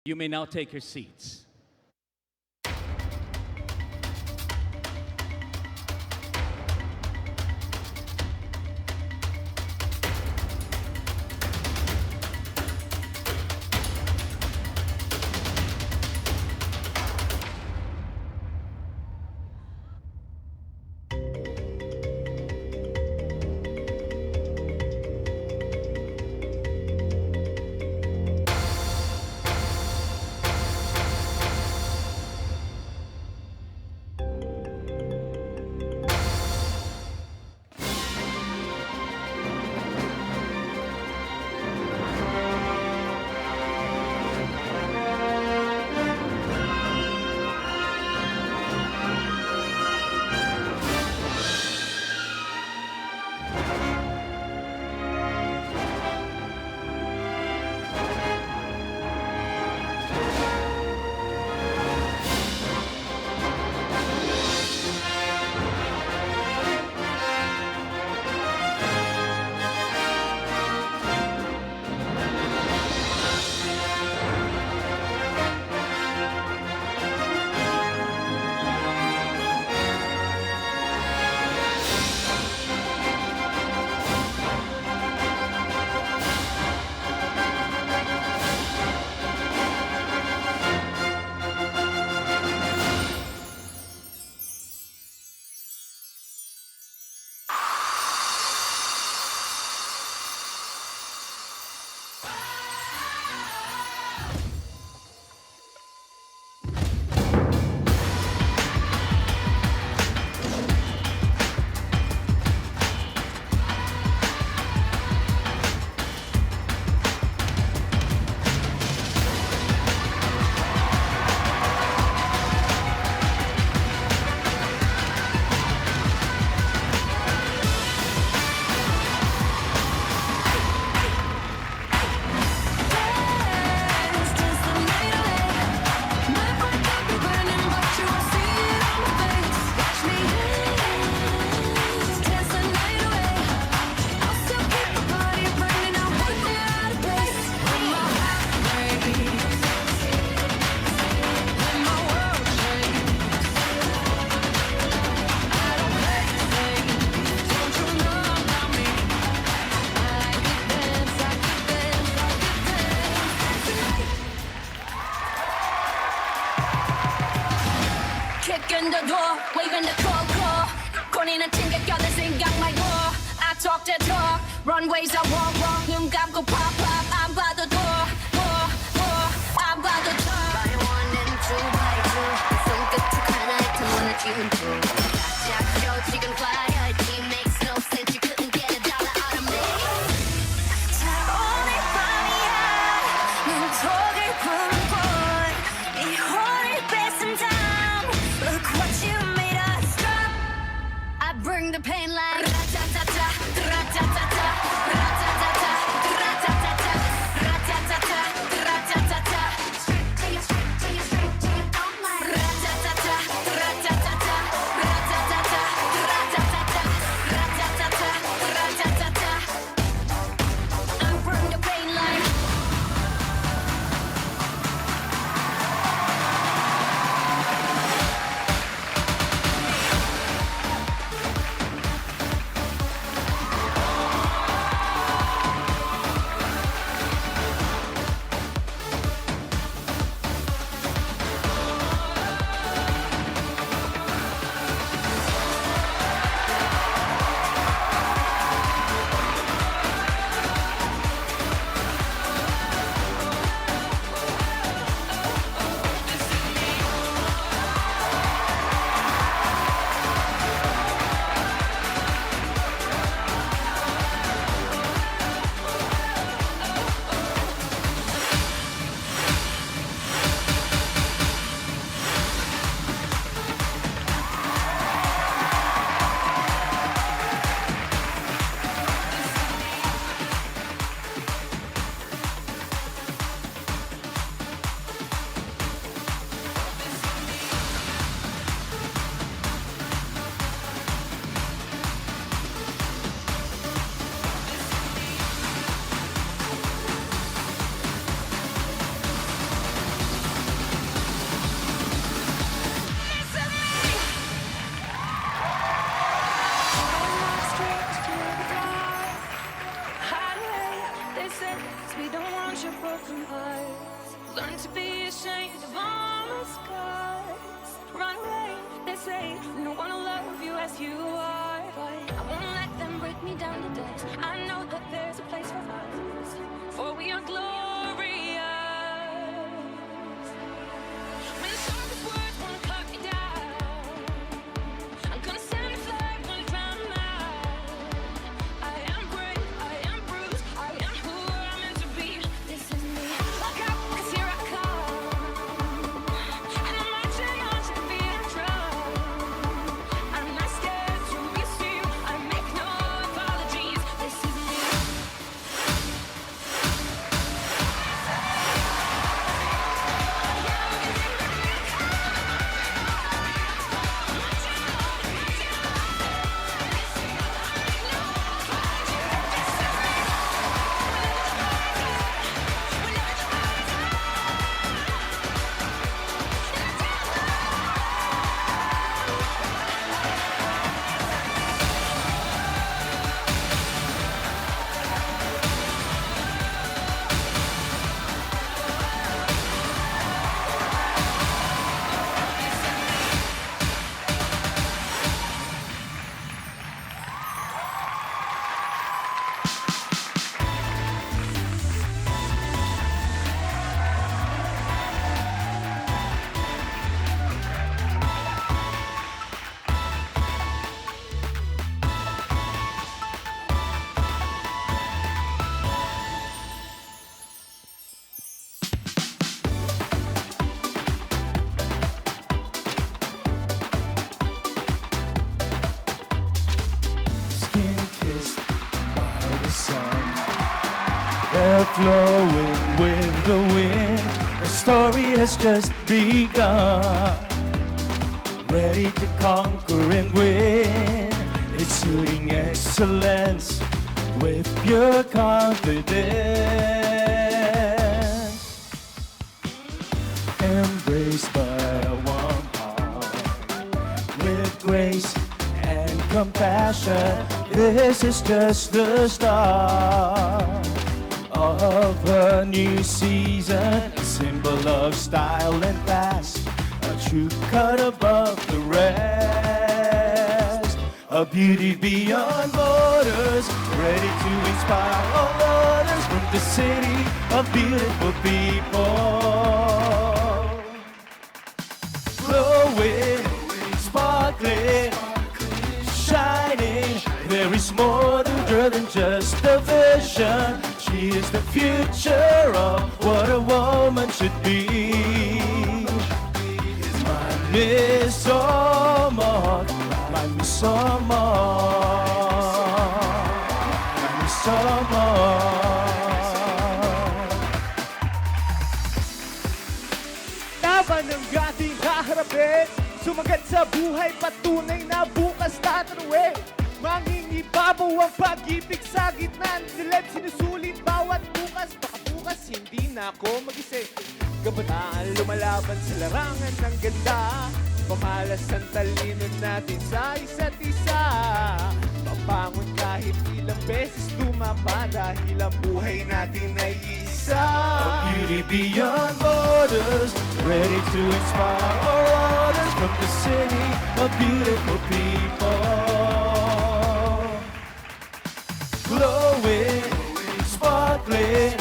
You may now take your seats. Kicking the door, waving the cold call. 꺼내는 챙겨껴들 생각 말고 I talk the talk, runways I walk walk. 눈 감고 pop pop, 안 봐도 door, 안 봐도 door. By one and two by two, 손끝 하나에 다 무너지는 중. 짝짝쇼 지금 fire, it makes no sense. You couldn't get a dollar out of me. 자 오늘 밤이야, 눈속을 푸는 곳. 이 혼을 뺏은 다음, look what you made us drop. I bring the pain like ra-ta-ta-ta, ra-ta-ta-ta, ra-ta-ta-ta, ra-ta-ta-ta, ra-ta-ta-ta, ra-ta-ta-ta. Straight to you, straight to you, straight to you, don't lie. Ra-ta-ta-ta, ra-ta-ta-ta, ra-ta-ta-ta, ra-ta-ta-ta, ra-ta-ta-ta, ra-ta-ta-ta. I bring the pain like. Learn to be ashamed of all the scars. Run away, they say, no one will love you as you are. But I won't let them break me down to dust. I know that there's a place for us, for we are glorious. When the sharpest words wanna cut me down, I'm gonna stand and fly when I drown them out. I am brave, I am bruised, I am who I'm meant to be. This is me. Look out, 'cause here I come. And I'm marching on to the beat of drum. I'm not scared to be seen. I make no apologies. This is me. Skin kissed by the sun, hair flowing with the wind. The story has just begun. Ready to conquer and win, exuding excellence with pure confidence. Embraced by one heart, with grace and compassion. This is just the start of a new season, a symbol of style and class, a true cut above the rest, a beauty beyond borders, ready to inspire all others from the city of beautiful people. Glowing, sparkling, shining, there is more to her than just a vision. She is the future of what a woman should be. My Miss Ormoc, my Miss Ormoc, my Miss Ormoc. Laban ng ating haharapin, sumagat sa buhay, patunay na bukas tatanawin. Mangingibabaw ang pag-ibig sa gitna ng dilim, sinusulit bawat bukas. Baka bukas hindi na ako mag-isip. Kabataan lumalaban sa larangan ng ganda, pamalas ang talino natin sa isa't isa. Papangon kahit ilang beses tumapa, dahil ang buhay natin ay isa. A beauty beyond borders, ready to inspire all others from the city of beautiful people. Glowing, sparkling,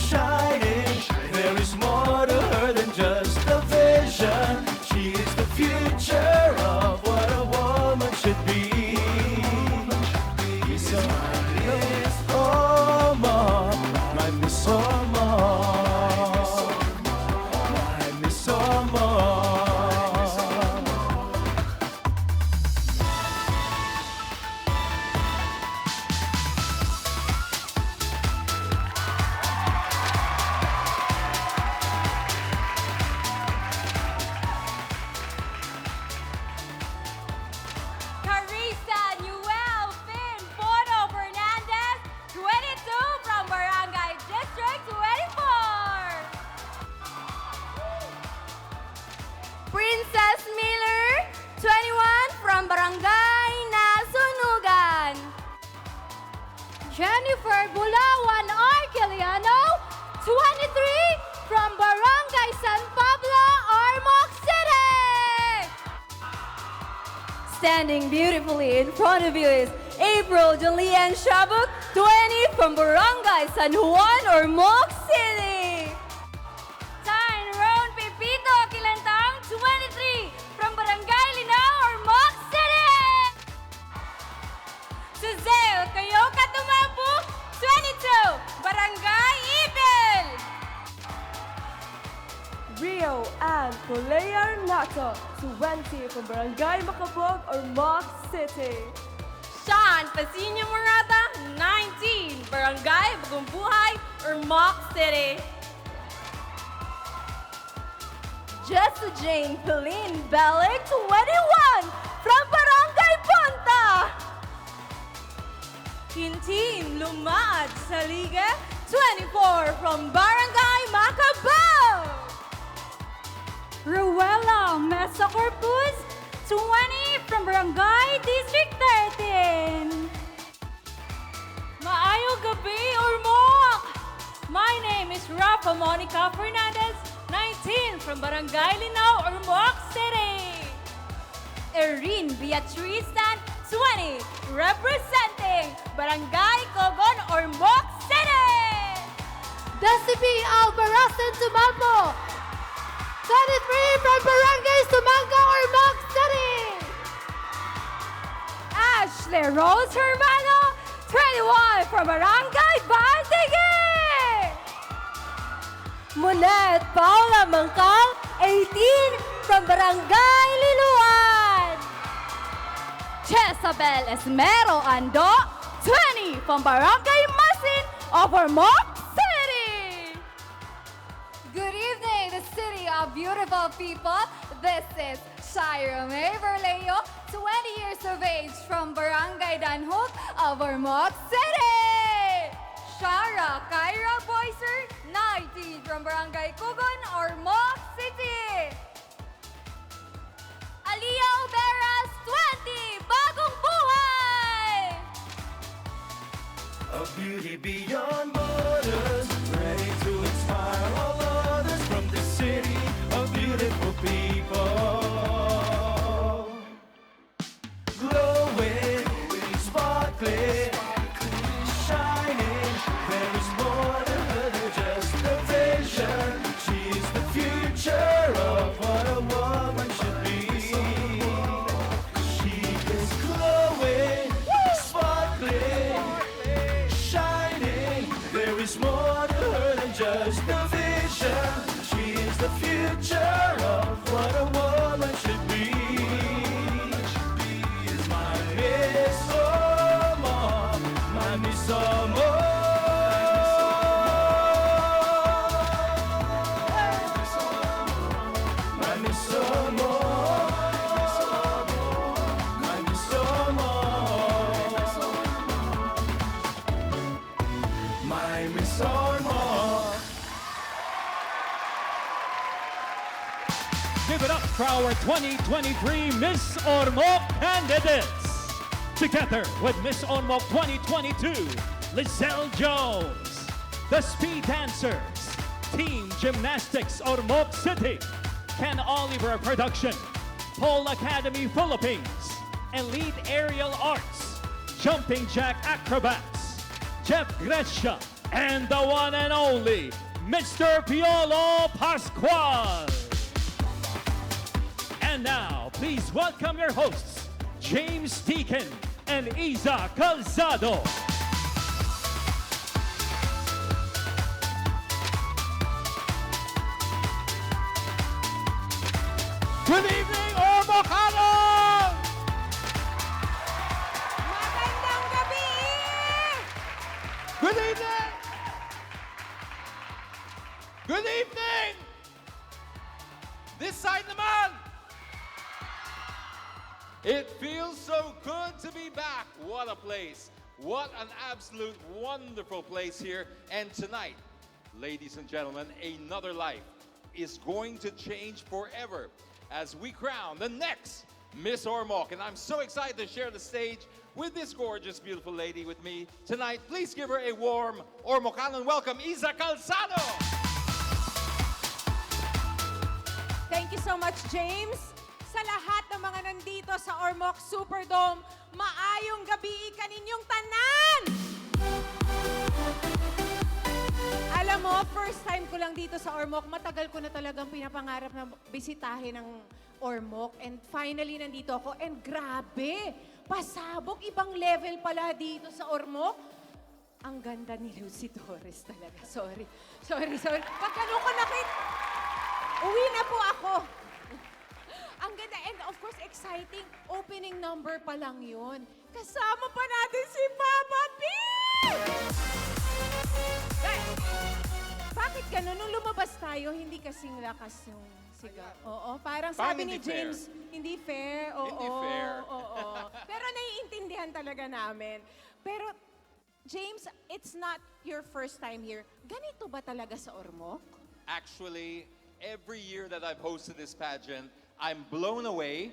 shining, there is more to her than just a vision. She is the future of what a woman should be. So my Miss Ormoc, my Miss Ormoc, my Miss Ormoc. Carissa Newell Finn Photo Fernandez, 22 from Barangay District 24. Princess Miller, 21 from Barangay Nasunugan. Jennifer Bulawan Arquiliano, 23 from Standing beautifully in front of you is April Julian Shabuk, 20 from Barangay San Juan, Ormoc City. Tyne Ron Pepito Kilantang, 23 from Barangay Linao, Ormoc City. Suzel Kayoka Tumapu, 22, Barangay Ibel. Rio and Colea Nato, 20 from Barangay Macabog, Ormoc City. Sean Pasinio Morata, 19, Barangay Bagumbuhay, Ormoc City. Jessa Jane Pauline Bellic, 21, from Barangay Ponta. Quintin Lumad Saliga, 24, from Barangay Macabao. Ruela Mesa Corpus, 20 from Barangay District 13. Maayong gabi, Ormoc! My name is Rafa Monica Fernandez, 19 from Barangay Linao, Ormoc City. Erin Beatriz San, 20, representing Barangay Cogon, Ormoc City. Desipi Albarazan Tumapo, 23 from Barangay Sumanga, Ormoc City. Ashley Rose Hermano, 21 from Barangay Bantige. Monet Paula Mangkal, 18 from Barangay Liluan. Jezabel Esmero Ando, 20 from Barangay Masin of Ormoc City. Good evening, the city of beautiful people. This is Shira May Verleo, 20 years of age from Barangay Danhok of Ormoc City. Shara Kyra Boyser, 19 from Barangay Cogon, Ormoc City. Aliyah Oberas, 20, Bagong Buhay. A beauty beyond borders, ready to inspire all others from the city of beautiful people. Glowing, sparkling, shining, there is more to her than just a vision. She's the future of what a woman should be. She is glowing, sparkling, shining. There is more to her than just a vision. She is the future of what a woman should be. Is my Miss Ormoc, my Miss Ormoc. My Miss Ormoc, my Miss Ormoc, my Miss Ormoc. Give it up for our 2023 Miss Ormoc candidates. Together with Miss Ormoc 2022, Lizelle Jones. The Speed Dancers, Team Gymnastics Ormoc City, Ken Oliver Production, Pole Academy Philippines, Elite Aerial Arts, Jumping Jack Acrobats, Jeff Grescia, and the one and only Mr. Piolo Pascual. And now, please welcome your hosts, James Deacon and Isa Calzado. Good evening, Ormocano! Magandang gabi! Good evening! Good evening! This side naman! It feels so good to be back. What a place. What an absolute wonderful place here. And tonight, ladies and gentlemen, another life is going to change forever as we crown the next Miss Ormoc. And I'm so excited to share the stage with this gorgeous, beautiful lady with me tonight. Please give her a warm Ormocano welcome, Isa Calzado. Thank you so much, James. Sa lahat ng mga nandito sa Ormoc Superdome. Maayong gabi kaninyong tanan! Alam mo, first time ko lang dito sa Ormoc. Matagal ko na talagang pinapangarap na bisitahin ng Ormoc. And finally, nandito ako. And grabe! Pasabog, ibang level pala dito sa Ormoc. Ang ganda ni Lucy Torres talaga. Sorry. Pag ganun ko nakita, uwi na po ako. Ang ganda. And of course, exciting. Opening number pa lang yun. Kasama pa natin si Papa P! Bakit ganun? Nung lumabas tayo, hindi kasing lakas yung sigaw. Oo, parang sabi ni James, hindi fair. Oo, Hindi fair. Oo. Pero naiintindihan talaga namin. Pero, James, it's not your first time here. Ganito ba talaga sa Ormoc? Actually, every year that I've hosted this pageant, I'm blown away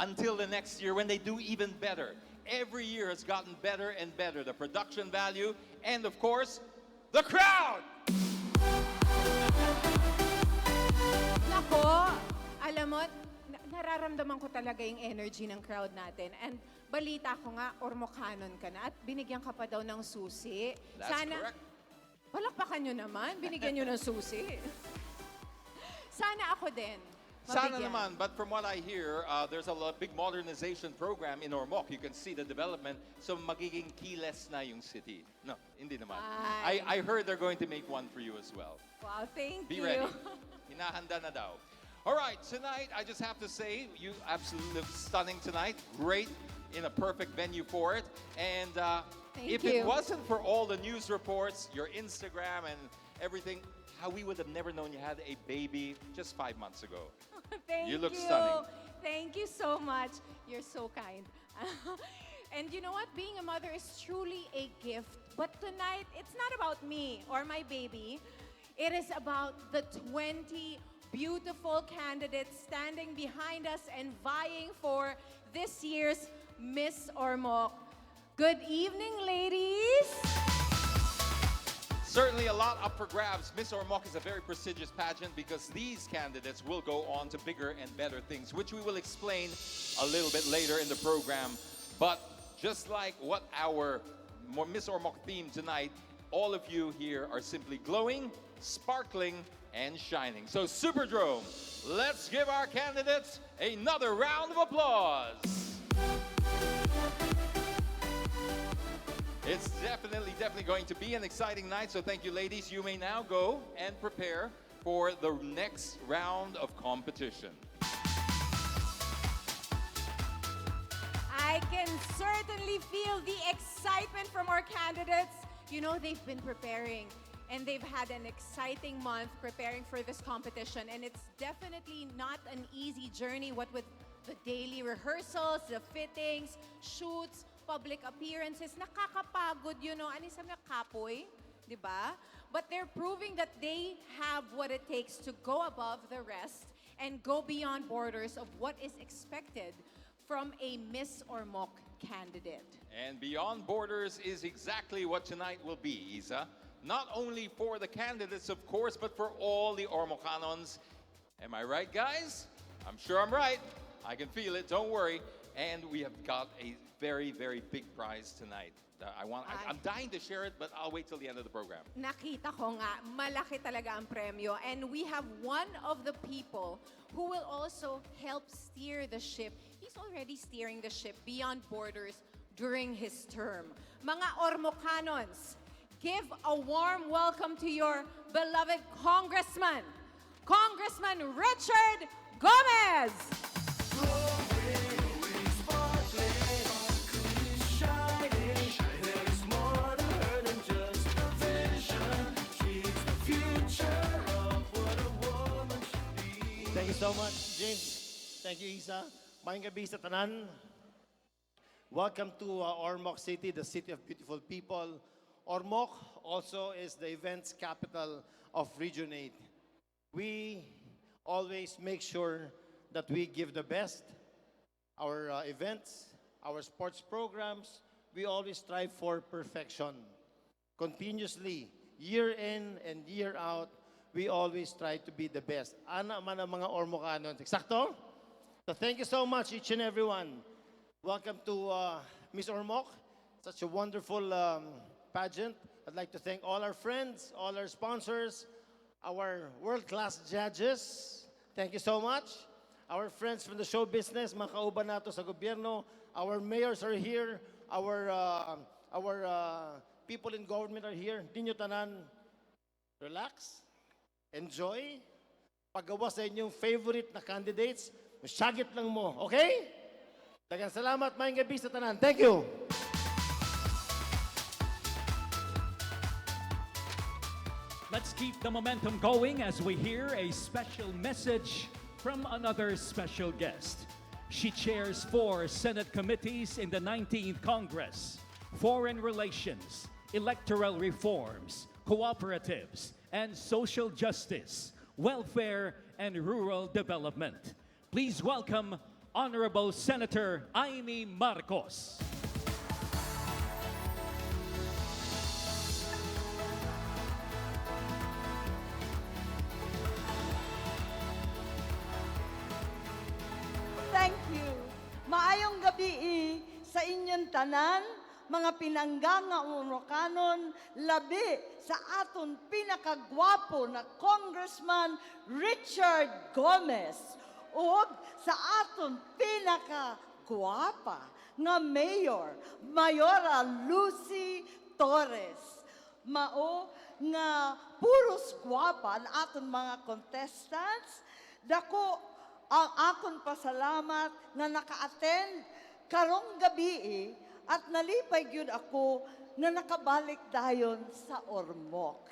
until the next year when they do even better. Every year has gotten better and better. The production value and, of course, the crowd! Nako, alam mo, nararamdaman ko talaga yung energy ng crowd natin. And balita ko nga, Ormocanon ka na at binigyan ka pa daw ng susi. That's correct. Palakpakan nyo naman, binigyan nyo ng susi. Sana ako din. Sana mabigyan. naman, but from what I hear, there's a big modernization program in Ormoc. You can see the development. So magiging keyless na yung city. No, hindi naman. Ay. I heard they're going to make one for you as well. Wow, thank Be you. ready. Hinahanda na daw. All right, tonight, I just have to say, you absolutely look stunning tonight. Great, in a perfect venue for it. And if you. it wasn't for all the news reports, your Instagram and everything, how we would have never known you had a baby just 5 months ago. Thank You look stunning. Thank you so much. You're so kind. And you know what? Being a mother is truly a gift. But tonight, it's not about me or my baby. It is about the 20 beautiful candidates standing behind us and vying for this year's Miss Ormoc. Good evening, ladies. Certainly a lot up for grabs. Miss Ormoc is a very prestigious pageant because these candidates will go on to bigger and better things, which we will explain a little bit later in the program. But just like what our Miss Ormoc theme tonight, all of you here are simply glowing, sparkling, and shining. So Superdrome, let's give our candidates another round of applause. It's definitely going to be an exciting night. So thank you, ladies. You may now go and prepare for the next round of competition. I can certainly feel the excitement from our candidates. You know, they've been preparing and they've had an exciting month preparing for this competition. And it's definitely not an easy journey, what with the daily rehearsals, the fittings, shoots, public appearances. Nakakapagod, you know. Ano sabi na, kapoy? Diba? But they're proving that they have what it takes to go above the rest and go beyond borders of what is expected from a Miss Ormoc candidate. And beyond borders is exactly what tonight will be, Isa. Not only for the candidates, of course, but for all the Ormocanons. Am I right, guys? I'm sure I'm right. I can feel it, don't worry. And we have got a very, very big prize tonight. I'm dying to share it, but I'll wait till the end of the program. Nakita ko nga, malaki talaga ang premyo. And we have one of the people who will also help steer the ship. He's already steering the ship beyond borders during his term. Mga Ormocanons, give a warm welcome to your beloved Congressman, Congressman Richard Gomez. Thank you so much, James. Thank you, Isa. Maayong gabi sa tanan. Welcome to Ormoc City, the city of beautiful people. Ormoc also is the events capital of Region 8. We always make sure that we give the best. Our events, our sports programs, we always strive for perfection. Continuously, year in and year out, we always try to be the best. Ana man ang mga Ormocanos. Eksakto? So thank you so much, each and everyone. Welcome to Miss Ormoc. Such a wonderful pageant. I'd like to thank all our friends, all our sponsors, our world-class judges. Thank you so much. Our friends from the show business, mga kauban nato sa gobyerno. Our mayors are here. Our people in government are here. Ninyo tanan, relax, enjoy. Paggawa sa inyong favorite na candidates, masyagit lang mo, okay? Daghang salamat, maayong gabi sa tanan. Thank you. Let's keep the momentum going as we hear a special message from another special guest. She chairs 4 Senate committees in the 19th Congress: Foreign Relations, Electoral Reforms, Cooperatives, and Social Justice, Welfare and Rural Development. Please welcome Honorable Senator Amy Marcos. Thank you. Maayong gabi sa inyong tanan, mga pinangganga Ormocanon, labi sa aton pinakagwapo na Congressman Richard Gomez ug sa aton pinakagwapa nga Mayor, Mayora Lucy Torres. Mao nga puros gwapa ang aton mga contestants. Dako ang akon pasalamat na naka-attend karong gabi at nalipay gyud ako na nakabalik dayon sa Ormoc.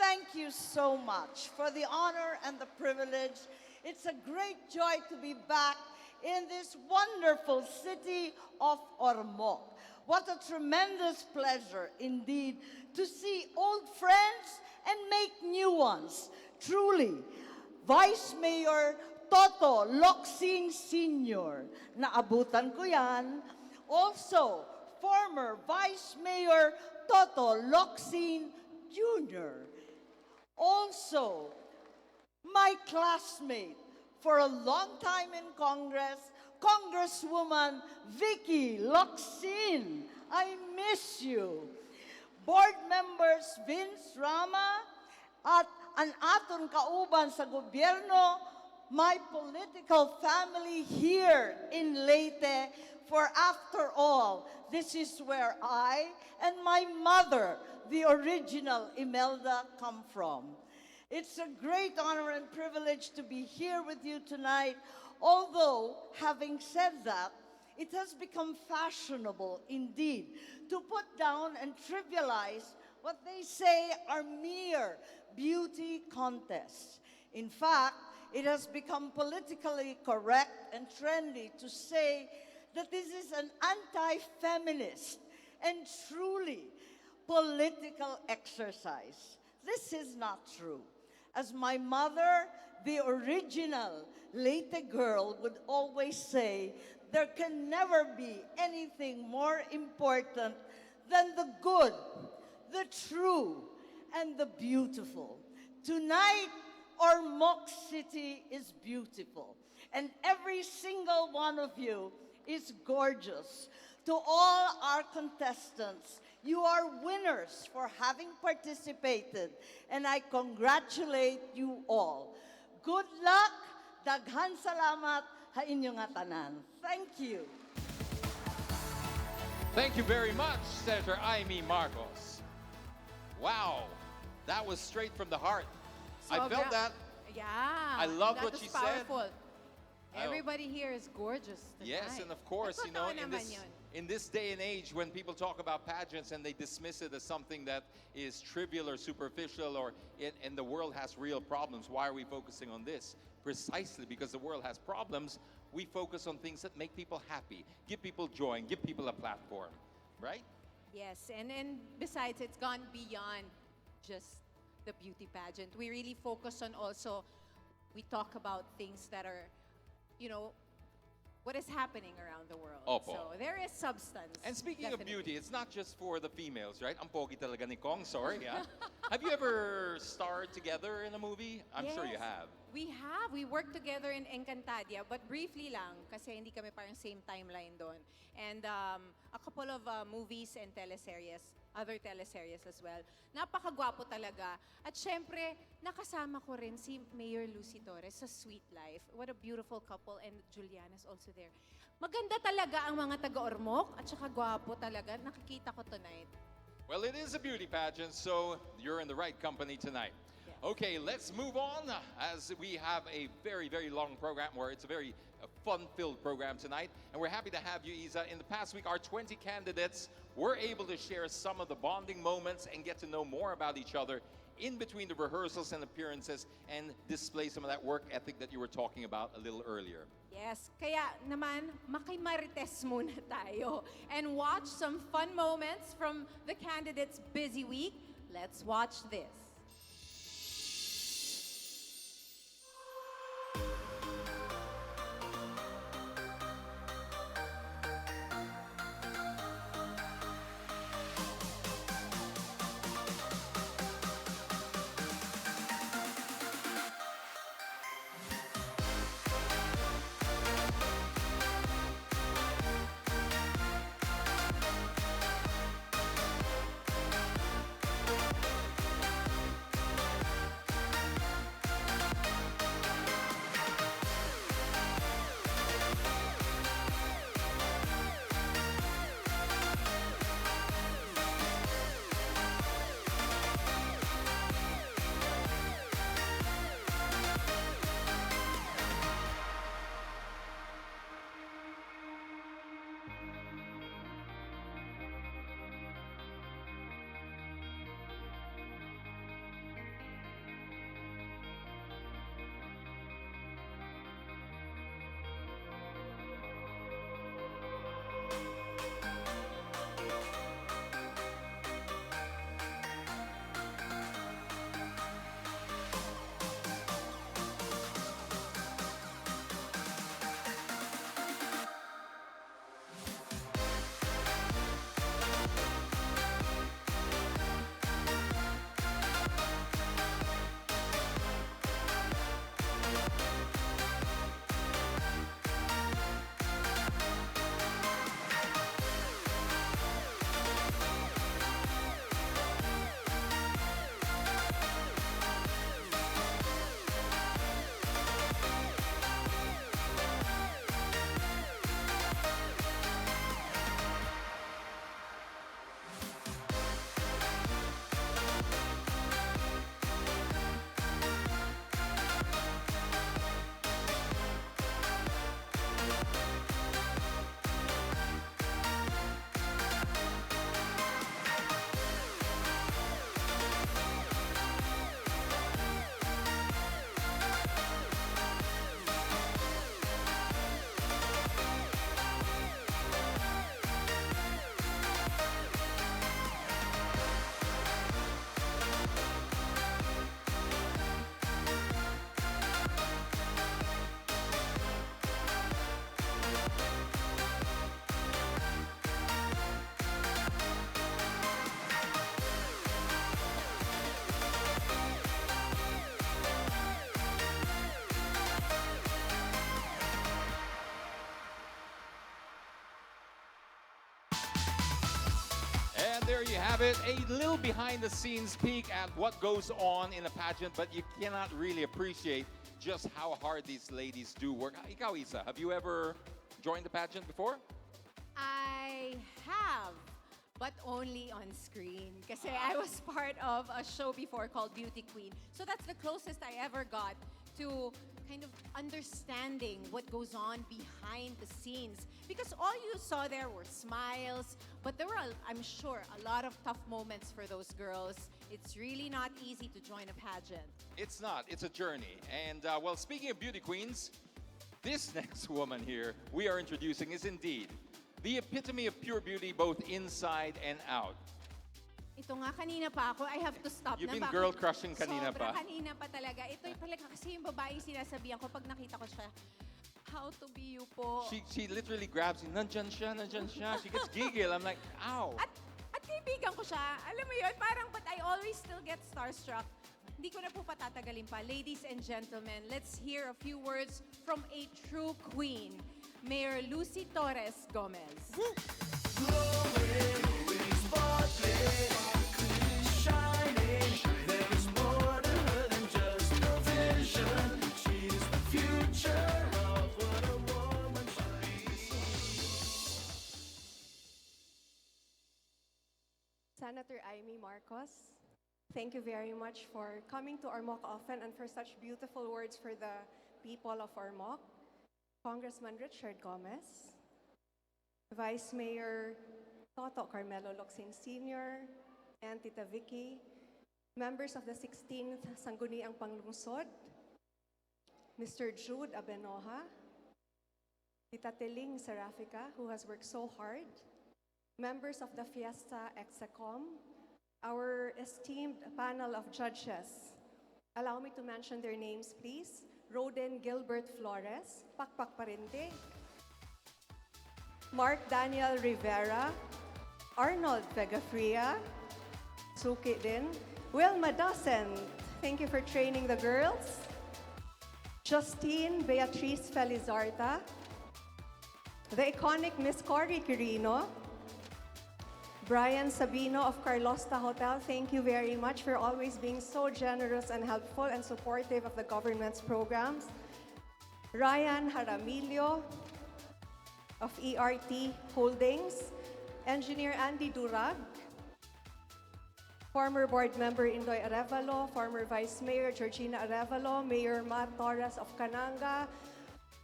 Thank you so much for the honor and the privilege. It's a great joy to be back in this wonderful city of Ormoc. What a tremendous pleasure indeed to see old friends and make new ones. Truly, Vice Mayor Toto Locsin Sr. Naabutan ko yan. Also, former Vice Mayor Toto Locsin Jr. Also, my classmate for a long time in Congress, Congresswoman Vicky Locsin. I miss you. Board members Vince Rama at ang aton kauban sa gobyerno, my political family here in Leyte, for after all, this is where I and my mother, the original Imelda, come from. It's a great honor and privilege to be here with you tonight, although, having said that, it has become fashionable indeed to put down and trivialize what they say are mere beauty contests. In fact, it has become politically correct and trendy to say that this is an anti-feminist and truly political exercise. This is not true. As my mother, the original Leyte girl, would always say, there can never be anything more important than the good, the true, and the beautiful. Tonight, Ormoc City is beautiful, and every single one of you is gorgeous. To all our contestants, you are winners for having participated, and I congratulate you all. Good luck, daghan salamat ha inyo nga tanan. Thank you. Thank you very much, Senator Amy Marcos. Wow, that was straight from the heart. I felt that. Yeah. I love that what was she powerful. said. Everybody here is gorgeous tonight. Yes, and of course, you know, in this day and age when people talk about pageants and they dismiss it as something that is trivial or superficial or and the world has real problems, why are we focusing on this? Precisely because the world has problems, we focus on things that make people happy, give people joy, and give people a platform, right? Yes, and besides, it's gone beyond just the beauty pageant. We really focus on also, we talk about things that are, you know, what is happening around the world. Opo. So there is substance. And speaking of definitely. beauty, it's not just for the females, right? Ang pogi talaga ni Kong, sorry. Yeah. Have you ever starred together in a movie? I'm sure you Yes. have. We have. We worked together in Encantadia, but briefly lang kasi hindi kami parang same timeline doon. And a couple of movies and teleseries, other teleseries as well. Napakagwapo talaga. At syempre, nakasama ko rin si Mayor Lucy Torres sa Sweet Life. What a beautiful couple, and Juliana's also there. Maganda talaga ang mga taga-Ormoc at saka gwapo talaga. Nakikita ko tonight. Well, it is a beauty pageant, so you're in the right company tonight. Okay, let's move on as we have a very, very long program where it's a very fun-filled program tonight. And we're happy to have you, Isa. In the past week, our 20 candidates were able to share some of the bonding moments and get to know more about each other in between the rehearsals and appearances and display some of that work ethic that you were talking about a little earlier. Yes, kaya naman makimarites muna tayo and watch some fun moments from the candidates' busy week. Let's watch this. There you have it, a little behind-the-scenes peek at what goes on in a pageant, but you cannot really appreciate just how hard these ladies do work. Ikaw, Isa, have you ever joined the pageant before? I have, but only on screen. Kasi I was part of a show before called Beauty Queen. So that's the closest I ever got to kind of understanding what goes on behind the scenes. Because all you saw there were smiles, but there were, I'm sure, a lot of tough moments for those girls. It's really not easy to join a pageant. It's not. It's a journey. And, well, speaking of beauty queens, this next woman here we are introducing is indeed the epitome of pure beauty, both inside and out. Ito nga, kanina pa ako, I have to stop You've na. been girl crushing kanina Sobra pa. kanina pa talaga. Ito talaga kasi yung babaeng sinasabihan ko pag nakita ko siya, how to be you po. She literally grabs you, nandyan siya, nandyan siya. She gets giggle. I'm like, ow. At kaibigan ko siya, alam mo yun, parang but I always still get starstruck. hindi ko na po patatagalin pa. Ladies and gentlemen, let's hear a few words from a true queen, Mayor Lucy Torres Gomez. Senator Amy Marcos, thank you very much for coming to Ormoc often and for such beautiful words for the people of Ormoc. Congressman Richard Gomez, Vice Mayor Toto Carmelo Locsin Sr., and Tita Vicky, members of the 16th Sangguniang Panglungsod, Mr. Jude Abenoja, Tita Teling Serafica, who has worked so hard, members of the Fiesta Execom, our esteemed panel of judges. Allow me to mention their names, please. Roden Gilbert Flores, Pakpak Parinde. Mark Daniel Rivera, Arnold Vegafria, Suki din. Wilma Dawson, thank you for training the girls. Justine Beatriz Felizarta, the iconic Miss Cory Quirino, Brian Sabino of Carlosta Hotel, thank you very much for always being so generous and helpful and supportive of the government's programs. Ryan Jaramillo of ERT Holdings, Engineer Andy Durag, former board member Indoy Arevalo, former Vice Mayor Georgina Arevalo, Mayor Matt Torres of Cananga,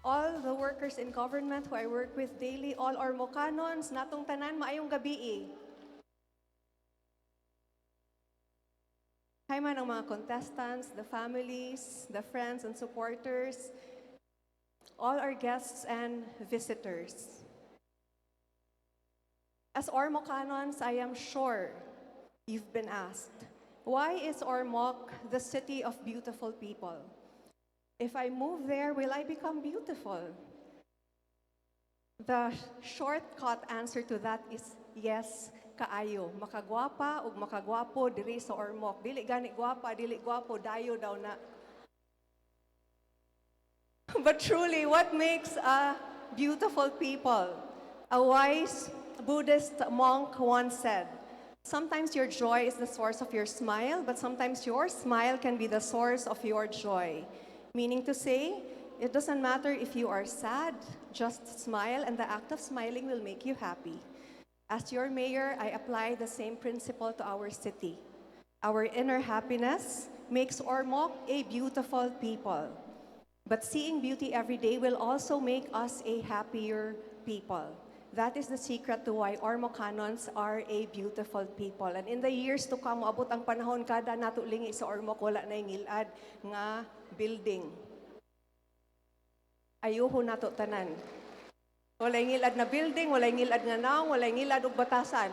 all the workers in government who I work with daily, all Ormocanons, natong tanan, maayong gabi. Hi man ang mga contestants, the families, the friends and supporters, all our guests and visitors. As Ormocanons, I am sure you've been asked, why is Ormoc the city of beautiful people? If I move there, will I become beautiful? The shortcut answer to that is yes, kaayo. Makagwapa ug makagwapo diri sa Ormoc. Dili gani gwapa, dili gwapo, dayo daw na. But truly, what makes a beautiful people? A wise Buddhist monk once said, sometimes your joy is the source of your smile, but sometimes your smile can be the source of your joy. Meaning to say, it doesn't matter if you are sad, just smile and the act of smiling will make you happy. As your mayor, I apply the same principle to our city. Our inner happiness makes Ormoc a beautiful people. But seeing beauty every day will also make us a happier people. That is the secret to why Ormocanons are a beautiful people. And in the years to come, abot ang panahon kada natulingi sa Ormoc, wala na ngilad nga building. Ayuho nato tanan. Walay ngilad na building, walay ngilad nga naong, walay ngilad ug batasan.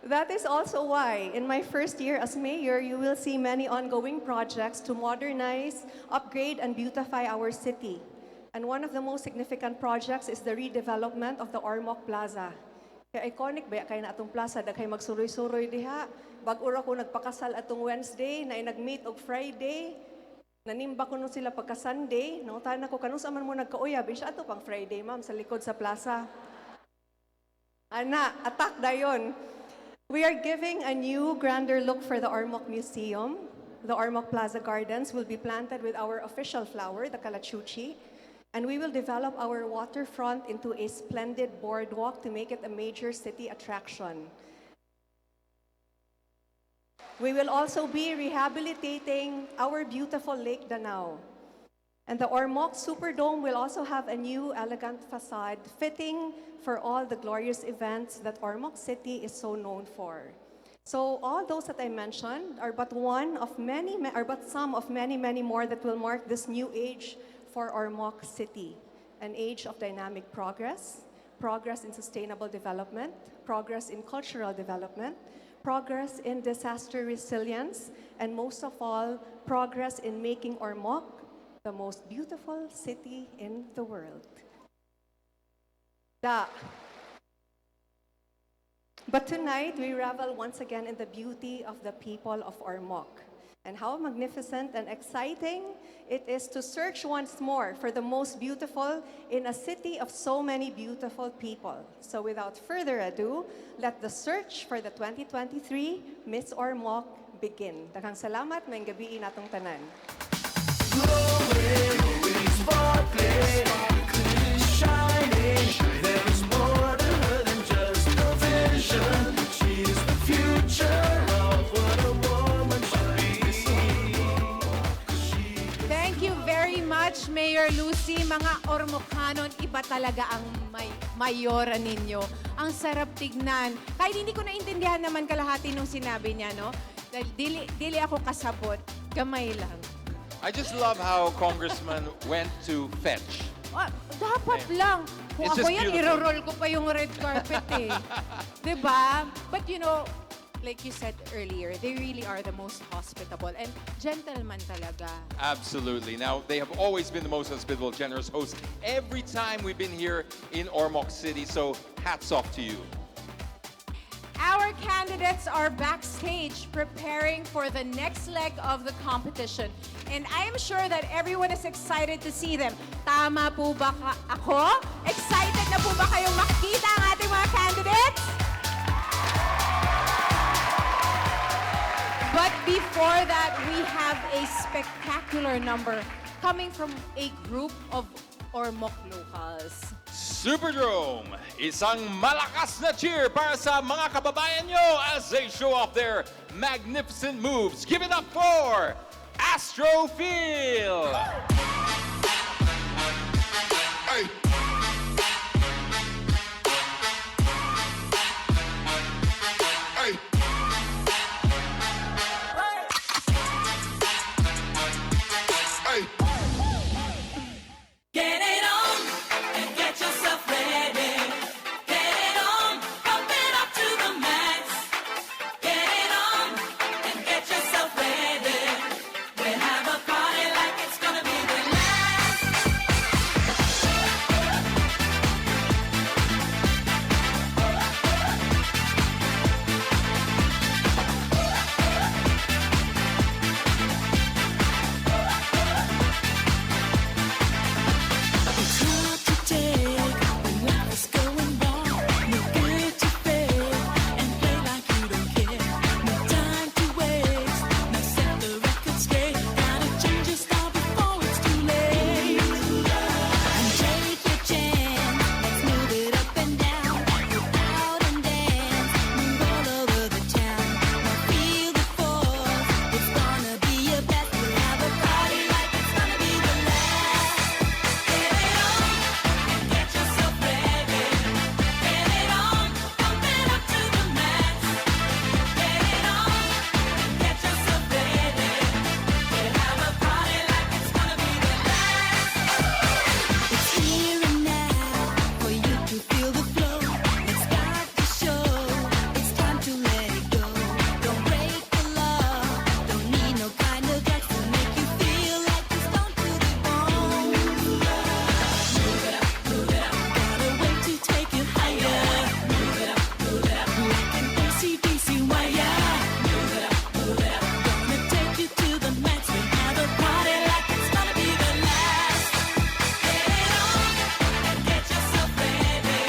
That is also why, in my first year as mayor, you will see many ongoing projects to modernize, upgrade, and beautify our city. And one of the most significant projects is the redevelopment of the Ormoc Plaza. Kaya iconic ba kay na atong plaza, daghay magsuroy-suroy diha. Bag-ura ko nagpakasal atong Wednesday, na nag-meet og Friday. Nanimba ko nun sila pagka Sunday, nangutan ako, kanus aman mo nagkauyab, siya ato pang Friday, ma'am, sa likod sa plaza. Ana, attack dayon. We are giving a new, grander look for the Ormoc Museum. The Ormoc Plaza Gardens will be planted with our official flower, the Calachuchi, and we will develop our waterfront into a splendid boardwalk to make it a major city attraction. We will also be rehabilitating our beautiful Lake Danao. And the Ormoc Superdome will also have a new elegant facade fitting for all the glorious events that Ormoc City is so known for. So all those that I mentioned are but some of many, many more that will mark this new age for Ormoc City. An age of dynamic progress, progress in sustainable development, progress in cultural development, progress in disaster resilience, and most of all, progress in making Ormoc the most beautiful city in the world. But tonight, we revel once again in the beauty of the people of Ormoc. And how magnificent and exciting it is to search once more for the most beautiful in a city of so many beautiful people. So without further ado, let the search for the 2023 Miss Ormoc begin. Daghang salamat, may gabi natong tanan. Glowing, sparkling, clear shining. There is more to her than just a vision. She's the future of what a woman should be. Thank you very much, Mayor Lucy. Mga Ormocanon, iba talaga ang mayora ninyo. Ang sarap tignan. Kahit hindi ko naintindihan naman kalahati nung sinabi niya, no? Dahil dili ako kasabot, kamay lang. I just love how Congressman went to fetch. Dapat lang. Kung It's ako just yan, beautiful. iro-roll ko pa yung red carpet eh. Diba? But you know, like you said earlier, they really are the most hospitable and gentleman talaga. Absolutely. Now, they have always been the most hospitable, generous hosts every time we've been here in Ormoc City, so hats off to you. Our candidates are backstage preparing for the next leg of the competition. And I am sure that everyone is excited to see them. Tama po ba ako? Excited na po ba kayong makita ang ating mga candidates? But before that, we have a spectacular number coming from a group of Ormoc locals. Superdrome, isang malakas na cheer para sa mga kababayan nyo as they show off their magnificent moves. Give it up for Astrofield! Hey. Hey. Hey. Get it on and get yourself ready. Get it on, pump it up to the max. Get it on and get yourself ready. We'll have a party like it's gonna be the last. It's hard to take when life is going wrong. No good to fake and play like you don't care. No time to waste. Now set the record straight. Gotta change your style before it's too late. And take your chance. Let's move it up and down. Go out and dance. Move all over the town. Now feel the force. It's gonna be your best. We'll have a party like it's gonna be the last. Get it on and get yourself ready. Get it on, pump it up to the max. Get it on and get yourself ready. We'll have a party like it's gonna be the last. It's here and now for you to feel the flow. Let's start the show. It's time to let it go. Don't break the law. Don't need no kind of drugs to make you feel like you're stoned to the bone. Move it up, move it up. Got a way to take you higher. Move it up, like an AC/DC wire. Move it up, gonna take you to the max. We have a party like it's gonna be the last. Get it on and get yourself ready.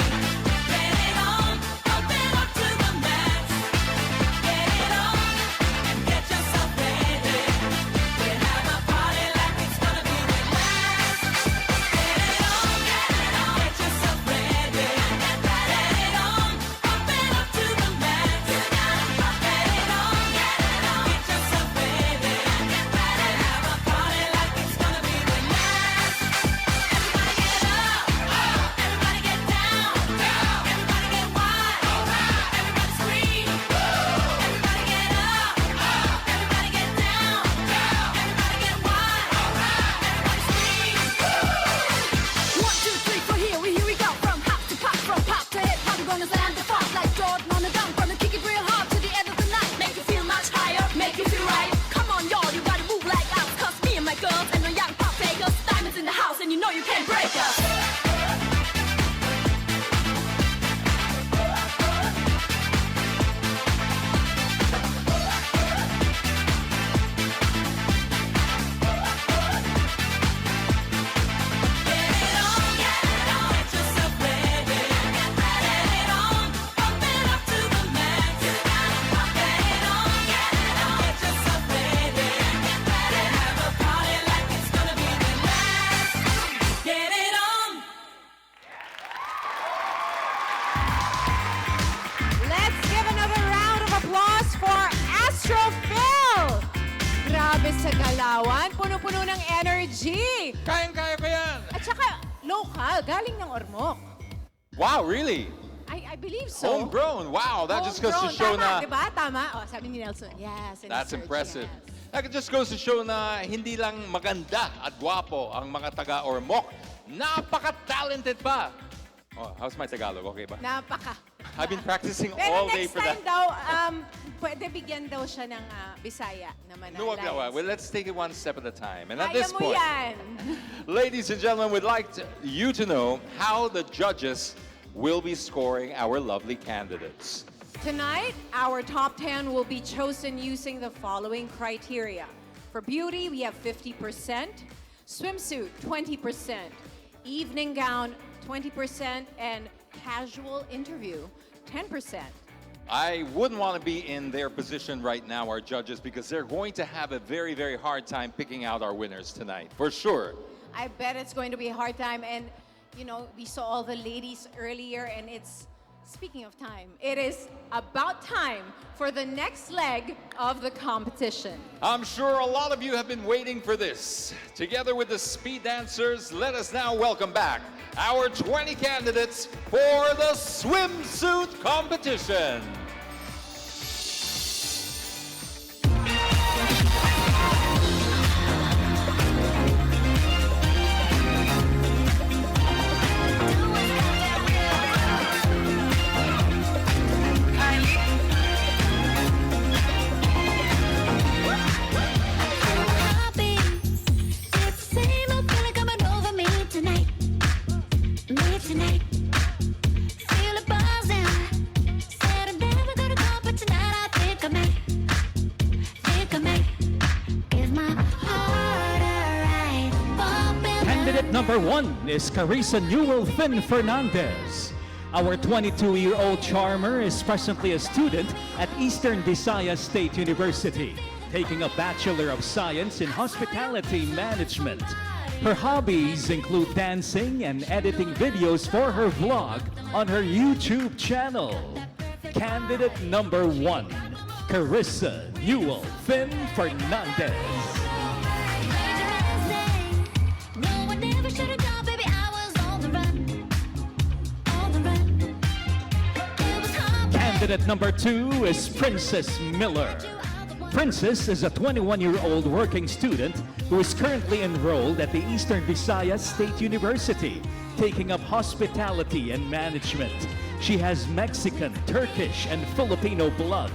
Get it on, pump it up to the max. Get it on and get yourself ready. We'll have a party like it's gonna be the last. Get it on, get yourself ready. Get it on, pump it up to the max. Get it on, get yourself ready. We'll have a party like it's gonna be the last. Everybody get up, everybody get down, everybody get wild, everybody scream. Everybody get up, everybody get down, everybody get wild, everybody scream. 1, 2, 3, 4, here we go. From hop to pop, from pop to hip hop, we're gonna stand the funk like Jordan on the dunk. Gonna kick it real hard to the end of the night. Make you feel much higher, make you feel right. Come on, y'all, you gotta move like us. 'Cause me and my girls and the young pop fakers, diamonds in the house, and you know you can't break us. OMG! Kayang-kaya ko yan! At saka, local, galing ng Ormoc. Wow, really? I believe so. Homegrown. Wow, that just goes to show Tama, na... diba? Tama. Oh, sabi ni Nelson, yes. in That's search, impressive. yes. That just goes to show na hindi lang maganda at gwapo ang mga taga-Ormoc. Napaka-talented pa. Oh, how's my Tagalog? Okay ba? Napaka. I've been practicing Pero all day next for that. time daw, pwede bigyan daw siya ng Bisaya naman. No, well, let's take it one step at a time. And at Kaya this mo point, yan. ladies and gentlemen, we'd like you to know how the judges will be scoring our lovely candidates. Tonight, our top 10 will be chosen using the following criteria. For beauty, we have 50%, swimsuit, 20%, evening gown, 20%, and casual interview, 10%. I wouldn't want to be in their position right now, our judges, because they're going to have a very, very hard time picking out our winners tonight, for sure. I bet it's going to be a hard time. And, you know, we saw all the ladies earlier, and it's, speaking of time, it is about time for the next leg of the competition. I'm sure a lot of you have been waiting for this. Together with the speed dancers, let us now welcome back our 20 candidates for the swimsuit competition. Candidate number 1 is Carissa Newell Finn Fernandez. Our 22-year-old charmer is presently a student at Eastern Visayas State University, taking a Bachelor of Science in Hospitality Management. Her hobbies include dancing and editing videos for her vlog on her YouTube channel. Candidate number 1, Carissa Newell Finn Fernandez. Candidate number 2 is Princess Miller. Princess is a 21-year-old working student who is currently enrolled at the Eastern Visayas State University, taking up hospitality and management. She has Mexican, Turkish, and Filipino blood.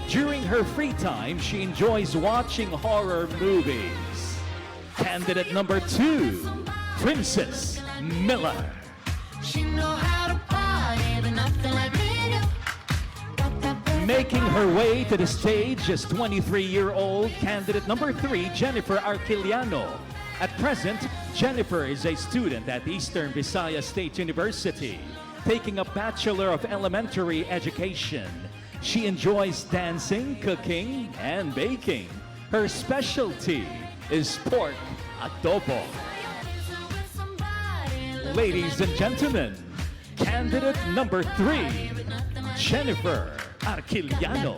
During her free time, she enjoys watching horror movies. Candidate number 2, Princess Miller. She know how to party, but nothing like me do. Making her way to the stage is 23-year-old candidate number 3, Jennifer Arquiliano. At present, Jennifer is a student at Eastern Visayas State University, taking a Bachelor of Elementary Education. She enjoys dancing, cooking, and baking. Her specialty is pork adobo. Ladies and gentlemen, candidate number 3, Jennifer Arquiliano.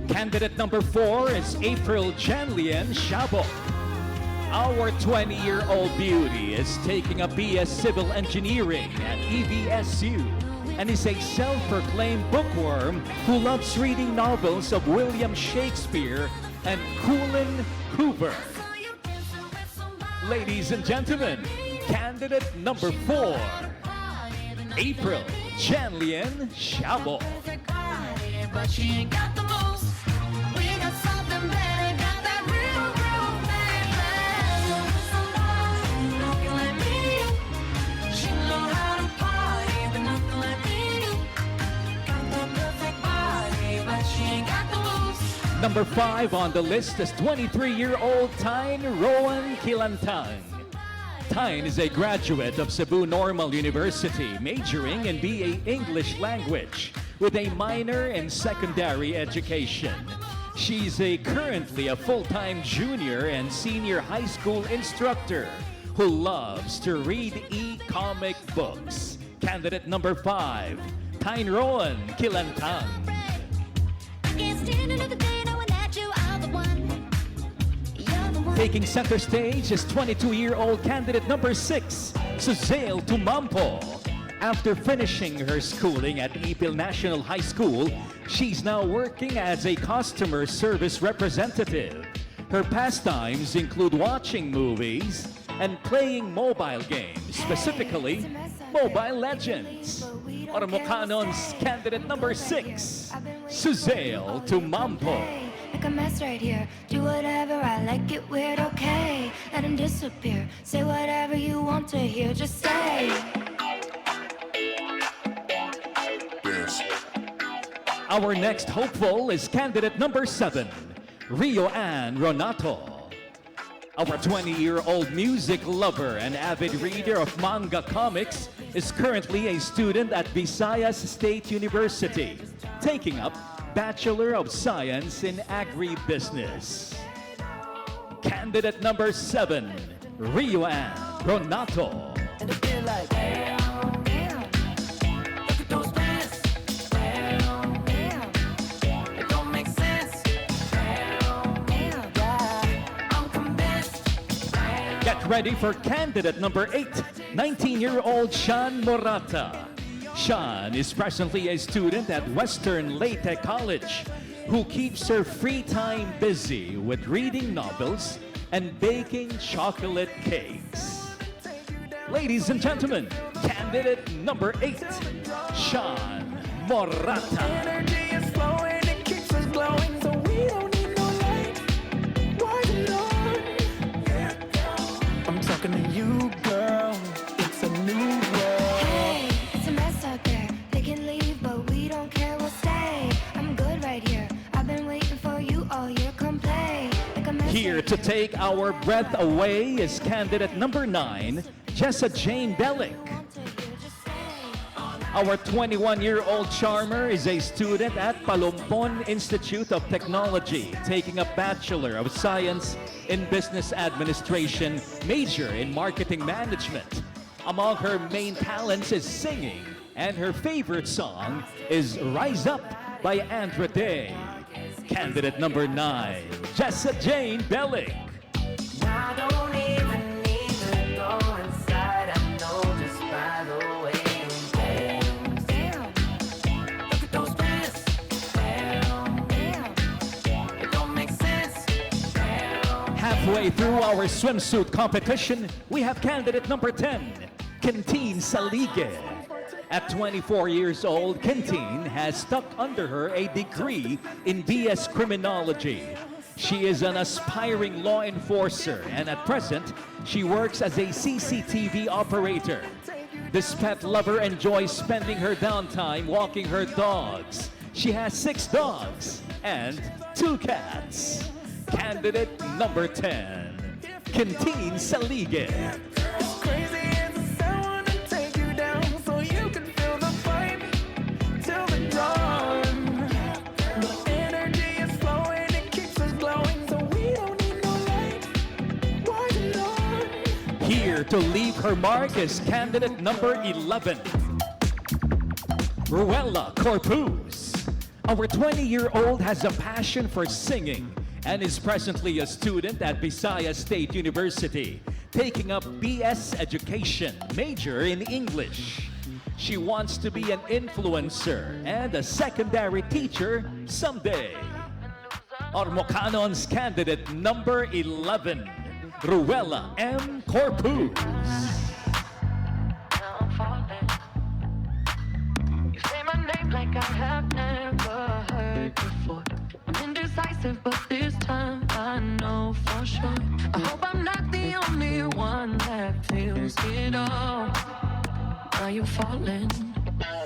Candidate number 4 is April Janlian Shabok. Our 20-year-old beauty is taking a BS Civil Engineering at EVSU and is a self-proclaimed bookworm who loves reading novels of William Shakespeare and Colin Hoover. Ladies and gentlemen, candidate number 4, April Janlian Shabok. But she ain't got the most. We got something better, got that real, real baby. Nothing like me. She know how to party, but nothing like me. Got the perfect body, but she ain't got the moves. Number 5 on the list is 23-year-old Tyne Rowan Kilantang. Tyne is a graduate of Cebu Normal University, majoring in BA English Language with a minor in secondary education. She's currently a full-time junior and senior high school instructor who loves to read e-comic books. Candidate number 5, Tyron Kilantang. Taking center stage is 22-year-old candidate number 6, Suzail Tumampo. After finishing her schooling at Ipil National High School, she's now working as a customer service representative. Her pastimes include watching movies and playing mobile games, specifically Mobile Legends. Ormocanon's candidate number 6, Suzail Tumampo. Like a mess right here. Do whatever I like, it weird, okay. Let him disappear. Say whatever you want to hear, just say. Our next hopeful is candidate number 7, Rio Ann Ronato. Our 20-year-old music lover and avid reader of manga comics is currently a student at Visayas State University, taking up Bachelor of Science in Agribusiness. Candidate number 7, Rio Ann Ronato. Get ready for candidate number 8, 19-year-old Sean Morata. Sean is presently a student at Western Leyte College who keeps her free time busy with reading novels and baking chocolate cakes. Ladies and gentlemen, candidate number 8, Sean Morata. I'm talking to you, girl. It's a new world. Hey, it's a mess out there. They can leave, but we don't care, we'll stay. I'm good right here. I've been waiting for you all year. Come play. Like a mess Here to take our breath away is candidate number 9, Jessa Jane Bellick. Our 21-year-old charmer is a student at Palumpon Institute of Technology, taking a Bachelor of Science in Business Administration, major in Marketing Management. Among her main talents is singing, and her favorite song is Rise Up by Andra Day. Candidate number 9, Jessa Jane Bellick. I don't even need to go inside. I know just by the way you dance. Look at those pants. It don't make sense. Halfway through our swimsuit competition, we have candidate number 10, Quintine Salige. At 24 years old, Quintine has stuck under her a degree in BS Criminology. She is an aspiring law enforcer, and at present, she works as a CCTV operator. This pet lover enjoys spending her downtime walking her dogs. She has 6 dogs and 2 cats. Candidate number 10, Quintine Salige. Here to leave her mark is candidate number 11, Ruella Corpus. Our 20-year-old has a passion for singing and is presently a student at Visayas State University, taking up BS Education, major in English. She wants to be an influencer and a secondary teacher someday. Ormocanon's candidate number 11, Ruella M. Corpus. You say my name like I have never heard before. I'm indecisive, but this time I know for sure. I hope I'm not the only one that feels it all. Are you falling?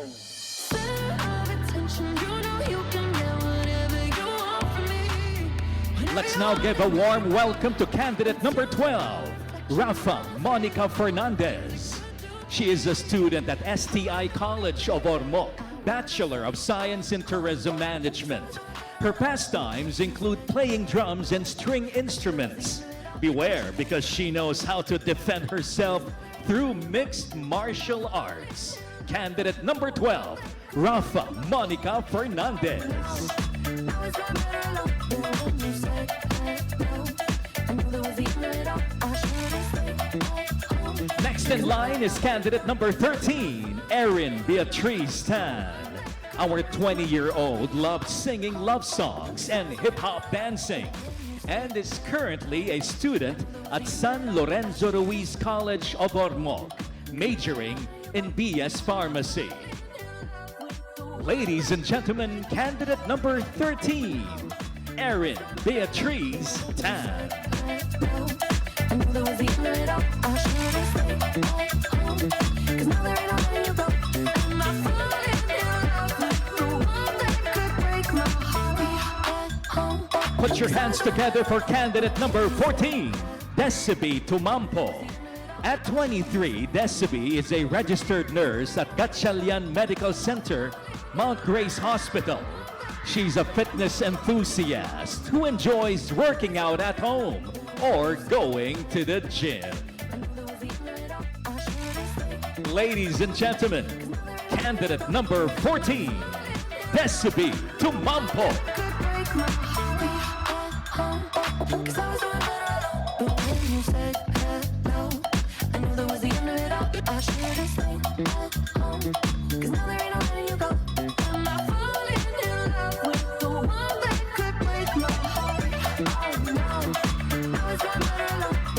Center of attention, you know you can get whatever you want from me. Let's now give a warm welcome to candidate number 12, Rafa Monica Fernandez. She is a student at STI College of Ormoc, Bachelor of Science in Tourism Management. Her pastimes include playing drums and string instruments. Beware, because she knows how to defend herself through mixed martial arts. Candidate number 12, Rafa Monica Fernandez. Next in line is candidate number 13, Erin Beatriz Tan. Our 20-year-old loves singing love songs and hip-hop dancing, and is currently a student at San Lorenzo Ruiz College of Ormoc, majoring in BS Pharmacy. Ladies and gentlemen, candidate number 13, Erin Beatriz Tan. Put your hands together for candidate number 14, Desiby Tumampo. At 23, Desiby is a registered nurse at Gatchalian Medical Center, Mount Grace Hospital. She's a fitness enthusiast who enjoys working out at home or going to the gym. Ladies and gentlemen, candidate number 14, Desiby Tumampo.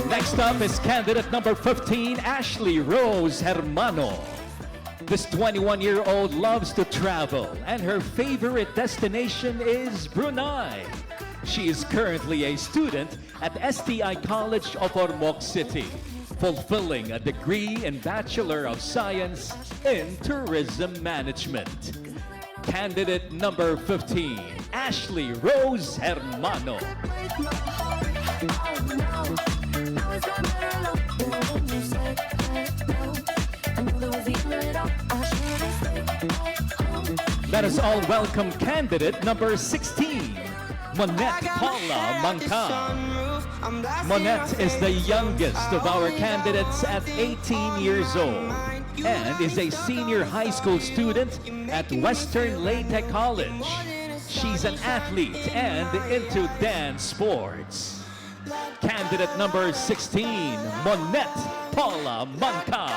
Next up is candidate number 15, Ashley Rose Hermano. This 21-year-old loves to travel, and her favorite destination is Brunei. She is currently a student at STI College of Ormoc City, fulfilling a degree in Bachelor of Science in Tourism Management. Candidate number 15, Ashley Rose Hermano. Let us all welcome candidate number 16, Monette Paula Mangka. Monette is the youngest of our candidates at 18 years old and is a senior high school student at Western Leyte College. She's an athlete and into dance sports. Candidate number 16, Monette Paula Mangka.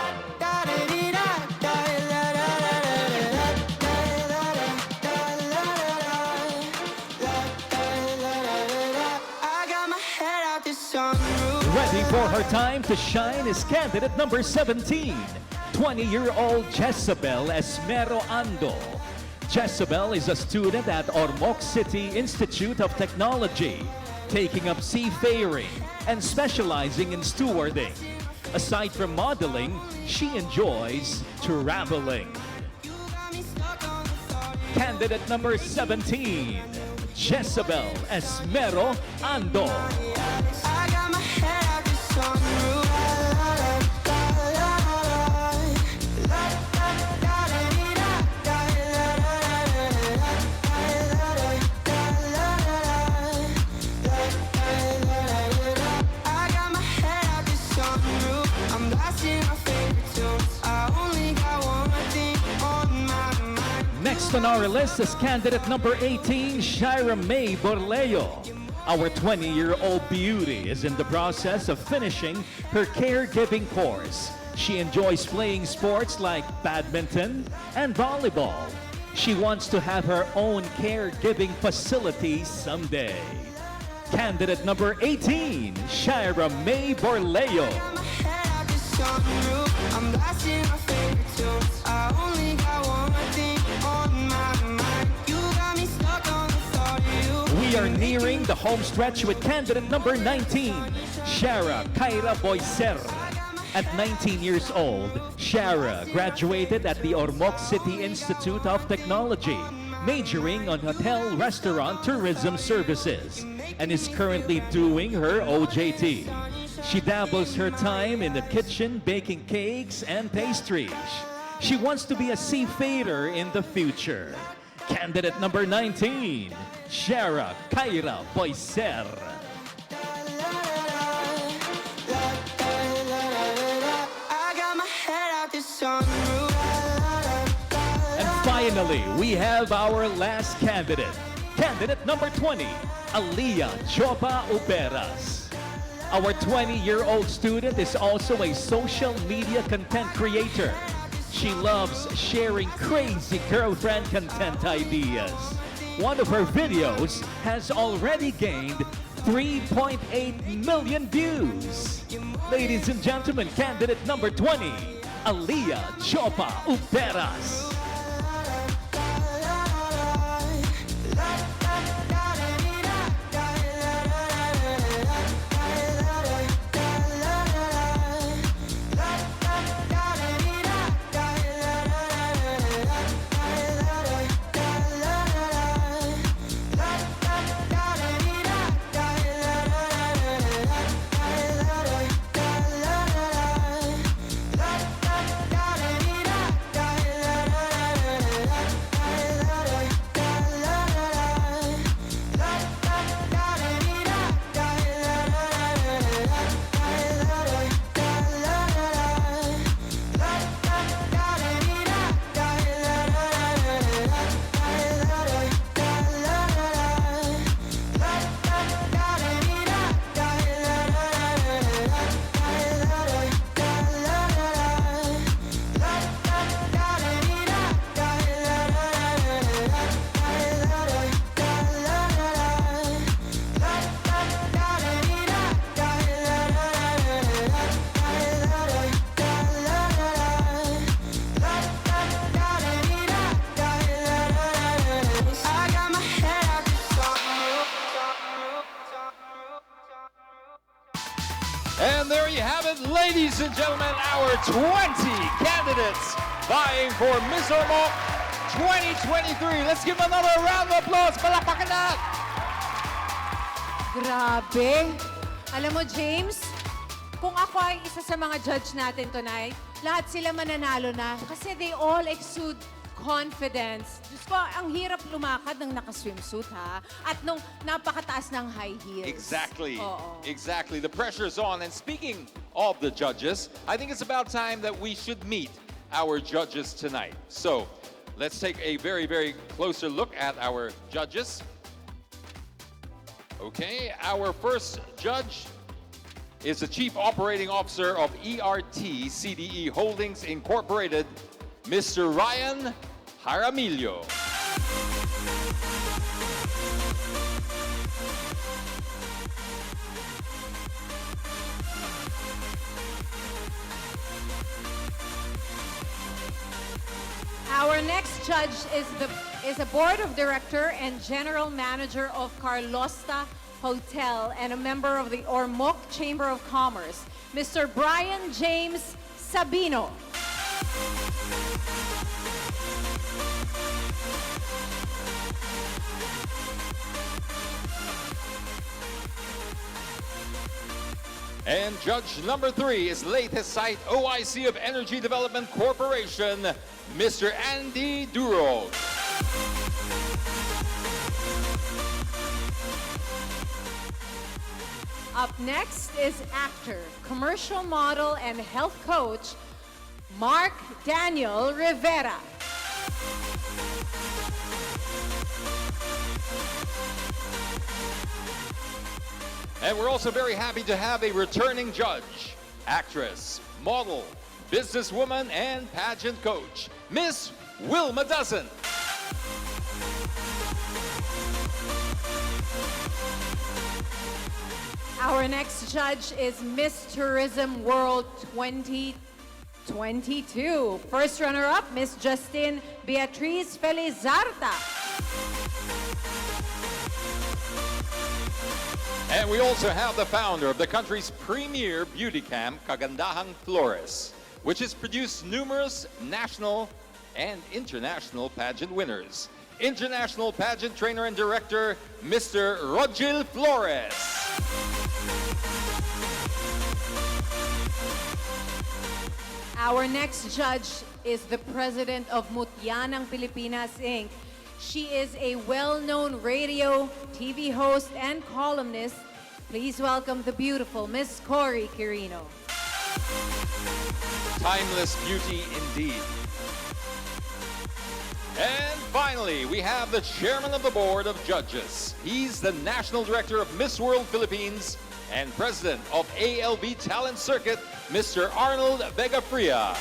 Ready for her time to shine is candidate number 17, 20-year-old Jezebel Esmero Ando. Jezebel is a student at Ormoc City Institute of Technology, taking up seafaring and specializing in stewarding. Aside from modeling, she enjoys traveling. Candidate number 17, Jezebel Esmero Ando. Next on our list is candidate number 18, Shira May Borleo. Our 20-year-old beauty is in the process of finishing her caregiving course. She enjoys playing sports like badminton and volleyball. She wants to have her own caregiving facility someday. Candidate number 18, Shira May Borleo. We are nearing the home stretch with candidate number 19, Shara Kaira Boyser. At 19 years old, Shara graduated at the Ormoc City Institute of Technology, majoring on Hotel Restaurant Tourism Services, and is currently doing her OJT. She dabbles her time in the kitchen baking cakes and pastries. She wants to be a seafarer in the future. Candidate number 19, Shara Kaira Boyser. And finally, we have our last candidate. Candidate number 20, Aliyah Jopa Uberas. Our 20-year-old student is also a social media content creator. She loves sharing crazy girlfriend content ideas. One of her videos has already gained 3.8 million views. Ladies and gentlemen, candidate number 20, Aliyah Jopa Uberas. And there you have it, ladies and gentlemen, our 20 candidates vying for Miss Ormoc 2023. Let's give another round of applause. Palakpakan na! Grabe! Alam mo, James, kung ako ay isa sa mga judge natin tonight, lahat sila mananalo na kasi they all exude confidence. Diyos ko, ang hirap lumakad ng naka-swimsuit, ha? At nung napakataas ng high heels. Exactly. Oo. Exactly. The pressure's on. And speaking of the judges, I think it's about time that we should meet our judges tonight. So, let's take a very, very closer look at our judges. Okay, our first judge is the Chief Operating Officer of ERT CDE Holdings Incorporated, Mr. Ryan Jaramillo. Our next judge is a board of director and general manager of Carlosta Hotel and a member of the Ormoc Chamber of Commerce, Mr. Brian James Sabino. And judge number 3 is latest site OIC of Energy Development Corporation, Mr. Andy Duro. Up next is actor, commercial model, and health coach, Mark Daniel Rivera. And we're also very happy to have a returning judge, actress, model, businesswoman, and pageant coach, Miss Wilma Dozen. Our next judge is Miss Tourism World 2022. First runner-up, Miss Justine Beatriz Felizarta. And we also have the founder of the country's premier beauty camp, Kagandahang Flores, which has produced numerous national and international pageant winners. International pageant trainer and director, Mr. Rogil Flores. Our next judge is the president of Mutyanang Pilipinas, Inc. She is a well-known radio, TV host, and columnist. Please welcome the beautiful Miss Cory Quirino. Timeless beauty indeed. And finally, we have the chairman of the board of judges. He's the national director of Miss World Philippines and president of ALB Talent Circuit, Mr. Arnold Vega-Fria.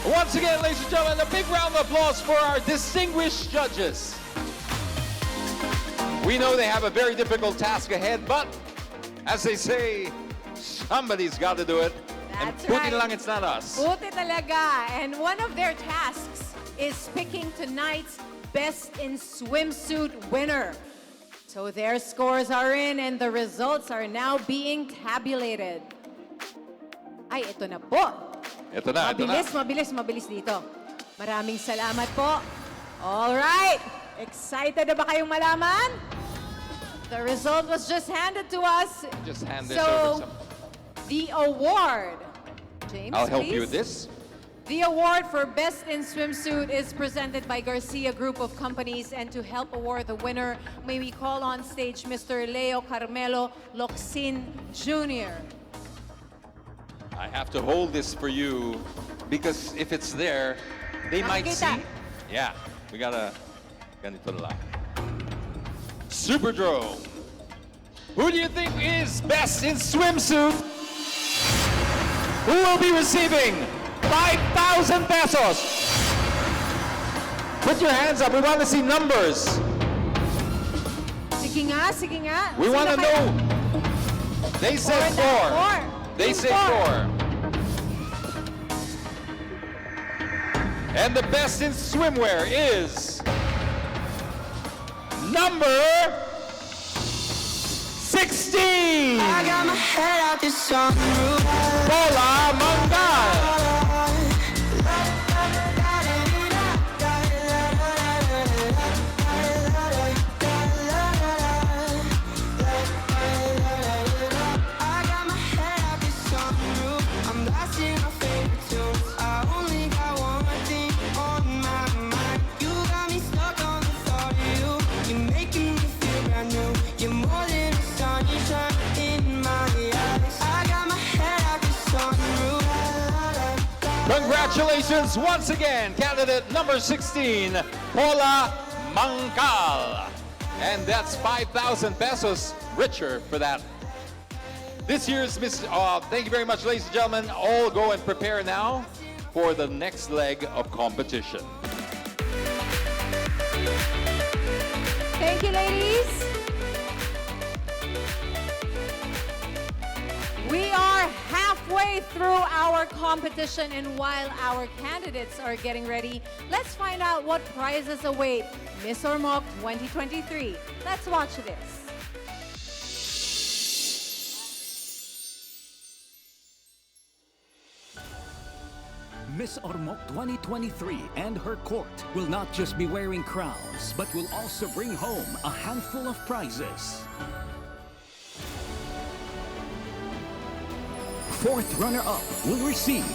Once again, ladies and gentlemen, a big round of applause for our distinguished judges. We know they have a very difficult task ahead, but as they say, somebody's got to do it. That's and buti right. lang it's not us. Buti talaga. And one of their tasks is picking tonight's Best in Swimsuit winner. So their scores are in and the results are now being tabulated. Ay, ito na po. Ito na, ito na. Mabilis dito. Maraming salamat po. All right. Excited na ba kayong malaman? The result was just handed to us. Just hand this So, over. the award, James, I'll help you please. with this. The award for Best in Swimsuit is presented by Garcia Group of Companies, and to help award the winner, may we call on stage Mr. Leo Carmelo Locsin Jr. I have to hold this for you because if it's there, they might see. Nakikita. Yeah, we gotta ganito lang. Superdrome. Who do you think is best in swimsuit? Who will be receiving 5,000 pesos? Put your hands up. We want to see numbers. Sige nga, sige nga. We Sino want to kaya? know. They said Four. four. They Team say four. And the best in swimwear is number 16. I got my head out this sunroof. Paula Mangal. I got my head out this sunroof. I'm blasting my favorite tunes. I only got one thing on my mind. You got me stuck on the thought of you. You're making me feel brand new. You're more than a sunshine in my eyes. I got my head out this sunroof. Congratulations once again, candidate number 16, Paula Mangal. And that's 5,000 pesos richer for that. This year's Miss, thank you very much, ladies and gentlemen. All go and prepare now for the next leg of competition. Thank you, ladies. We are halfway through our competition, and while our candidates are getting ready, let's find out what prizes await Miss Ormoc 2023. Let's watch this. Miss Ormoc 2023 and her court will not just be wearing crowns, but will also bring home a handful of prizes. Fourth runner-up will receive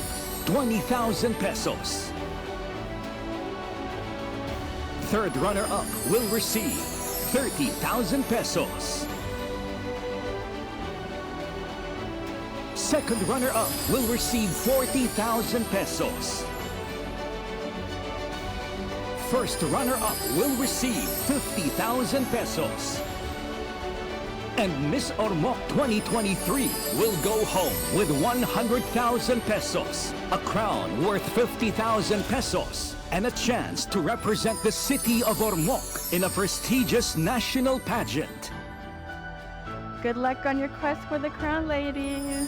20,000 pesos. Third runner-up will receive 30,000 pesos. Second runner-up will receive 40,000 pesos. First runner-up will receive 50,000 pesos. And Miss Ormoc 2023 will go home with 100,000 pesos, a crown worth 50,000 pesos, and a chance to represent the city of Ormoc in a prestigious national pageant. Good luck on your quest for the crown, ladies.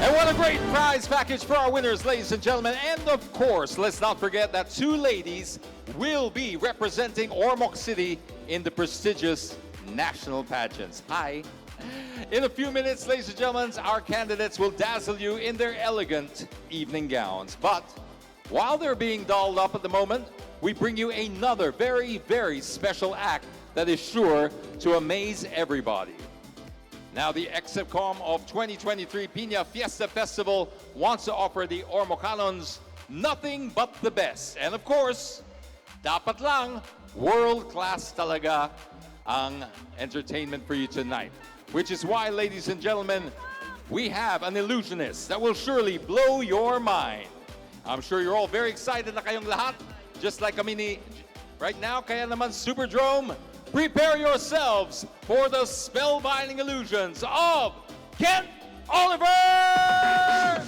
And what a great prize package for our winners, ladies and gentlemen. And of course, let's not forget that two ladies will be representing Ormoc City in the prestigious national pageants. Hi. In a few minutes, ladies and gentlemen, our candidates will dazzle you in their elegant evening gowns. But While they're being dolled up at the moment, we bring you another very, very special act that is sure to amaze everybody. Now, the Excepcom of 2023 Piña Fiesta Festival wants to offer the Ormocanons nothing but the best. And of course, dapat lang, world-class talaga ang entertainment for you tonight. Which is why, ladies and gentlemen, we have an illusionist that will surely blow your mind. I'm sure you're all very excited na kayong lahat, just like kami ni right now. Kaya naman, Superdrome, prepare yourselves for the spellbinding illusions of Kent Oliver!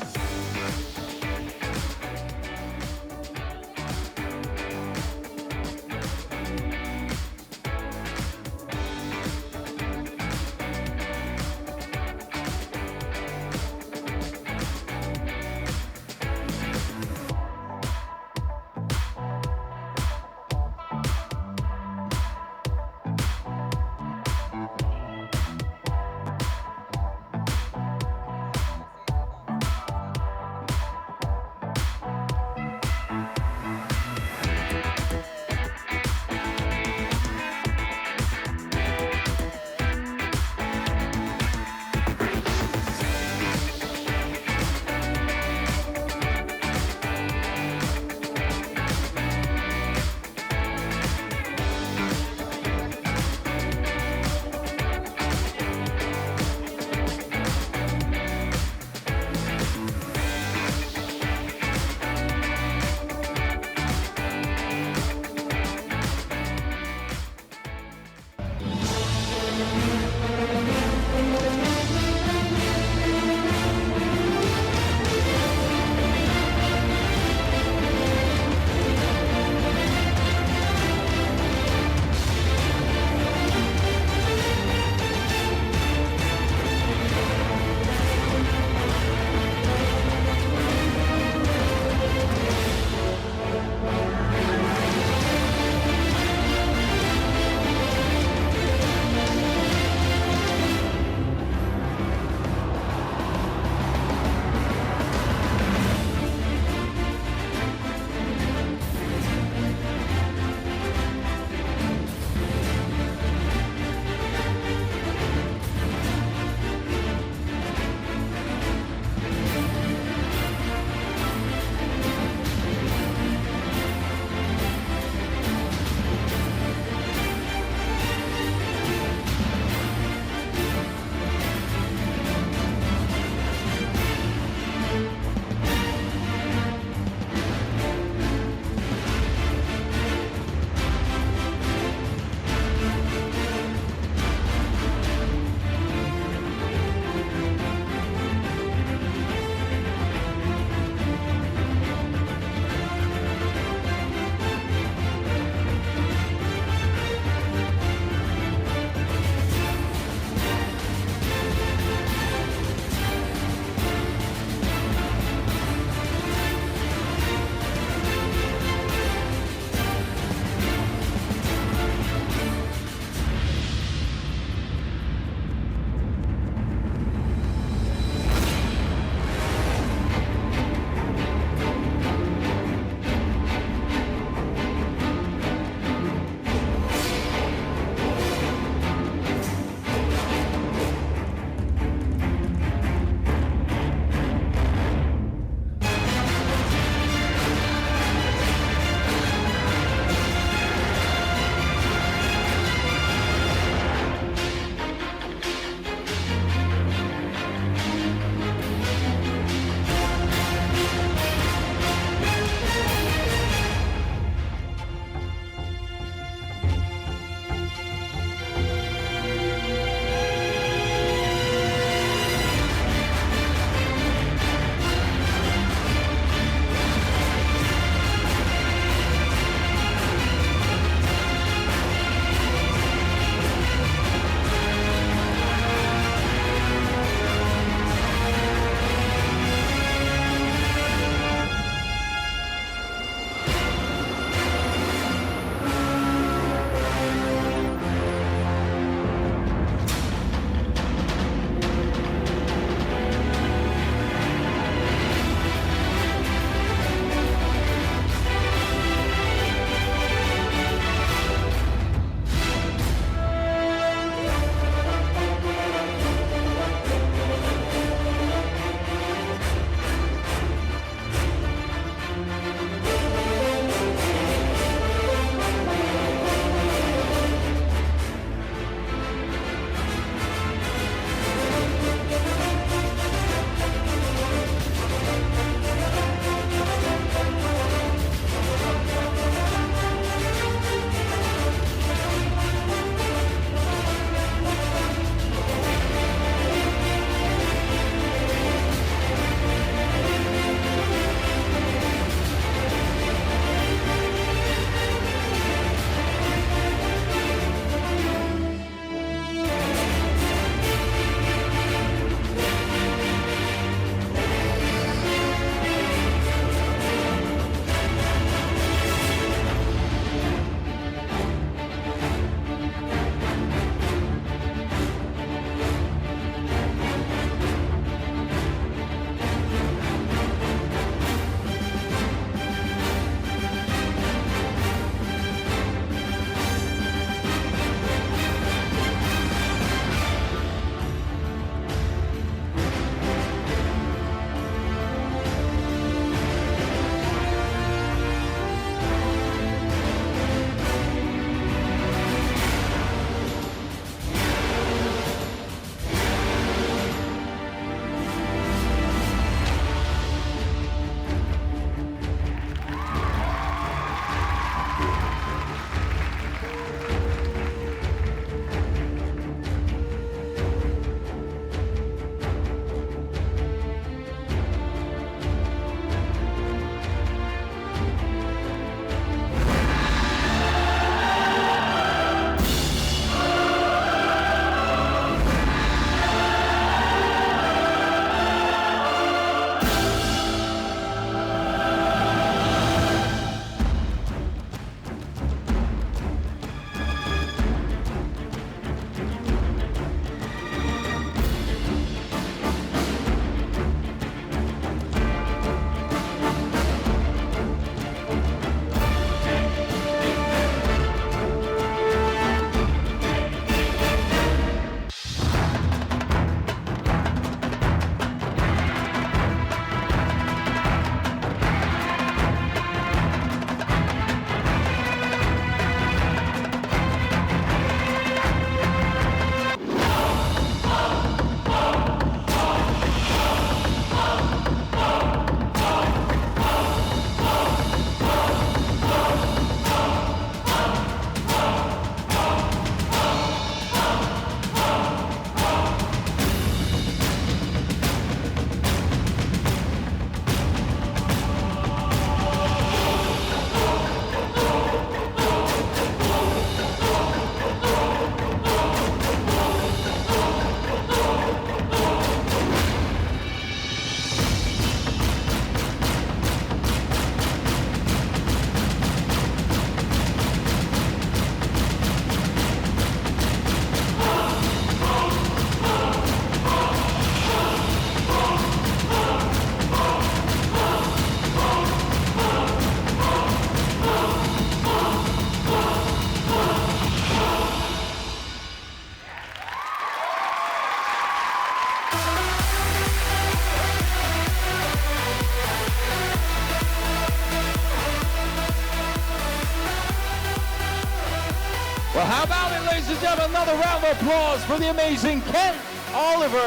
Well, how about it, ladies and gentlemen? Another round of applause for the amazing Ken Oliver.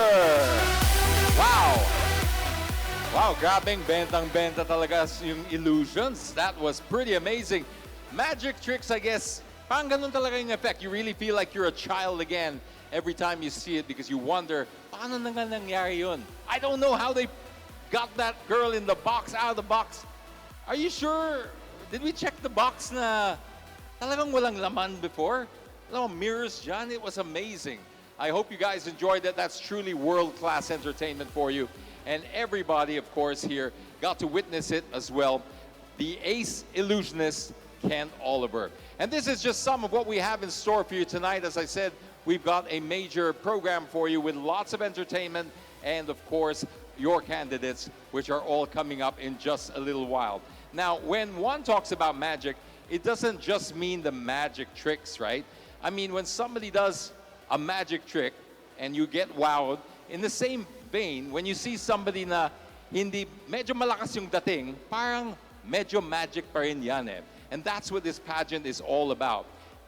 Wow. Wow, grabing bentang-benta talaga yung illusions. That was pretty amazing. Magic tricks, I guess, parang ganun talaga yung effect. You really feel like you're a child again every time you see it because you wonder, paano na nga nangyari yun? I don't know how they got that girl in the box, out of the box. Are you sure? Did we check the box na talagang walang laman before? No mirrors dyan. It was amazing. I hope you guys enjoyed that. That's truly world-class entertainment for you. And everybody, of course, here got to witness it as well. The ace illusionist, Ken Oliver. And this is just some of what we have in store for you tonight. As I said, we've got a major program for you with lots of entertainment and, of course, your candidates, which are all coming up in just a little while. Now, when one talks about magic, it doesn't just mean the magic tricks, right? I mean, when somebody does a magic trick and you get wowed, in the same vein, when you see somebody na hindi medyo malakas yung dating, parang medyo magic pa rin yan eh. And that's what this pageant is all about.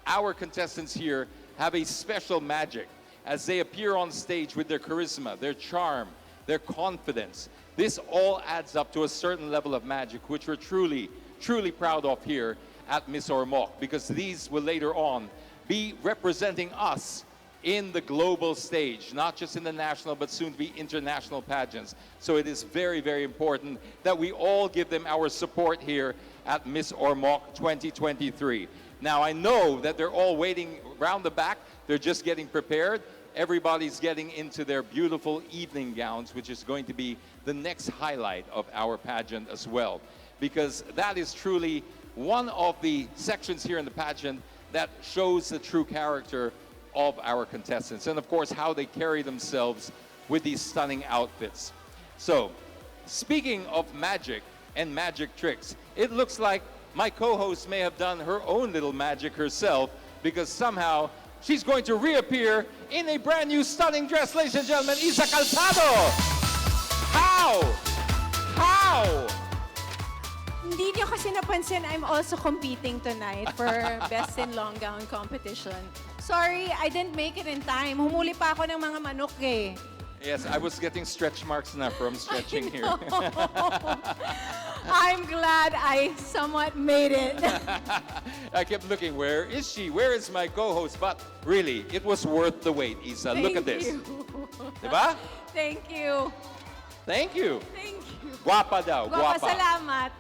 Our contestants here have a special magic as they appear on stage with their charisma, their charm, their confidence. This all adds up to a certain level of magic, which we're truly, truly proud of here at Miss Ormoc, because these will later on be representing us in the global stage, not just in the national, but soon to be international pageants. So it is very, very important that we all give them our support here at Miss Ormoc 2023. Now, I know that they're all waiting around the back. They're just getting prepared. Everybody's getting into their beautiful evening gowns, which is going to be the next highlight of our pageant as well. Because that is truly one of the sections here in the pageant that shows the true character of our contestants, and of course how they carry themselves with these stunning outfits. So, speaking of magic and magic tricks, it looks like my co-host may have done her own little magic herself, because somehow she's going to reappear in a brand new stunning dress. Ladies and gentlemen, Isa Calzado! How? Hindi niyo kasi napansin, I'm also competing tonight for Best in Long Gown competition. Sorry, I didn't make it in time. Humuli pa ako ng mga manok eh. Yes, I was getting stretch marks now from stretching here. I'm glad I somewhat made it. I kept looking, where is she? Where is my co-host? But really, it was worth the wait, Isa. Look at this. Diba? Thank you. Thank you. Thank you. Guapa daw, Guapa, guapa. salamat.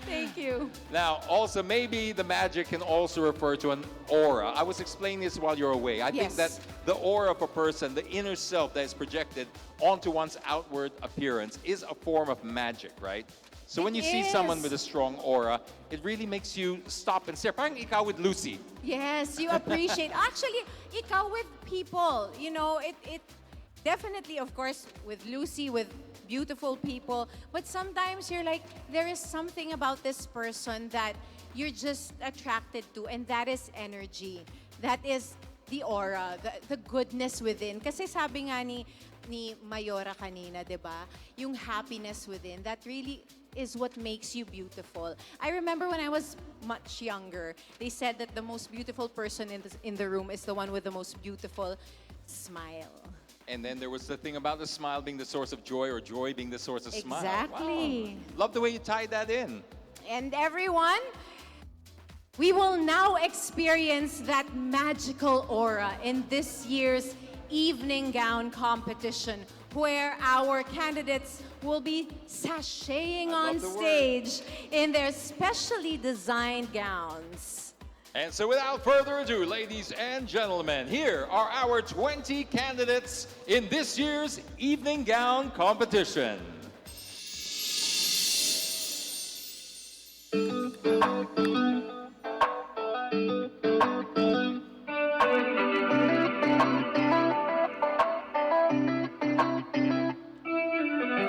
Thank you. Now, also, maybe the magic can also refer to an aura. I was explaining this while you're away. I think that the aura of a person, the inner self that is projected onto one's outward appearance, is a form of magic, right? So when you see someone with a strong aura, it really makes you stop and stare. Parang ikaw with Lucy. Yes, you appreciate. Actually, ikaw with people, you know, it definitely, of course, with Lucy, with beautiful people, but sometimes you're like, there is something about this person that you're just attracted to, and that is energy. That is the aura, the goodness within. Kasi sabi nga ni Mayora kanina, di ba? Yung happiness within, that really is what makes you beautiful. I remember when I was much younger, they said that the most beautiful person in the room is the one with the most beautiful smile. And then there was the thing about the smile being the source of joy, or joy being the source of smile. Exactly. Wow. Love the way you tied that in. And everyone, we will now experience that magical aura in this year's evening gown competition, where our candidates will be sashaying on stage in their specially designed gowns. And so without further ado, ladies and gentlemen, here are our 20 candidates in this year's evening gown competition.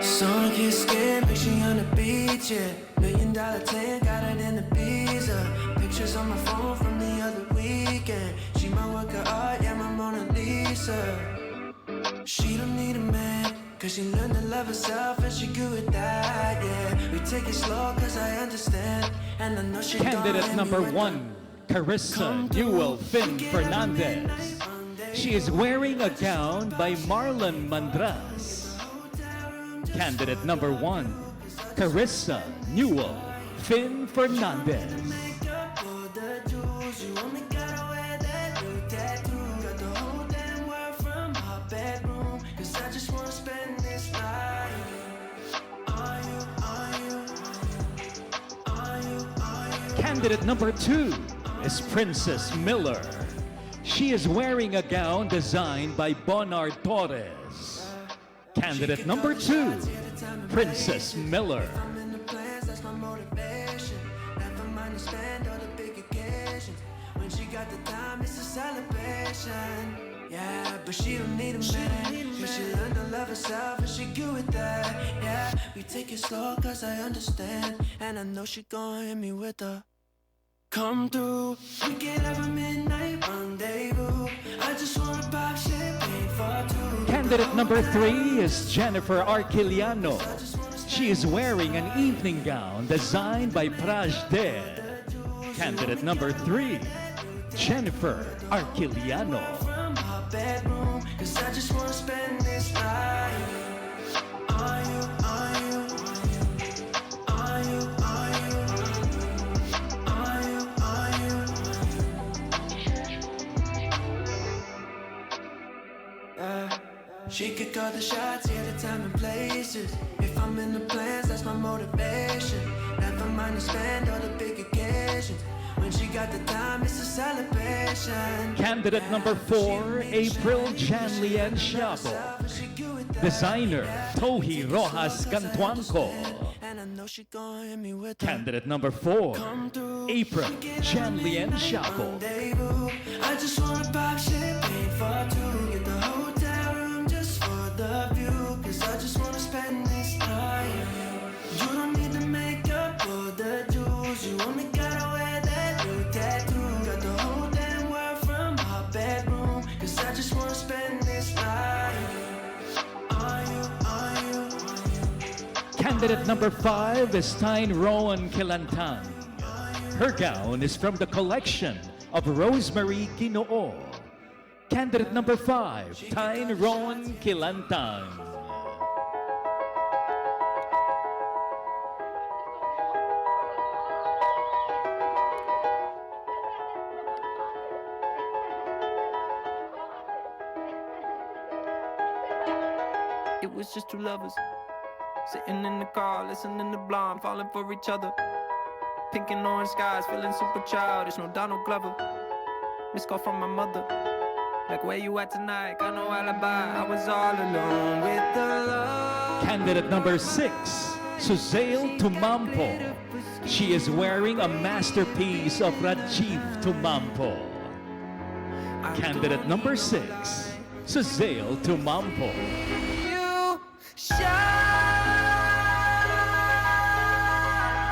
Sun-kissed skin, picture on the beach, yeah. $1 million tan, got it in the visa. Pictures on my phone from the other weekend. She my work of art, yeah, my Mona Lisa. She don't need a man, cause she learned to love herself and she good with that, yeah. We take it slow cause I understand, and I know she Candidate number 1, Carissa Newell Finn Fernandez. She is wearing a gown by Marlon Mandras. Candidate number 1, Carissa Newell Finn Fernandez. Candidate number 2 is Princess Miller. She is wearing a gown designed by Bonar Torres. Candidate number 2, Princess Miller. When she got the time, it's a celebration. Yeah, but she don't need a man. Cause she learned to love herself and she good with that. Yeah, we take it slow cause I understand. And I know she gon' hit me with a come through. We can have a midnight rendezvous. I just wanna pop champagne for two. Candidate number 3 is Jennifer Arquiliano. She is wearing an evening gown designed by Prajde. Candidate number 3, Jennifer Arquiliano. From my bedroom, cause I just wanna spend this night on you, on you, on you, on you, on you, on you. Yeah. She could call the shots, yeah, the time and places. If I'm in the plans, that's my motivation. Never mind to spend all the big occasions. When she got the time, it's a celebration. Candidate number 4, April Janlian Shapo. Designer, Tohi Rojas Cantuanco. And I know she gon' hit me with Candidate number 4, April Janlian Shapo. I just wanna pop champagne for two. Get the hotel room just for the view. Cause I just wanna spend this night. You don't need the makeup or the jewels. You only gotta wear that new tattoo. Got the whole damn world from my bedroom. Cause I just wanna spend this night on you, on you. Candidate number 5 is Tyne Rowan Kilantang. Her gown is from the collection of Rosemary Ginoo. Candidate number 5, Tyne Rowan Kilantang. It was just two lovers sitting in the car, listening to Blonde, falling for each other. Pink and orange skies, feeling super childish. No Donald Glover. Missed call from my mother. Like, where you at tonight? Got no alibi. I was all alone with the love. Candidate number 6, Suzail Tumampo. She is wearing a masterpiece of Rajiv Tumampo. Candidate number 6, Suzail Tumampo. You shine.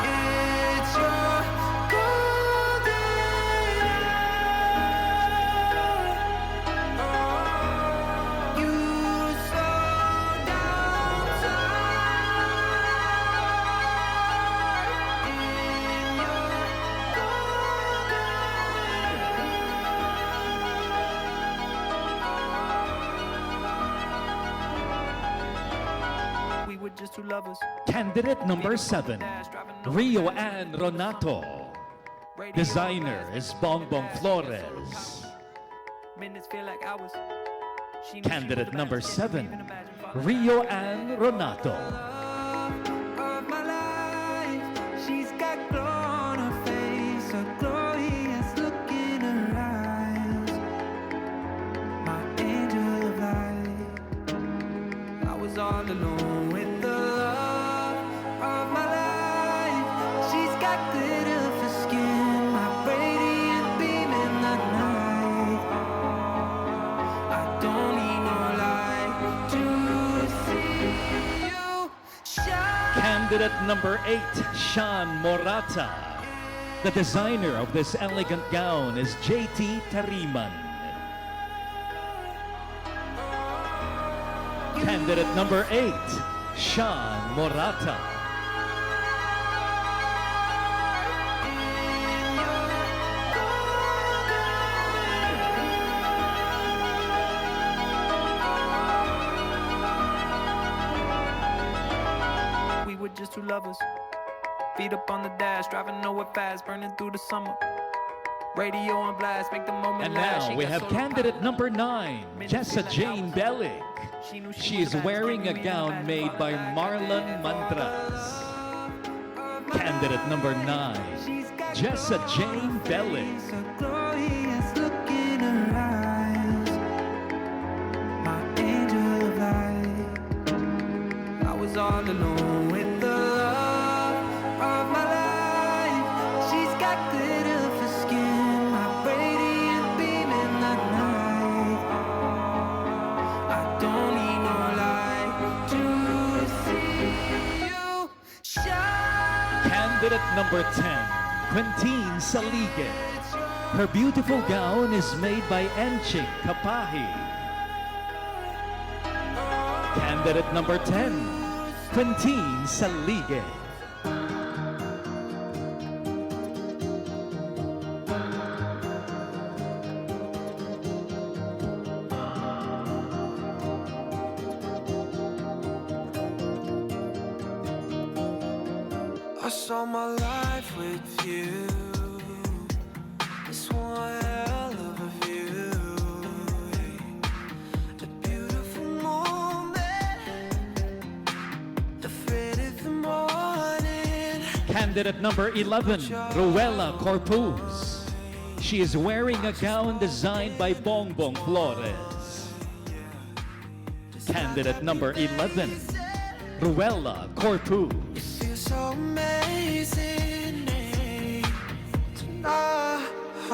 It's your golden hour. You slow down time in your golden. We were just two lovers. Candidate number 7, Rio Ann Ronato. Designer is Bongbong Flores. Minutes feel like hours. She knew she Candidate was the number best. 7, Can't even imagine falling Rio Ann Ronato. Of my life, she's got glow on her face, a glorious look in her eyes. My angel of light. I was all alone with the love Of my life, she's got glitter for skin, my radiant beam in the night. I don't need no light to see you shine. Candidate number 8, Sean Morata. The designer of this elegant gown is JT Tariman. Candidate number 8, Sean Morata. were just two lovers. Feet up on the dash, driving nowhere fast, burning through the summer. Radio on blast, make the moment And last. now we have candidate number 9, Jessa Jane Bellick. She is wearing a gown made by Marlon Mantras. Candidate number 9, Jessa Jane Bellick. Glorious look in her eyes, my angel of light. I was all alone with the love of my life. She's got glitter for skin, my radiant beam in the night. I don't need no light to see you shine. Candidate number 10, Quintine Salige. Her beautiful gown is made by Enchik Kapahi. Candidate number 10, Quintine Salige. I saw my life with you. It's one hell of a view. A beautiful moment, afraid of the morning. Candidate number 11, Ruela Corpus. She is wearing a gown designed by Bongbong Flores. Candidate number 11, Ruela Corpus. Feels so amazing tonight.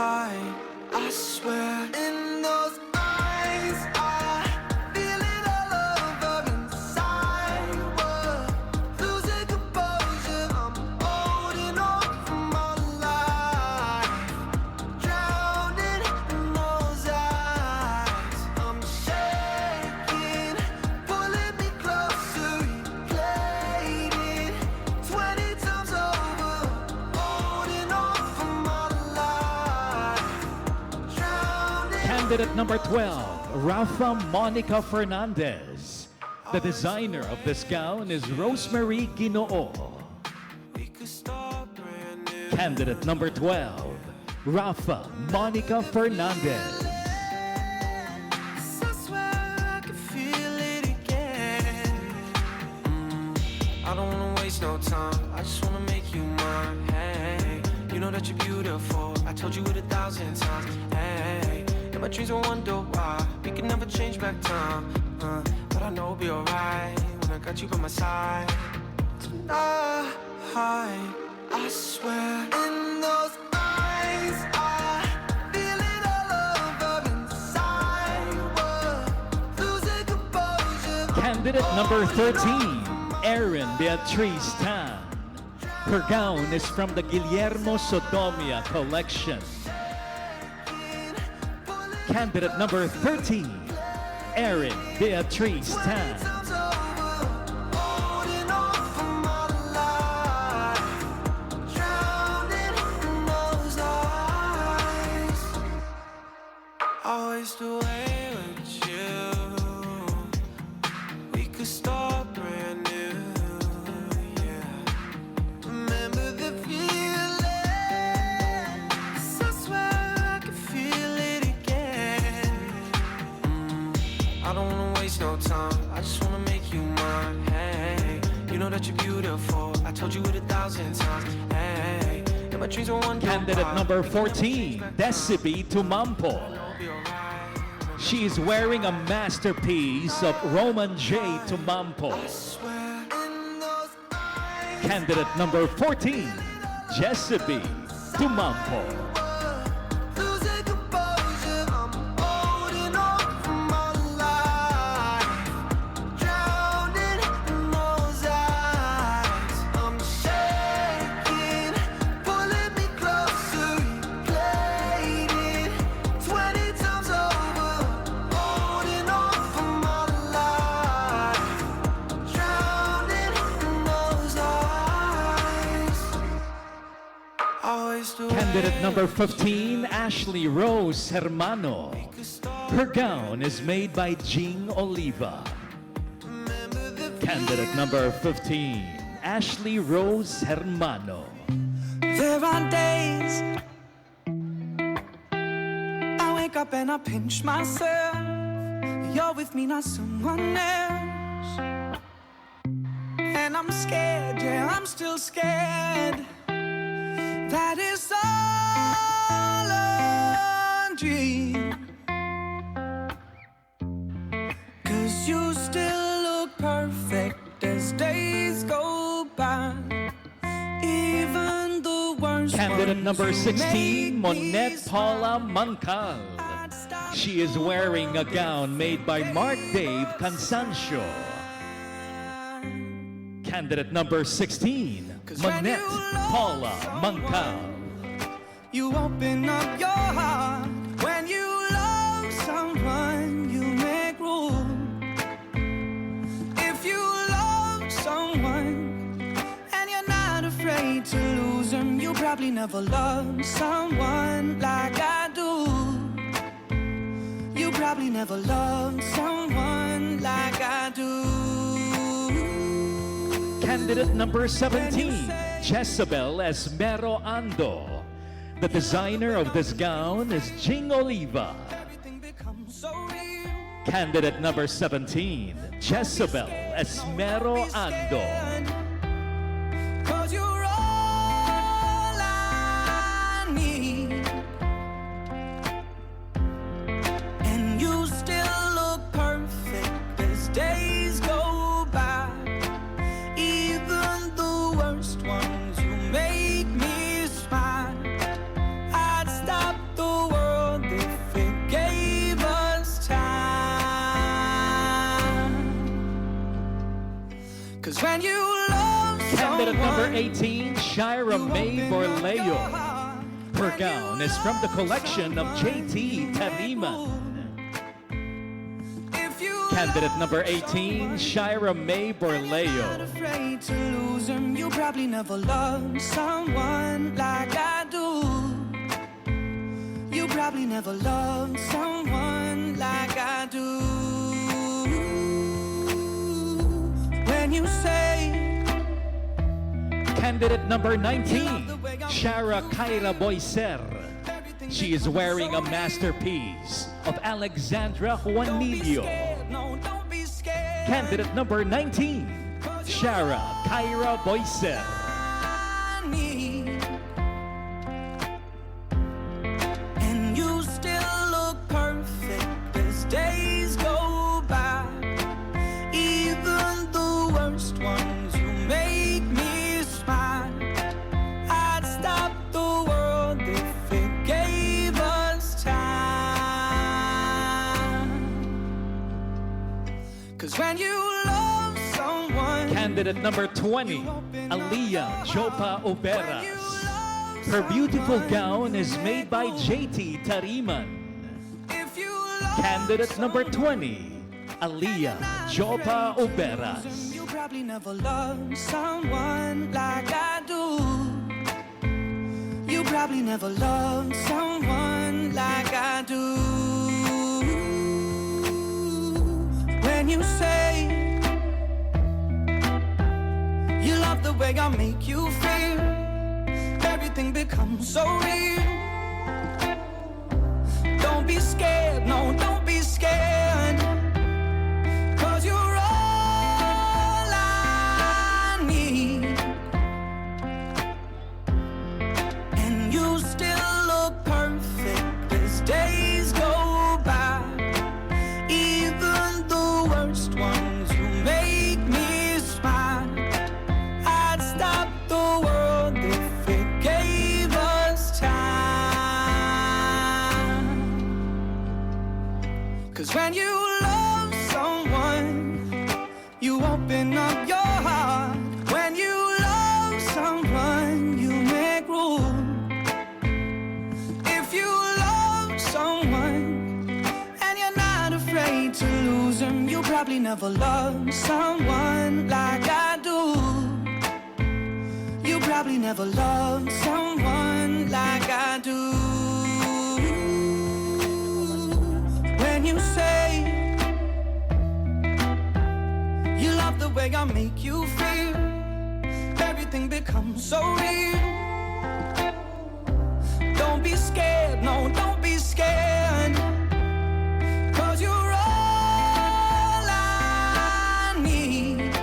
I swear in those eyes, I feel it all over inside. We're losing composure. I'm holding on for my life, drowning in those eyes. I'm shaking, pulling me closer, replaying it 20 times over. Holding on for my life, drowning. Candidate number 12, Rafa Monica Fernandez. The designer of this gown is Rosemary Ginoo. Candidate number 12, Rafa Monica Fernandez. I swear I can feel it again. I don't wanna waste no time. I just wanna make you mine. Hey, you know that you're beautiful. I told you it 1,000 times. Hey, and my dreams will wonder why we can never change back time. But I know it'll be alright when I got you by my side. Tonight, I swear in those eyes, I feel it all over inside. We're losing composure. Candidate number 13, Erin Beatriz Tan. Her gown is from the Guillermo Sodomia collection. Candidate number 13, Erin Beatriz Tan. Holding on for my life, drowning in those eyes. Always the way with you. We could start brand new, yeah. Remember the feeling. I swear I can feel it again. I don't wanna waste no time. I just wanna make you mine. Hey, you know that you're beautiful. I told you it 1,000 times. Hey, and my dreams are one. Candidate number 14, Desipi Tumampo. She is wearing a masterpiece of Roman J. Tumampo. Candidate number 14, Desipi Tumampo. Losing composure. I'm holding on for my life, drowning in those eyes. I'm shaking, pulling me closer, replaying it 20 times over. Holding on for my life, drowning in those eyes. Always the Candidate number 15, Ashley Rose Hermano. Her gown is made by Jing Oliva. Candidate number 15, Ashley Rose Hermano. There are days I wake up and I pinch myself. You're with me, not someone else. And I'm scared, yeah, I'm still scared. That is all a dream. 'Cause you still look perfect as days go by. Even the worst Candidate ones number you 16, make me Monette Paula Mancal. She is wearing a gown made by Mark Dave Cansancio. Candidate number 16, Monette Paula Mancal. You open up your heart. When you love someone, you make room. If you love someone and you're not afraid to lose them, you probably never loved someone like I do. You probably never loved someone like I do. Candidate number 17, Jezebel Esmero Ando. The designer of this gown is Jing Oliva. Candidate number 17, Jezebel Esmero Ando. 'Cause you're all I need. And you still look perfect as days go by. Even the worst ones, you make me smile. I'd stop the world if it gave us time. 'Cause when you love Candidate number someone, 18, Shira May Borleo. Her gown is from the collection of JT Tariman. Candidate number 18, Shira May Borleo. afraid to lose them, you probably never loved someone like I do. You probably never loved someone like I do. When you say Candidate number 19, Shara Kyra Boycer. She is wearing a masterpiece of Alexandra Juanillo. Candidate number 19, Shara Kyra Boycer. And you still look perfect as days go by. Even the worst ones, you make me smile. I'd stop the world if it gave us time. 'Cause when you love someone, Candidate number 20, Aliyah Jopa Oberas. Her beautiful gown is made by JT Tariman. Candidate number 20, Aliyah Jopa Oberas. you probably never loved someone like I do. You probably never loved someone like I do. When you say you love the way I make you feel, everything becomes so real. Don't be scared, no, don't be scared. 'Cause you're all I need. And you still look perfect as days go by. Even the worst ones, you make me smile. I'd stop the world if it gave us time. 'Cause when you love someone, you open up your heart. When you love someone, you make room. If you love someone and you're not afraid to lose them, you probably never loved someone like I do. You probably never loved someone like I do. When you say you love the way I make you feel, everything becomes so real. Don't be scared, no, don't be scared. 'Cause you're all I need.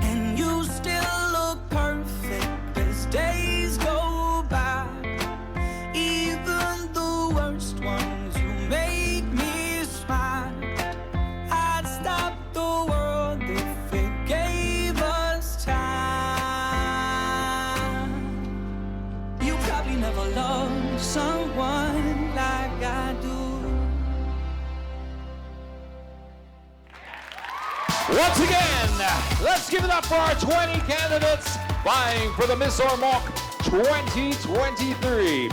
And you still look perfect as days go by. Even the worst ones, you make me smile. I'd stop the world if it gave us time. You probably never loved someone like I do. Once again, let's give it up for our 20 candidates vying for the Miss Ormoc 2023.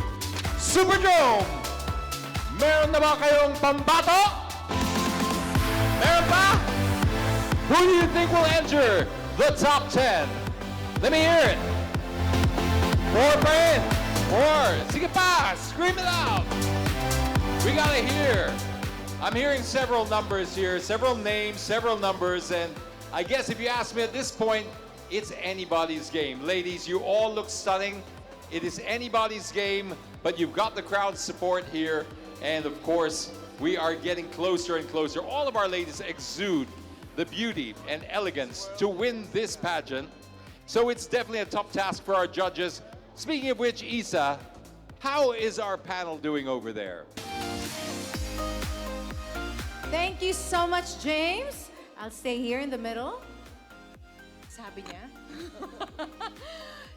Superdome! Meron na ba kayong pambato? Meron pa? Who do you think will enter the top 10? Let me hear it. 4 pa rin. 4. Sige pa. Scream it out. We gotta hear. I'm hearing several numbers here, several names, several numbers, and I guess if you ask me at this point, it's anybody's game. Ladies, you all look stunning. It is anybody's game, but you've got the crowd support here, and of course, we are getting closer and closer. All of our ladies exude the beauty and elegance to win this pageant, so it's definitely a tough task for our judges. Speaking of which, Isa, how is our panel doing over there? Thank you so much, James. I'll stay here in the middle. Sabi niya.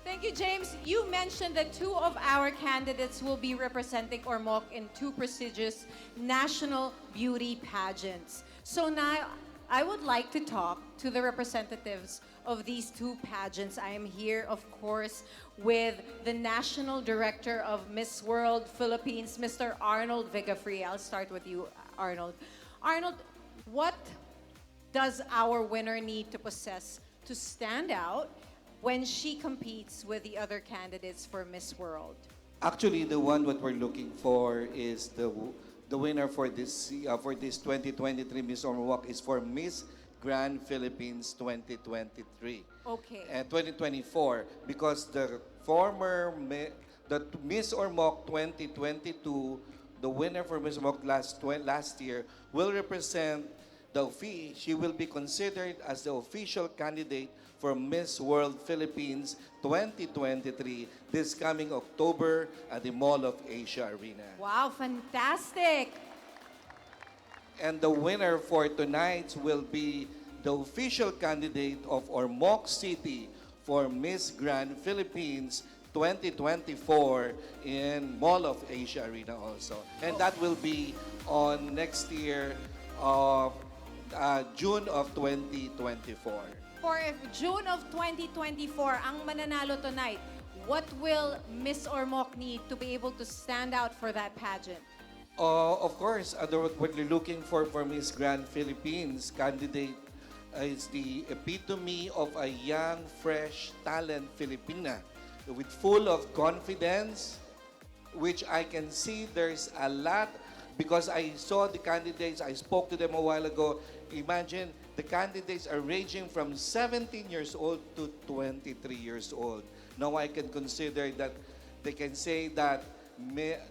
Thank you, James. You mentioned that 2 of our candidates will be representing Ormoc in 2 prestigious national beauty pageants. So now, I would like to talk to the representatives of these 2 pageants. I am here, of course, with the National Director of Miss World Philippines, Mr. Arnold Vigafree. I'll start with you, Arnold. Arnold, what does our winner need to possess to stand out when she competes with the other candidates for Miss World? Actually, the one what we're looking for is the winner for this 2023 Miss Ormoc is for Miss Grand Philippines 2023. Okay. And 2024, because the Miss Ormoc 2022, the winner for Miss Ormoc last year, will represent she will be considered as the official candidate for Miss World Philippines 2023 this coming October at the Mall of Asia Arena. Wow, fantastic! And the winner for tonight will be the official candidate of Ormoc City for Miss Grand Philippines 2024 in Mall of Asia Arena also. And that will be on next year of June of 2024. For June of 2024, ang mananalo tonight, what will Miss Ormoc need to be able to stand out for that pageant? Of course, what we're looking for Miss Grand Philippines candidate is the epitome of a young, fresh, talent Filipina with full of confidence, which I can see there's a lot because I saw the candidates, I spoke to them a while ago. Imagine, the candidates are ranging from 17 years old to 23 years old. Now I can consider that they can say that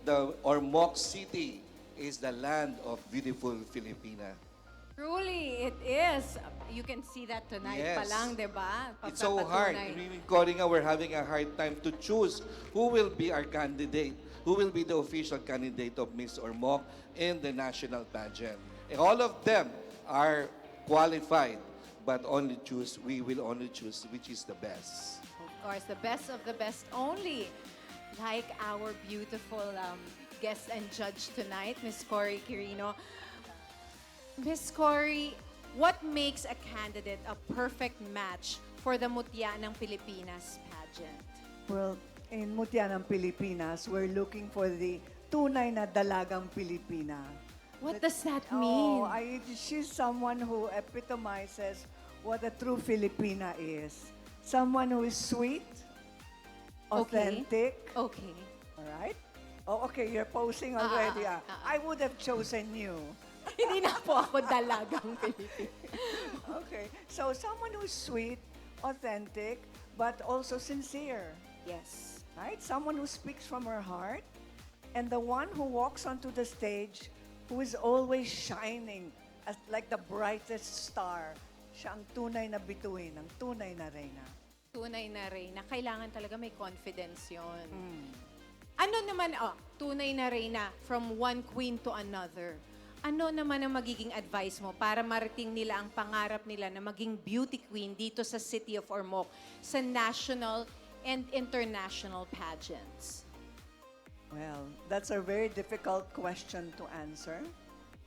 the Ormoc City is the land of beautiful Filipina. Truly, it is. You can see that tonight Yes. pa lang, di ba? It's so hard. We're having a hard time to choose who will be our candidate, who will be the official candidate of Miss Ormoc in the national pageant. And all of them are qualified, but we will only choose which is the best. Of course, the best of the best only. Like our beautiful guest and judge tonight, Miss Cory Quirino. Miss Cory, what makes a candidate a perfect match for the Mutya ng Pilipinas pageant? Well, in Mutya ng Pilipinas, we're looking for the tunay na dalagang Pilipina. What does that mean? She's someone who epitomizes what a true Filipina is. Someone who is sweet, authentic. Okay. All right? Oh, okay, you're posing already. I would have chosen you. Hindi na po ako dalagang Pilipino. Okay. So someone who's sweet, authentic, but also sincere. Yes. Right? Someone who speaks from her heart. And the one who walks onto the stage who is always shining as like the brightest star. Siya ang tunay na bituin, ang tunay na reyna. Tunay na Reyna. Kailangan talaga may confidence yon. Ano naman, tunay na Reyna, from one queen to another. Ano naman ang magiging advice mo para marating nila ang pangarap nila na maging beauty queen dito sa City of Ormoc, sa national and international pageants? Well, that's a very difficult question to answer.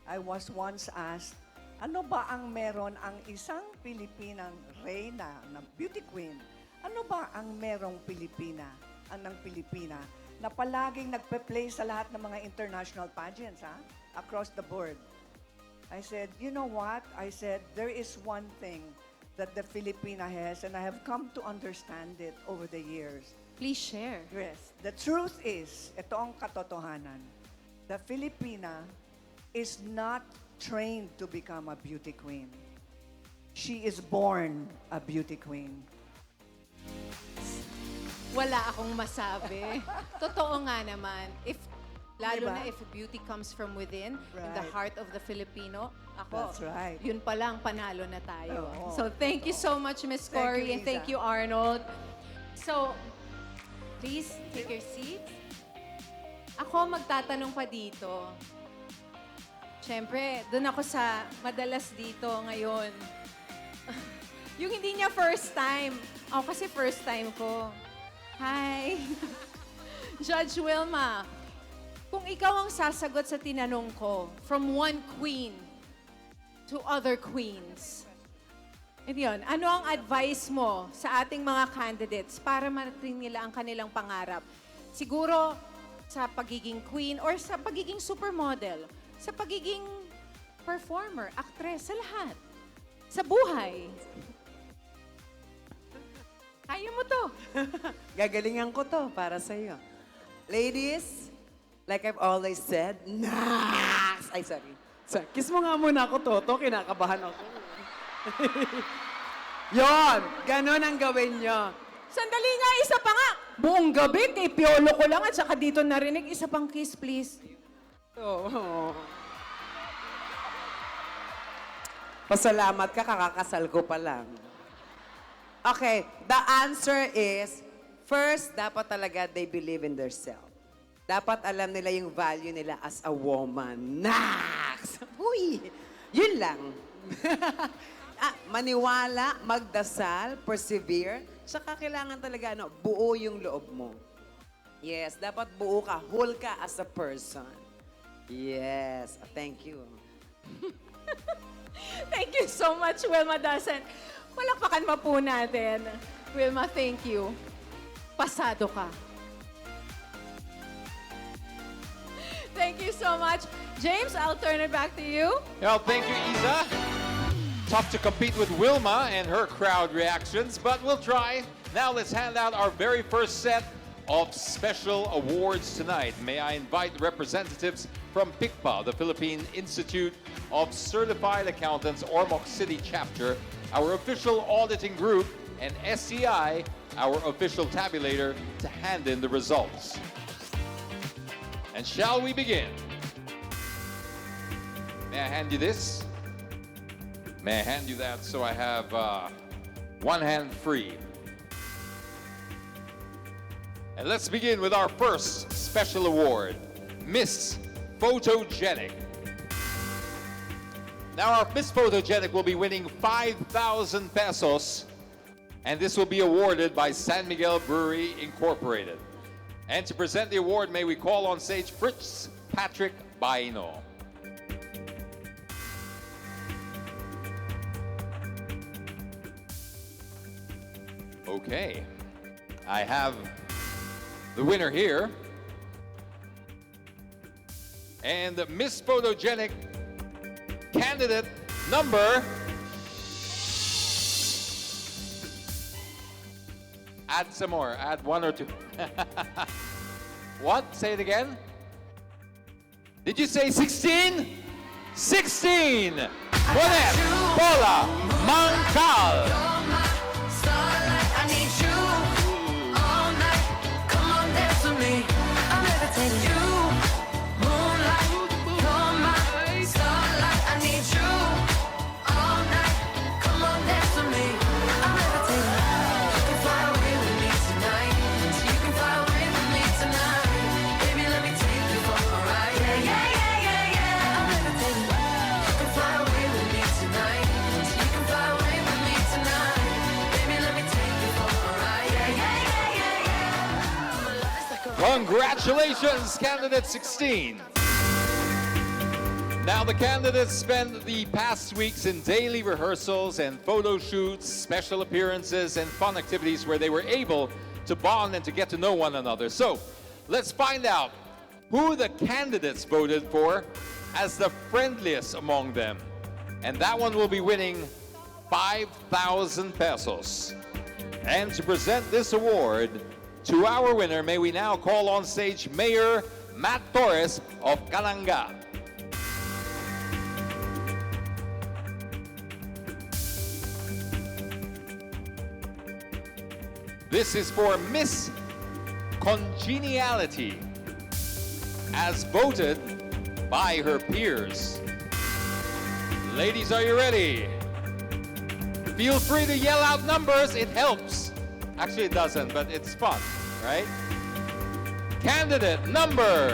I was once asked, ano ba ang meron ang isang Pilipinang reyna na beauty queen? Ano ba ang merong ng Pilipina na palaging nagpe-play sa lahat ng mga international pageants, across the board? I said, you know what? I said, there is one thing that the Filipina has, and I have come to understand it over the years. Please share. Yes. The truth is, ito ang katotohanan. The Filipina is not trained to become a beauty queen. She is born a beauty queen. Wala akong masabi. Totoo nga naman. Lalo Diba? na if beauty comes from within, in the Right. heart of the Filipino, ako, That's right. yun pa lang, panalo na tayo. Oo. So thank you so much, Miss Thank Cory, you, and thank Isa. you, Arnold. So, please take your seat. Ako magtatanong pa dito. Siyempre, doon ako sa madalas dito ngayon. Yung hindi niya first time. Ako kasi first time ko. Hi! Judge Wilma, kung ikaw ang sasagot sa tinanong ko, from one queen to other queens, yun, ano ang advice mo sa ating mga candidates para marating nila ang kanilang pangarap? Siguro sa pagiging queen or sa pagiging supermodel, sa pagiging performer, actress, sa lahat. Sa buhay. Kaya mo to. Gagalingan ko to para sa iyo. Ladies, like I've always said, Nax! Ay, sorry. Kiss mo nga muna ako, Toto. Kinakabahan ako. Yon! Ganon ang gawin nyo. Sandali nga, isa pa nga. Buong gabi, kay Piolo ko lang at saka dito narinig. Isa pang kiss, please. Oo. Pasalamat ka, kakakasal ko pa lang. Okay, the answer is, first, dapat talaga they believe in themselves. Dapat alam nila yung value nila as a woman. Nax! Uy! Yun lang. Maniwala, magdasal, persevere, saka kailangan talaga, buo yung loob mo. Yes, dapat buo ka, whole ka as a person. Yes, thank you. Thank you so much, Wilma Dasan. Palakpakan mo po natin. Wilma, thank you. Pasado ka. Thank you so much. James, I'll turn it back to you. Well, thank you, Isa. Tough to compete with Wilma and her crowd reactions, but we'll try. Now let's hand out our very first set of special awards tonight. May I invite representatives from PICPA, the Philippine Institute of Certified Accountants, Ormoc City Chapter, our official auditing group, and SCI, our official tabulator, to hand in the results. And shall we begin? May I hand you this? May I hand you that so I have one hand free? And let's begin with our first special award, Miss Photogenic. Now our Miss Photogenic will be winning 5,000 pesos, and this will be awarded by San Miguel Brewery Incorporated. And to present the award, may we call on stage Fritz Patrick Baino. Okay, I have the winner here. And Miss Photogenic candidate number... Add some more, add one or two. What? Say it again. Did you say 16? 16! 16, Juanet Paula Mangcal. Starlight, I need you all night. Come on, dance with me. I'm levitating. You, moonlight, you're my starlight. I need you all night. Come on, dance with me. I'm levitating. You can fly away with me tonight. You can fly away with me tonight. Baby, let me take you for a ride. Yeah, yeah, yeah, yeah, yeah. I'm levitating. You can fly away with me tonight. You can fly away with me tonight. Baby, let me take you for a ride. Yeah, yeah, yeah, yeah, yeah. My love is like a Congratulations, candidate 16. Now, the candidates spent the past weeks in daily rehearsals and photo shoots, special appearances, and fun activities where they were able to bond and to get to know one another. So, let's find out who the candidates voted for as the friendliest among them. And that one will be winning 5,000 pesos. And to present this award to our winner, may we now call on stage Mayor Matt Torres of Calanga. This is for Miss Congeniality, as voted by her peers. Ladies, are you ready? Feel free to yell out numbers, it helps. Actually, it doesn't, but it's fun, right? Candidate number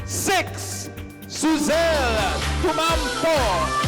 6, Suzelle Tumampo.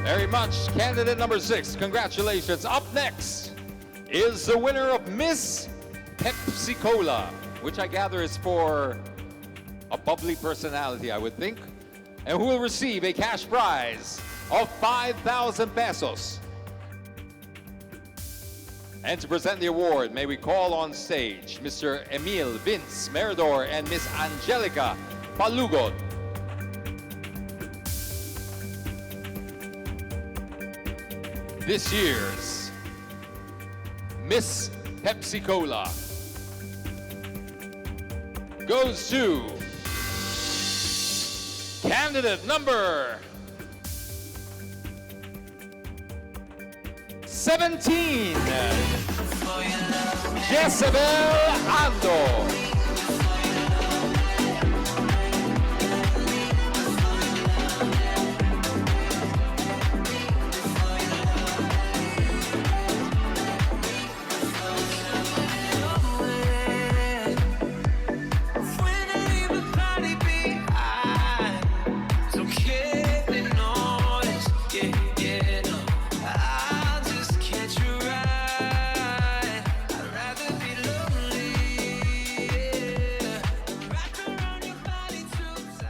Very much. Candidate number 6, congratulations. Up next is the winner of Miss Pepsi Cola, which I gather is for a bubbly personality, I would think, and who will receive a cash prize of 5,000 pesos. And to present the award, may we call on stage Mr. Emil Vince Meridor and Miss Angelica Palugod. This year's Miss Pepsi Cola goes to candidate number 17, Jezebel Ando.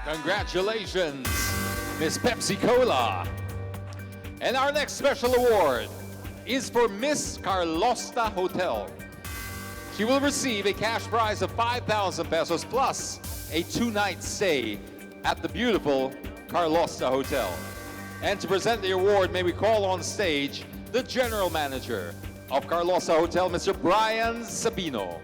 Congratulations, Miss Pepsi Cola. And our next special award is for Miss Carlosta Hotel. She will receive a cash prize of 5,000 pesos plus a 2-night stay at the beautiful Carlosta Hotel. And to present the award, may we call on stage the General Manager of Carlosta Hotel, Mr. Brian Sabino.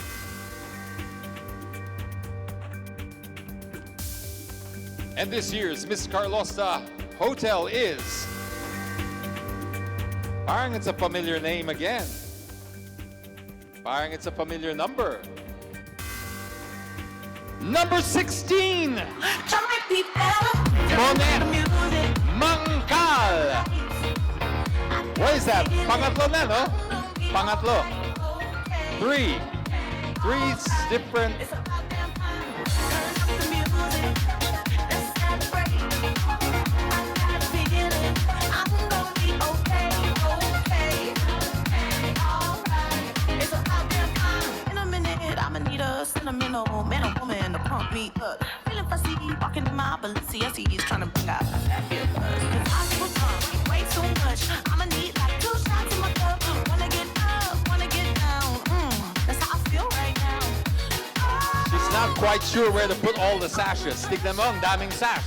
And this year's Miss Carlosta Hotel is, parang it's a familiar name again. Parang it's a familiar number. Number 16, Monet Mangcal. What is that? Pangatlo na, no? Pangatlo. Three different. Sentimental man, a woman to pump me up. Feeling fussy. Walking in my Balenciennes, trying to bring out that feel buzz. 'Cause I smoke way too much. I'ma need like 2 shots in my cup. Wanna get up, wanna get down. That's how I feel right now. She's not quite sure where to put all the sashes. Tignan mo, ang daming sash.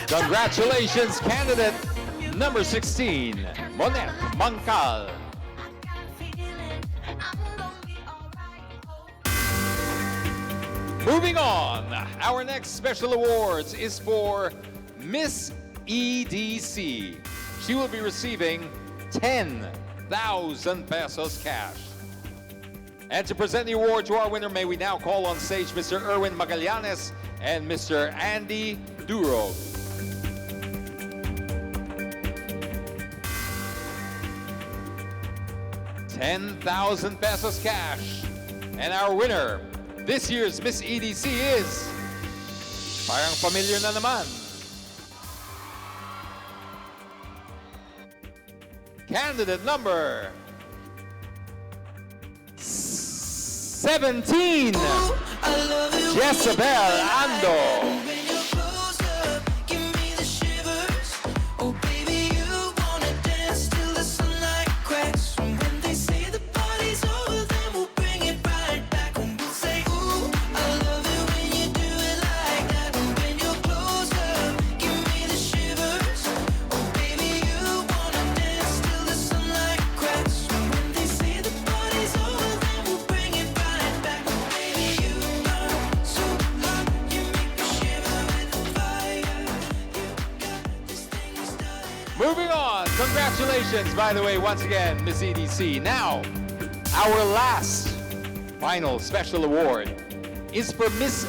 Congratulations, candidate number 16, Monet Mangkal. Moving on, our next special awards is for Miss EDC. She will be receiving 10,000 pesos cash. And to present the award to our winner, may we now call on stage Mr. Erwin Magallanes and Mr. Andy Duro. $10,000 pesos cash. And our winner this year's Miss EDC is, parang familiar na naman, candidate number 17, Jezebel Ando. Moving on, congratulations, by the way, once again, Miss EDC. Now, our last, final special award is for Miss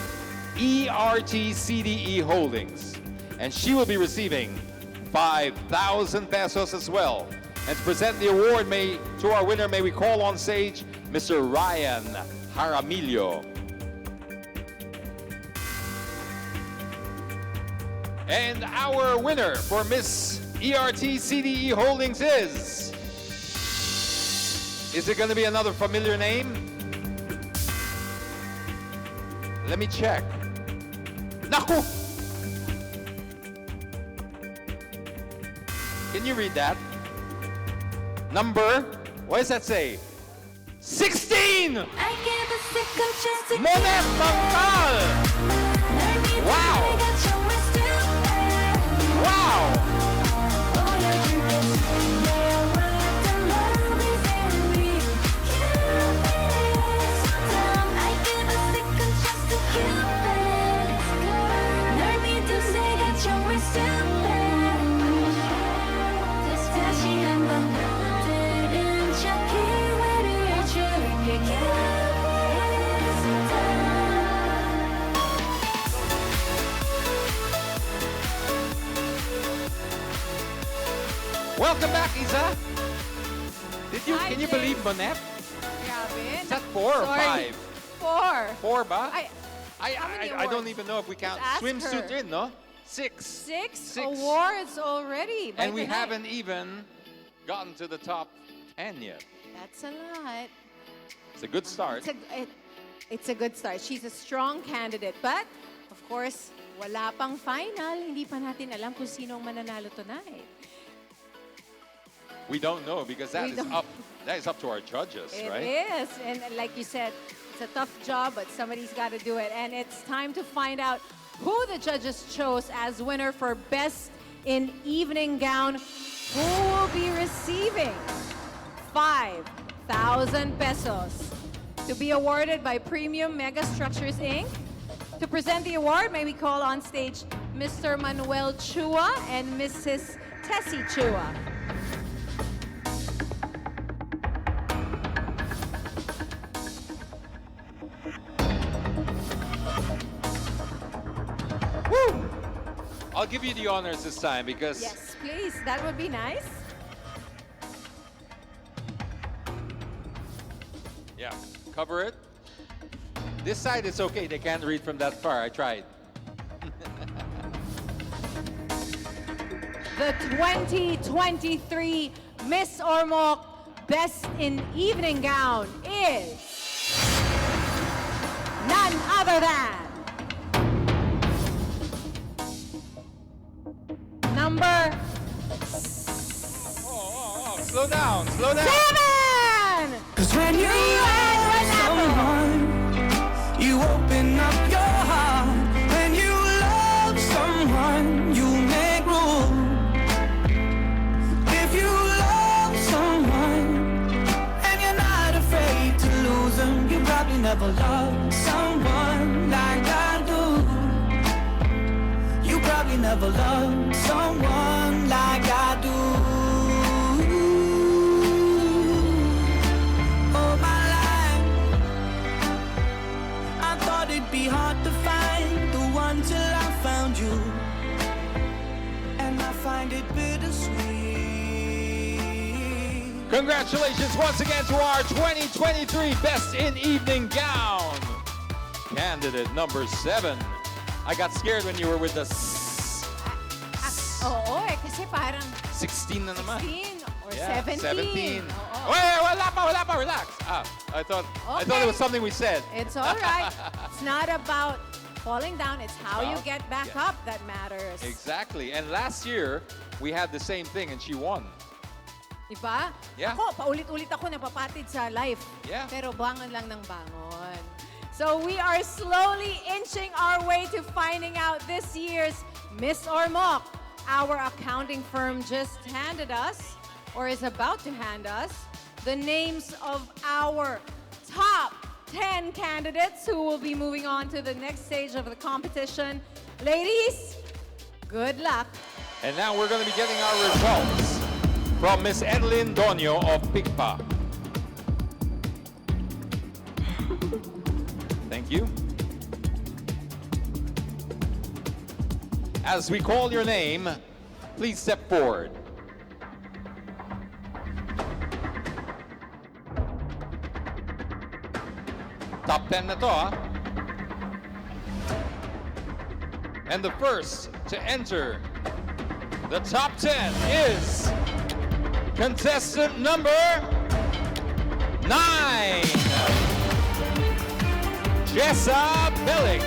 ERT CDE Holdings. And she will be receiving 5,000 pesos as well. And to present the award to our winner, may we call on stage Mr. Ryan Jaramillo. And our winner for Miss ERT CDE Holdings is it going to be another familiar name? Let me check. Naku! Can you read that? Number, what does that say? 16! Monet Mangkal! Wow! Wow! Welcome back, Isa. Can you believe Monet? Grabe. Is that 4 or 5? 4. 4 ba? How I don't even know if we count Let's ask swimsuit her. in, no? 6. 6 awards already. by And we tonight. haven't even gotten to the top 10 yet. That's a lot. It's a good start. It's a good start. She's a strong candidate. But, of course, wala pang final. Hindi pa natin alam kung sino ang mananalo tonight. We don't know because that We is don't. up. That is up to our judges, It right? is. And like you said, it's a tough job, but somebody's got to do it. And it's time to find out who the judges chose as winner for Best in Evening Gown. Who will be receiving 5,000 pesos to be awarded by Premium Mega Structures, Inc. To present the award, may we call on stage Mr. Manuel Chua and Mrs. Tessie Chua. Woo! I'll give you the honors this time because Yes, please. That would be nice. yeah, cover it. This side is okay. They can't read from that far. I tried. the 2023 Miss Ormoc Best in Evening Gown is none other than number Slow down, slow down. 7! Cause when you love someone, you open up your heart. When you love someone, you make room. If you love someone and you're not afraid to lose them, you probably never loved someone like I do. You probably never loved someone like I do. It'd be hard to find the one till I found you, and I find it bittersweet. Congratulations once again to our 2023 Best in Evening Gown candidate number 7. I got scared when you were with the Oo, kasi parang 16 na naman. 16 or Yeah, 17. 17. Oo. Wait, wala pa, relax. I thought it was something we said. It's all right. It's not about falling down. It's how you get back up that matters. Exactly. And last year, we had the same thing and she won. Diba? Yeah. Ako, paulit-ulit ako napapatid sa life. Yeah. Pero bangon lang ng bangon. So we are slowly inching our way to finding out this year's Miss Ormoc. Our accounting firm just handed us, or is about to hand us, the names of our top 10 candidates who will be moving on to the next stage of the competition. Ladies, good luck. And now we're going to be getting our results from Miss Edeline Donio of PICPA. Thank you. As we call your name, please step forward. Top 10 na to, ah. And the first to enter the top 10 is contestant number 9, Jessa Bellick.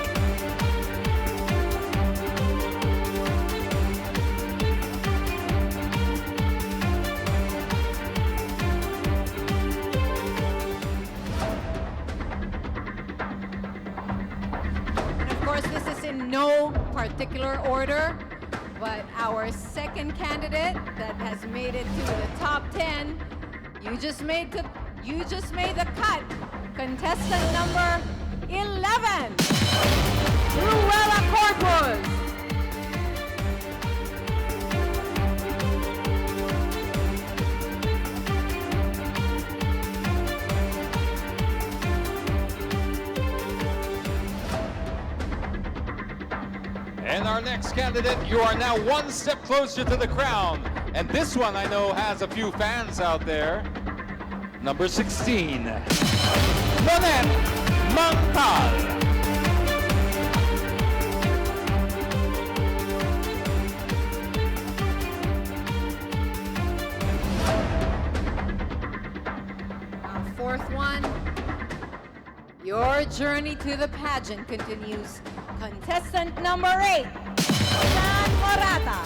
This is in no particular order, but our second candidate that has made it to the top 10, you just made the cut. Contestant number 11, Ruella Corpus. And our next candidate, you are now one step closer to the crown. And this one I know has a few fans out there. Number 16, Monette Mangtal. Our fourth one, your journey to the pageant continues. Contestant number 8, San Morata.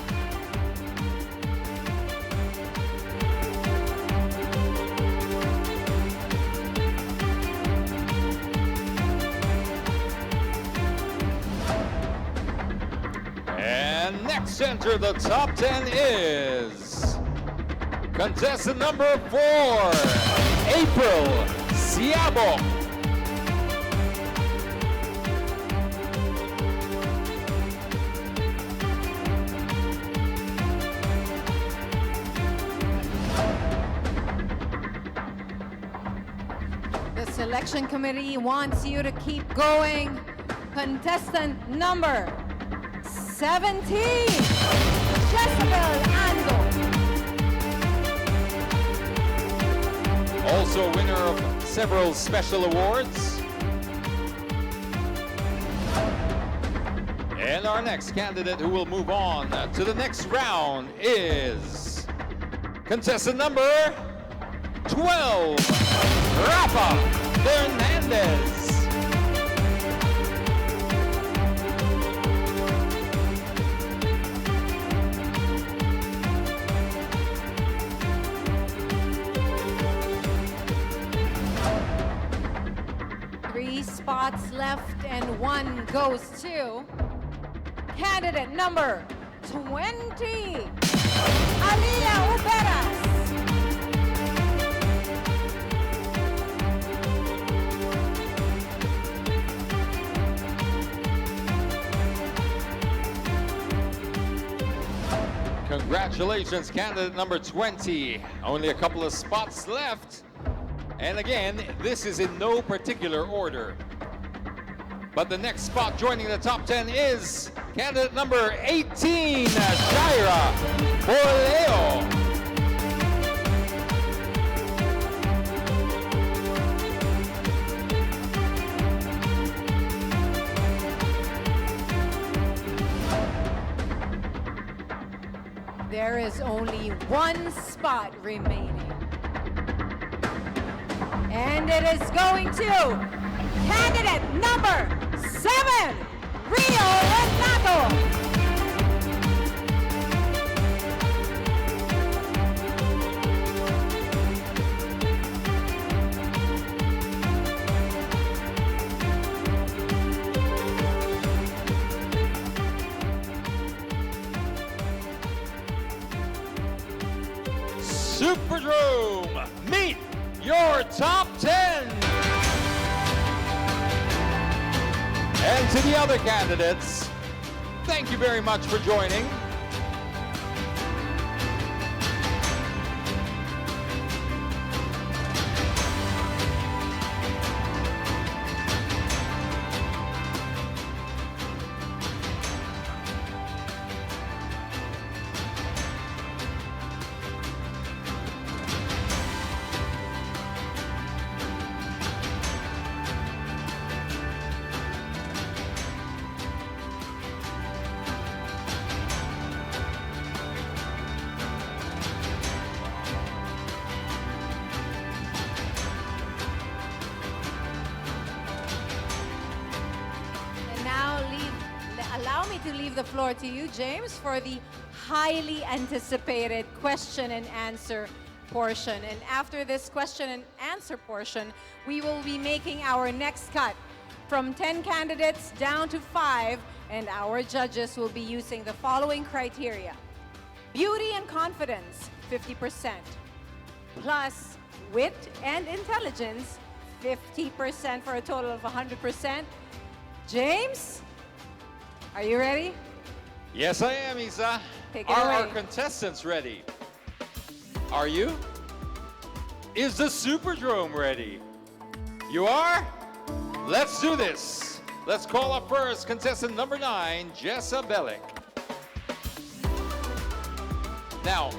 And next to enter the top 10 is contestant number 4, April Siabok. The selection committee wants you to keep going. Contestant number 17, Jezebel Ando. Also winner of several special awards. And our next candidate who will move on to the next round is contestant number 12, Rafa Fernandez. Three spots left and one goes to candidate number 20, Aliyah Uberas. Congratulations, candidate number 20. Only a couple of spots left. And again, this is in no particular order. But the next spot joining the top 10 is candidate number 18, Shaira Borleo. There is only one spot remaining. And it is going to candidate number 7, Rio Renato. Superdrome, meet your top 10. And to the other candidates, thank you very much for joining. Allow me to leave the floor to you, James, for the highly anticipated question and answer portion. And after this question and answer portion, we will be making our next cut from 10 candidates down to 5, and our judges will be using the following criteria. Beauty and confidence, 50%. Plus wit and intelligence, 50% for a total of 100%. James? Are you ready? Yes, I am, Isa. Take it Are away. our contestants ready? Are you? Is the Superdrome ready? You are? Let's do this. Let's call up first contestant number 9, Jessa Bellick. Now,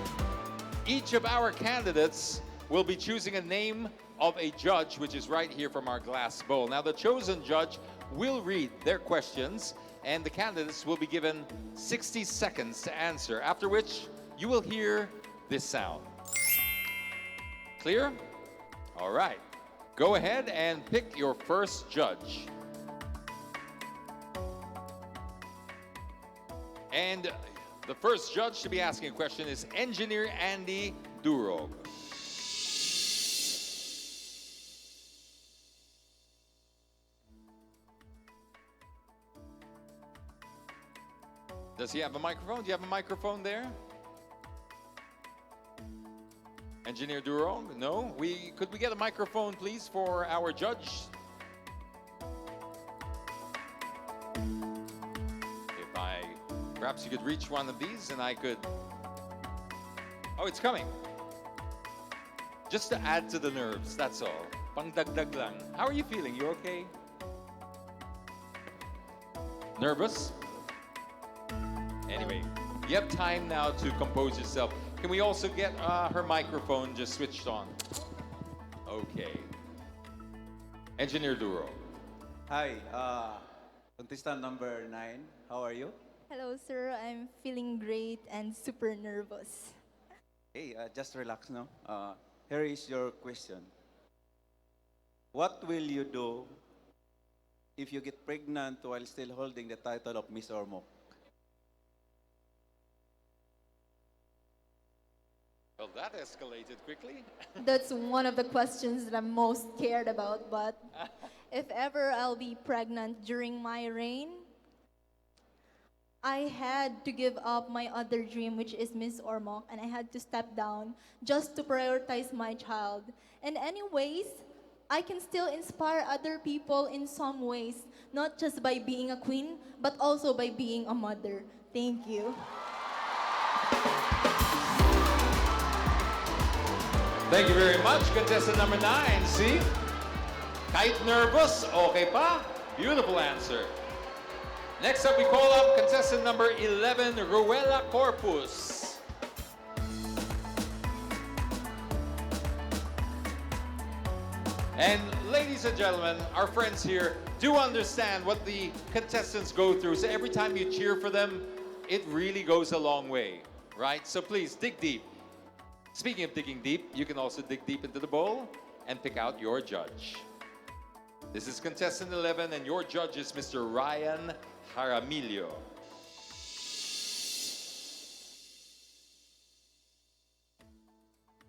each of our candidates will be choosing a name of a judge, which is right here from our glass bowl. Now, the chosen judge will read their questions, and the candidates will be given 60 seconds to answer, after which you will hear this sound. Clear? All right. Go ahead and pick your first judge. And the first judge to be asking a question is Engineer Andy Durog. Does he have a microphone? Do you have a microphone there? Engineer Durong? No? Could we get a microphone, please, for our judge? Perhaps you could reach one of these and I could... Oh, it's coming. Just to add to the nerves, that's all. Pangdagdag lang. How are you feeling? You okay? Nervous? Anyway, you have time now to compose yourself. Can we also get her microphone just switched on? Okay. Engineer Duro. Hi, contestant number 9. How are you? Hello, sir. I'm feeling great and super nervous. Hey, just relax now. Here is your question. What will you do if you get pregnant while still holding the title of Miss Ormoc? Well, that escalated quickly. That's one of the questions that I'm most scared about, but if ever I'll be pregnant during my reign, I had to give up my other dream, which is Miss Ormoc, and I had to step down just to prioritize my child. And anyways, I can still inspire other people in some ways, not just by being a queen, but also by being a mother. Thank you. Thank you very much, contestant number 9. See? Kahit nervous, okay pa? Beautiful answer. Next up, we call up contestant number 11, Ruela Corpus. And ladies and gentlemen, our friends here do understand what the contestants go through. So every time you cheer for them, it really goes a long way, right? So please, dig deep. Speaking of digging deep, you can also dig deep into the bowl and pick out your judge. This is contestant 11, and your judge is Mr. Ryan Jaramillo.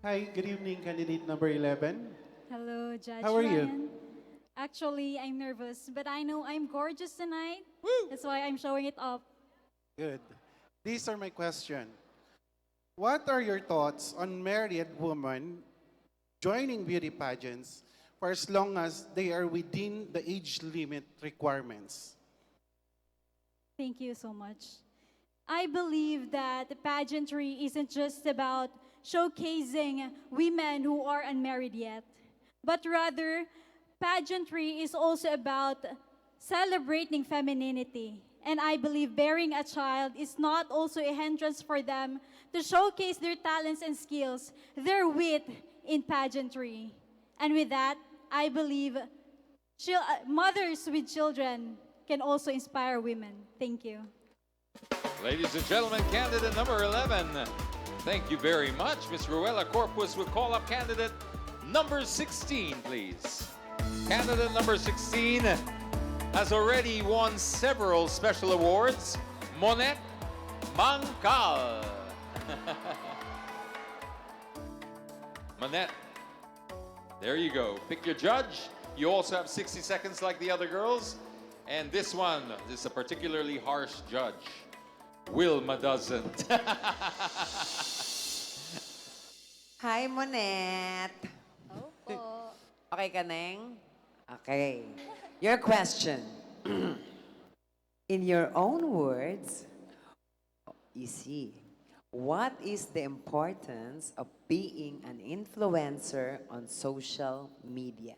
Hi, good evening, candidate number 11. Hello, Judge How are Ryan. you? Actually, I'm nervous, but I know I'm gorgeous tonight. That's why I'm showing it off. Good. These are my question. What are your thoughts on married women joining beauty pageants for as long as they are within the age limit requirements? Thank you so much. I believe that the pageantry isn't just about showcasing women who are unmarried yet, but rather, pageantry is also about celebrating femininity. And I believe bearing a child is not also a hindrance for them to showcase their talents and skills, their wit in pageantry. And with that, I believe mothers with children can also inspire women. Thank you. Ladies and gentlemen, candidate number 11. Thank you very much. Ms. Ruela Corpus will call up candidate number 16, please. Candidate number 16 has already won several special awards. Monet Mangkal. Monet, there you go. Pick your judge. You also have 60 seconds like the other girls. And this one, this is a particularly harsh judge. Wilma doesn't. Hi, Monette. Okay ka, Neng? Okay. Your question. In your own words, you see, what is the importance of being an influencer on social media?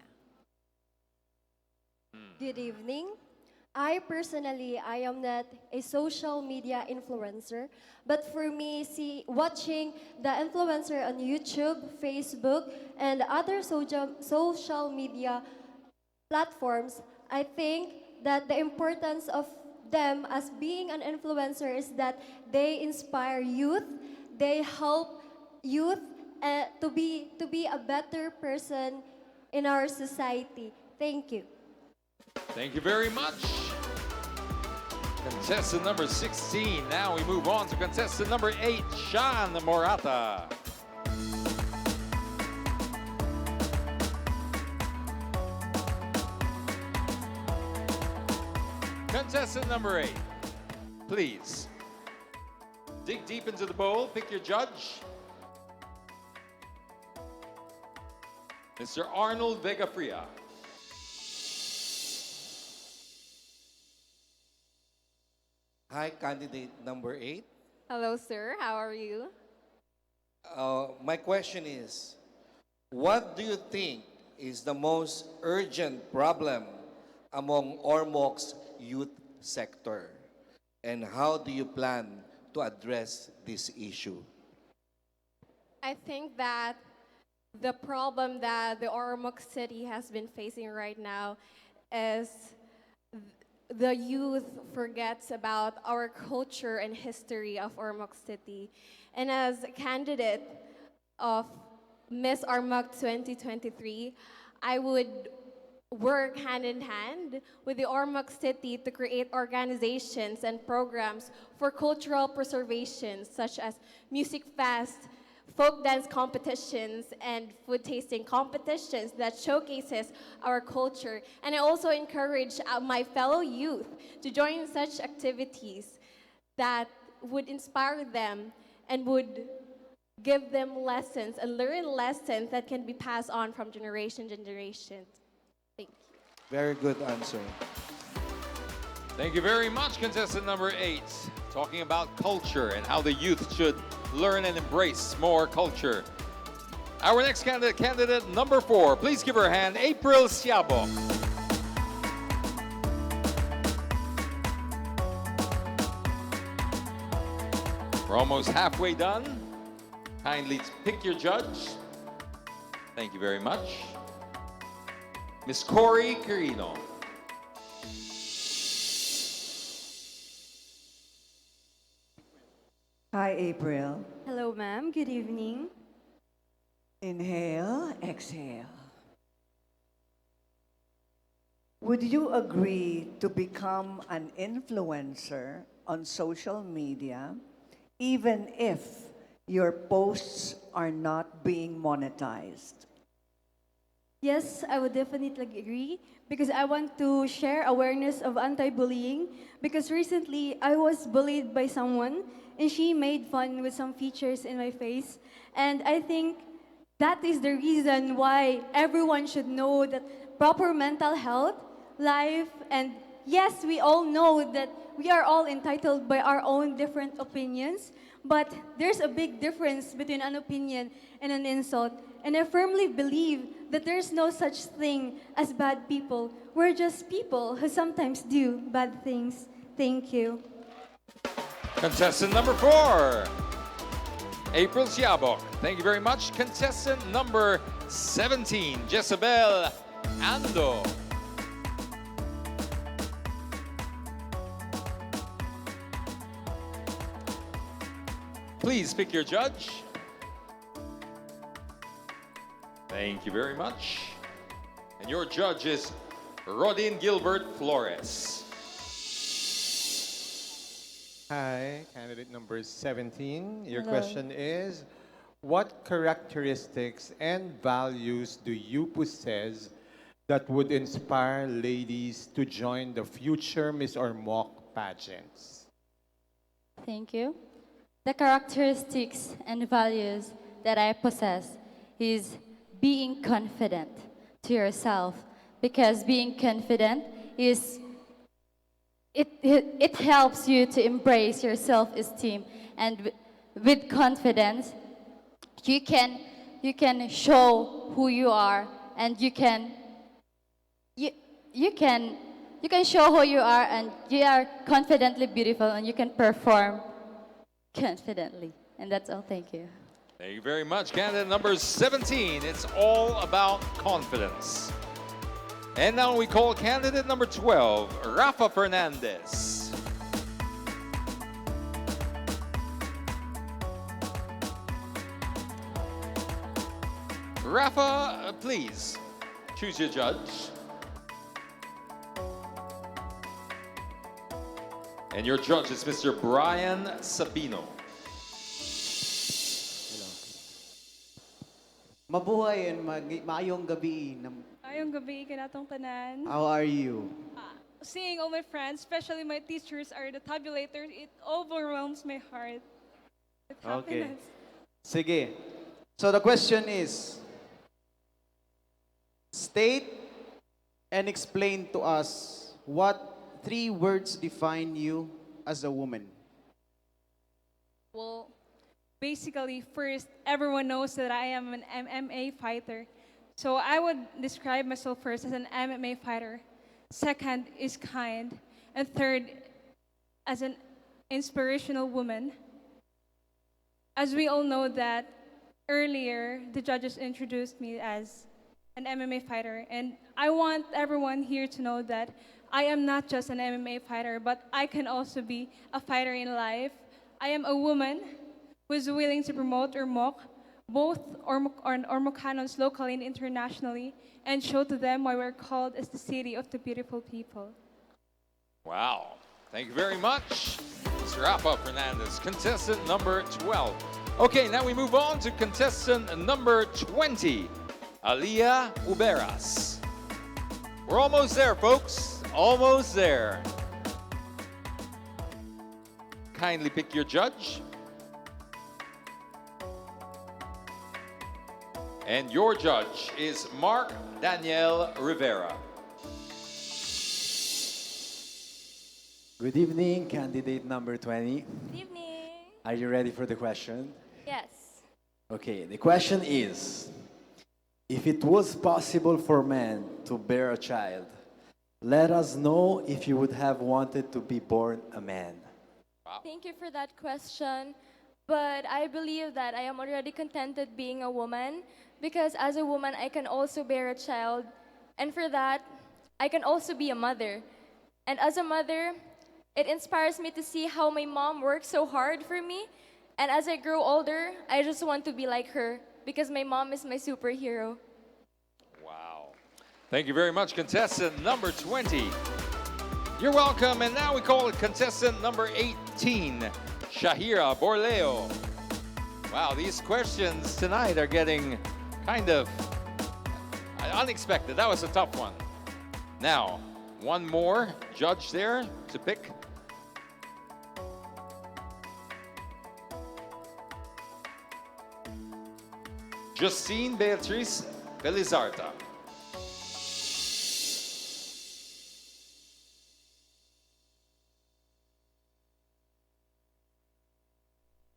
Good evening. I personally, I am not a social media influencer, but for me, watching the influencer on YouTube, Facebook, and other social media platforms, I think that the importance of them as being an influencer is that they inspire youth, they help youth to be a better person in our society. Thank you. Thank you very much. Contestant number 16. Now we move on to contestant number 8, Sean Morata. Contestant number 8, please. Dig deep into the bowl, pick your judge. Mr. Arnold Vegafria. Hi, candidate number 8. Hello, sir. How are you? My question is, what do you think is the most urgent problem among Ormoc's youth sector? And how do you plan to address this issue? I think that the problem that the Ormoc City has been facing right now is the youth forgets about our culture and history of Ormoc City. And as a candidate of Miss Ormoc 2023, I would work hand in hand with the Ormoc City to create organizations and programs for cultural preservation, such as music fest, folk dance competitions, and food tasting competitions that showcases our culture. And I also encourage my fellow youth to join such activities that would inspire them and would give them lessons and learn lessons that can be passed on from generation to generation. Thank you. Very good answer. Thank you very much, contestant number 8. Talking about culture and how the youth should learn and embrace more culture. Our next candidate number 4. Please give her a hand, April Siabo. We're almost halfway done. Kindly pick your judge. Thank you very much. Miss Cory Quirino. Hi, April. Hello, ma'am. Good evening. Inhale, exhale. Would you agree to become an influencer on social media even if your posts are not being monetized? Yes, I would definitely agree because I want to share awareness of anti-bullying because recently I was bullied by someone and she made fun with some features in my face. And I think that is the reason why everyone should know that proper mental health, life, and yes, we all know that we are all entitled by our own different opinions, but there's a big difference between an opinion and an insult. And I firmly believe that there's no such thing as bad people. We're just people who sometimes do bad things. Thank you. Contestant number 4, April Siabok. Thank you very much. Contestant number 17, Jezebel Ando. Please pick your judge. Thank you very much. And your judge is Rodin Gilbert Flores. Hi, candidate number 17. Your Hello. question is, what characteristics and values do you possess that would inspire ladies to join the future Miss Ormoc pageants? Thank you. The characteristics and values that I possess is being confident to yourself, because being confident is it helps you to embrace your self-esteem, and with confidence you can show who you are, and you can show who you are, and you are confidently beautiful, and you can perform confidently. And that's all. Thank you. Thank you very much. Candidate number 17. It's all about confidence. And now we call candidate number 12, Rafa Fernandez. Rafa, please choose your judge. And your judge is Mr. Brian Sabino. Mabuhay and maayong gabi. Ayong gabi, kanatong tanan. How are you? Seeing all my friends, especially my teachers, are the tabulators, it overwhelms my heart with Okay. happiness. Sige. So the question is, state and explain to us what 3 words define you as a woman. Well, basically, first, everyone knows that I am an MMA fighter. So I would describe myself first as an MMA fighter. Second is kind. And third, as an inspirational woman. As we all know that earlier, the judges introduced me as an MMA fighter. And I want everyone here to know that I am not just an MMA fighter, but I can also be a fighter in life. I am a woman who is willing to promote Ormoc, both Ormocanos locally and internationally, and show to them why we're called as the city of the beautiful people. Wow. Thank you very much, Mr. Rafa Fernandez, contestant number 12. Okay, now we move on to contestant number 20, Aliyah Uberas. We're almost there, folks. Almost there. Kindly pick your judge. And your judge is Mark Daniel Rivera. Good evening, candidate number 20. Good evening. Are you ready for the question? Yes. Okay, the question is, if it was possible for men to bear a child, let us know if you would have wanted to be born a man. Thank you for that question. But I believe that I am already contented being a woman because as a woman, I can also bear a child. And for that, I can also be a mother. And as a mother, it inspires me to see how my mom works so hard for me. And as I grow older, I just want to be like her because my mom is my superhero. Wow. Thank you very much, contestant number 20. You're welcome. And now we call it contestant number 18, Shahira Borleo. Wow, these questions tonight are getting kind of unexpected. That was a tough one. Now, one more judge there to pick. Justine Beatriz Felizarta.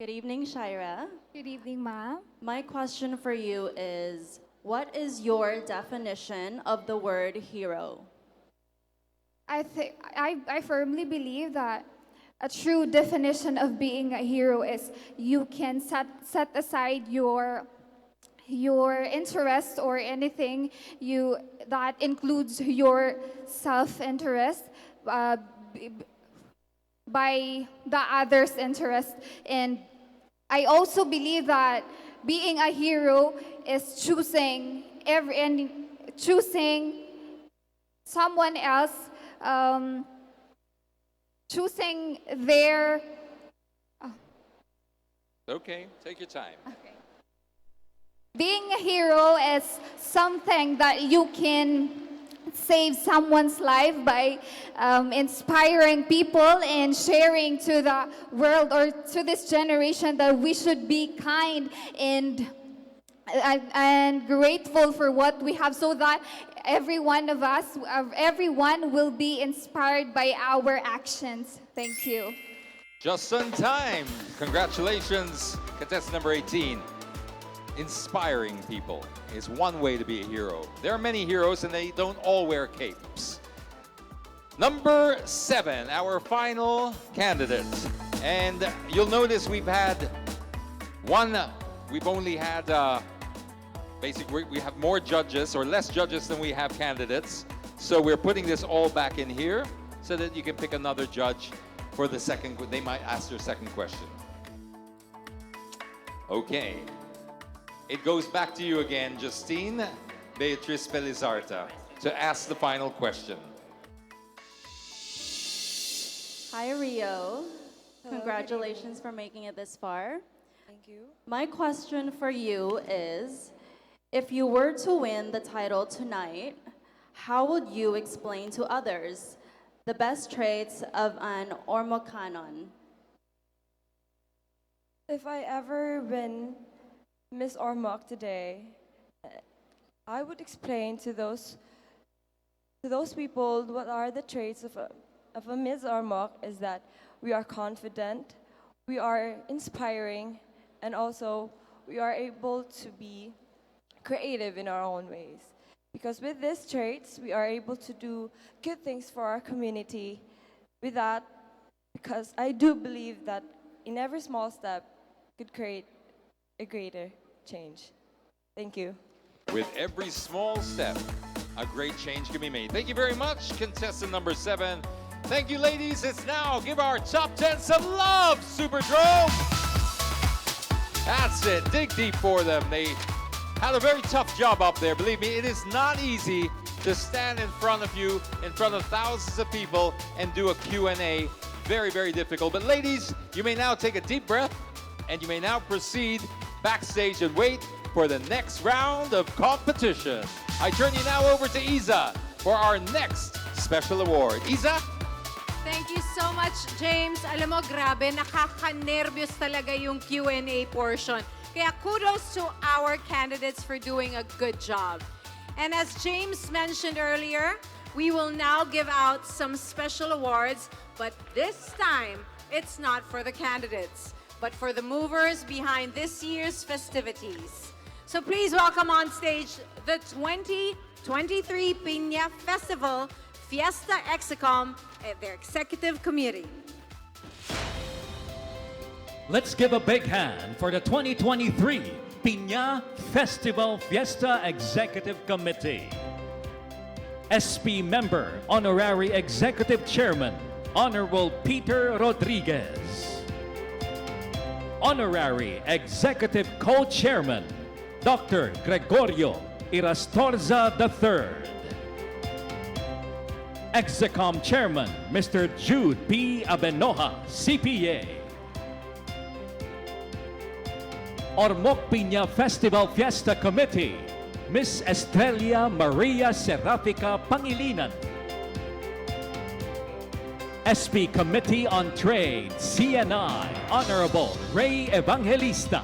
Good evening, Shira. Good evening, ma'am. My question for you is, what is your definition of the word hero? I firmly believe that a true definition of being a hero is you can set aside your interest or anything that includes your self-interest by the other's interest. And I also believe that being a hero is choosing someone else, choosing their. Okay, take your time. Being a hero is something that you can save someone's life by inspiring people and sharing to the world or to this generation that we should be kind and grateful for what we have so that every one of us, everyone will be inspired by our actions. Thank you. Just on time. Congratulations, contestant number 18. Inspiring people is one way to be a hero. There are many heroes and they don't all wear capes. Number 7, our final candidate. And you'll notice we've only had, basically we have more judges or less judges than we have candidates. So we're putting this all back in here so that you can pick another judge for the second, they might ask their second question. Okay. It goes back to you again, Justine Beatriz Felizarta, to ask the final question. Hi, Rio. Congratulations for making it this far. Thank you. My question for you is, if you were to win the title tonight, how would you explain to others the best traits of an Ormocanon? If I ever win Miss Ormoc today, I would explain to those people what are the traits of a Miss Ormoc is that we are confident, we are inspiring, and also we are able to be creative in our own ways. Because with these traits, we are able to do good things for our community. With that, because I do believe that in every small step could create a greater change. Thank you. With every small step, a great change can be made. Thank you very much, contestant number 7. Thank you, ladies. It's now give our top 10 some love, Superdrome. That's it. Dig deep for them. They had a very tough job up there. Believe me, it is not easy to stand in front of you, in front of thousands of people, and do a Q&A. Very, very difficult. But ladies, you may now take a deep breath, and you may now proceed backstage and wait for the next round of competition. I turn you now over to Isa for our next special award. Isa? Thank you so much, James. Alam mo, grabe, nakaka-nervyos talaga yung Q&A portion. Kaya kudos to our candidates for doing a good job. And as James mentioned earlier, we will now give out some special awards, but this time, it's not for the candidates, but for the movers behind this year's festivities. So please welcome on stage the 2023 Piña Festival Fiesta Execom and their executive committee. Let's give a big hand for the 2023 Piña Festival Fiesta Executive Committee. SP Member, Honorary Executive Chairman, Honorable Peter Rodriguez. Honorary Executive Co-Chairman, Dr. Gregorio Irastorza III. Execom Chairman, Mr. Jude P. Abenoja, CPA. Ormoc Piña Festival Fiesta Committee, Miss Estrella Maria Serafica Pangilinan. SP Committee on Trade, CNI, Honorable Ray Evangelista.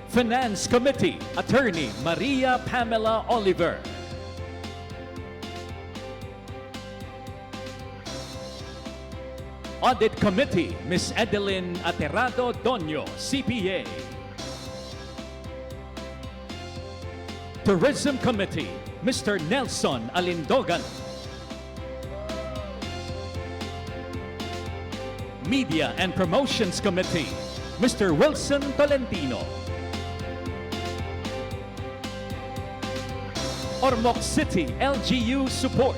Finance Committee, Attorney Maria Pamela Oliver. Audit Committee, Ms. Edeline Aterado Doño, CPA. Tourism Committee, Mr. Nelson Alindogan. Media and Promotions Committee, Mr. Wilson Tolentino. Ormoc City LGU Support.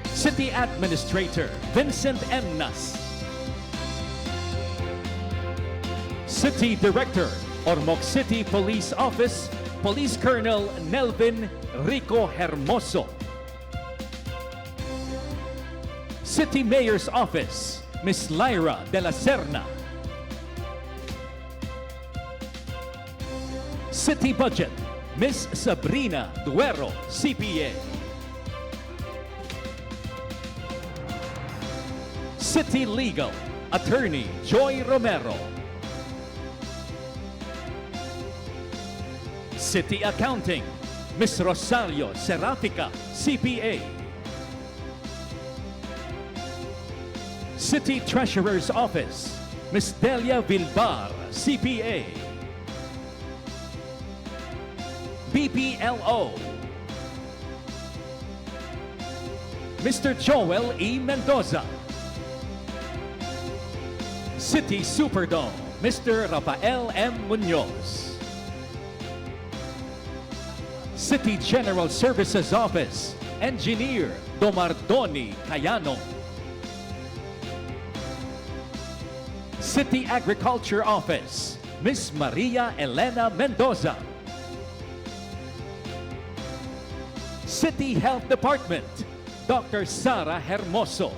City Administrator Vincent Emnas. City Director, Ormoc City Police Office, Police Colonel Nelvin Rico Hermoso. City Mayor's Office, Ms. Lyra de la Serna. City Budget, Ms. Sabrina Duero, CPA. City Legal, Attorney Joy Romero. City Accounting, Ms. Rosario Serafica, CPA. City Treasurer's Office, Ms. Delia Vilbar, CPA. BPLO, Mr. Joel E. Mendoza. City Superdome, Mr. Rafael M. Munoz. City General Services Office, Engineer Domardoni Cayano. City Agriculture Office, Ms. Maria Elena Mendoza. City Health Department, Dr. Sara Hermoso.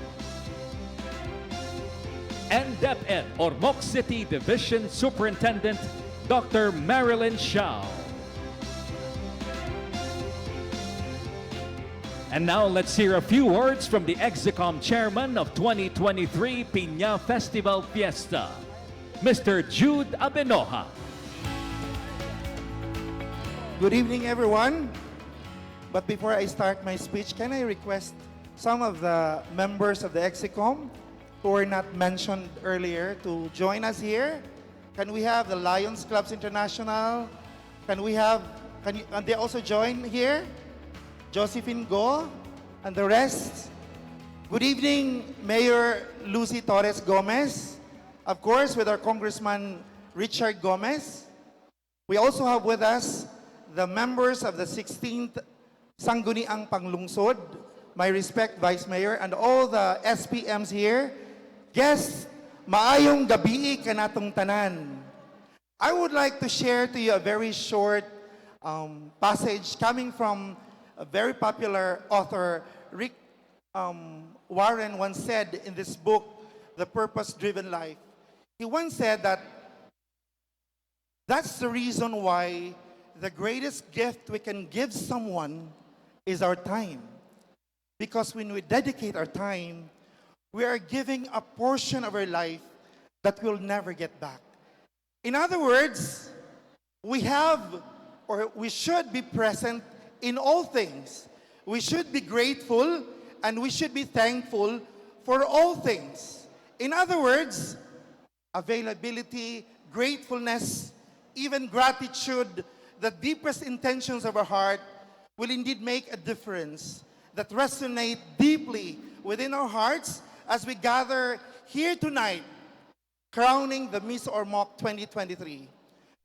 And DepEd, Ormoc City Division Superintendent, Dr. Marilyn Shao. And now let's hear a few words from the Execom Chairman of 2023 Piña Festival Fiesta, Mr. Jude Abenoja. Good evening, everyone. But before I start my speech, can I request some of the members of the Execom who were not mentioned earlier to join us here? Can we have the Lions Clubs International? Can they also join here? Josephine Go and the rest? Good evening, Mayor Lucy Torres Gomez. Of course, with our Congressman Richard Gomez. We also have with us the members of the 16th Sangguniang Panglungsod, my respect Vice Mayor, and all the SPMs here. Guests, maayong gabi kanatong tanan. I would like to share to you a very short passage coming from a very popular author, Rick Warren once said in this book, The Purpose-Driven Life. He once said that that's the reason why the greatest gift we can give someone is our time. Because when we dedicate our time, we are giving a portion of our life that we'll never get back. In other words, we have or we should be present in all things. We should be grateful and we should be thankful for all things. In other words, availability, gratefulness, even gratitude, the deepest intentions of our heart will indeed make a difference that resonate deeply within our hearts as we gather here tonight, crowning the Miss Ormoc 2023.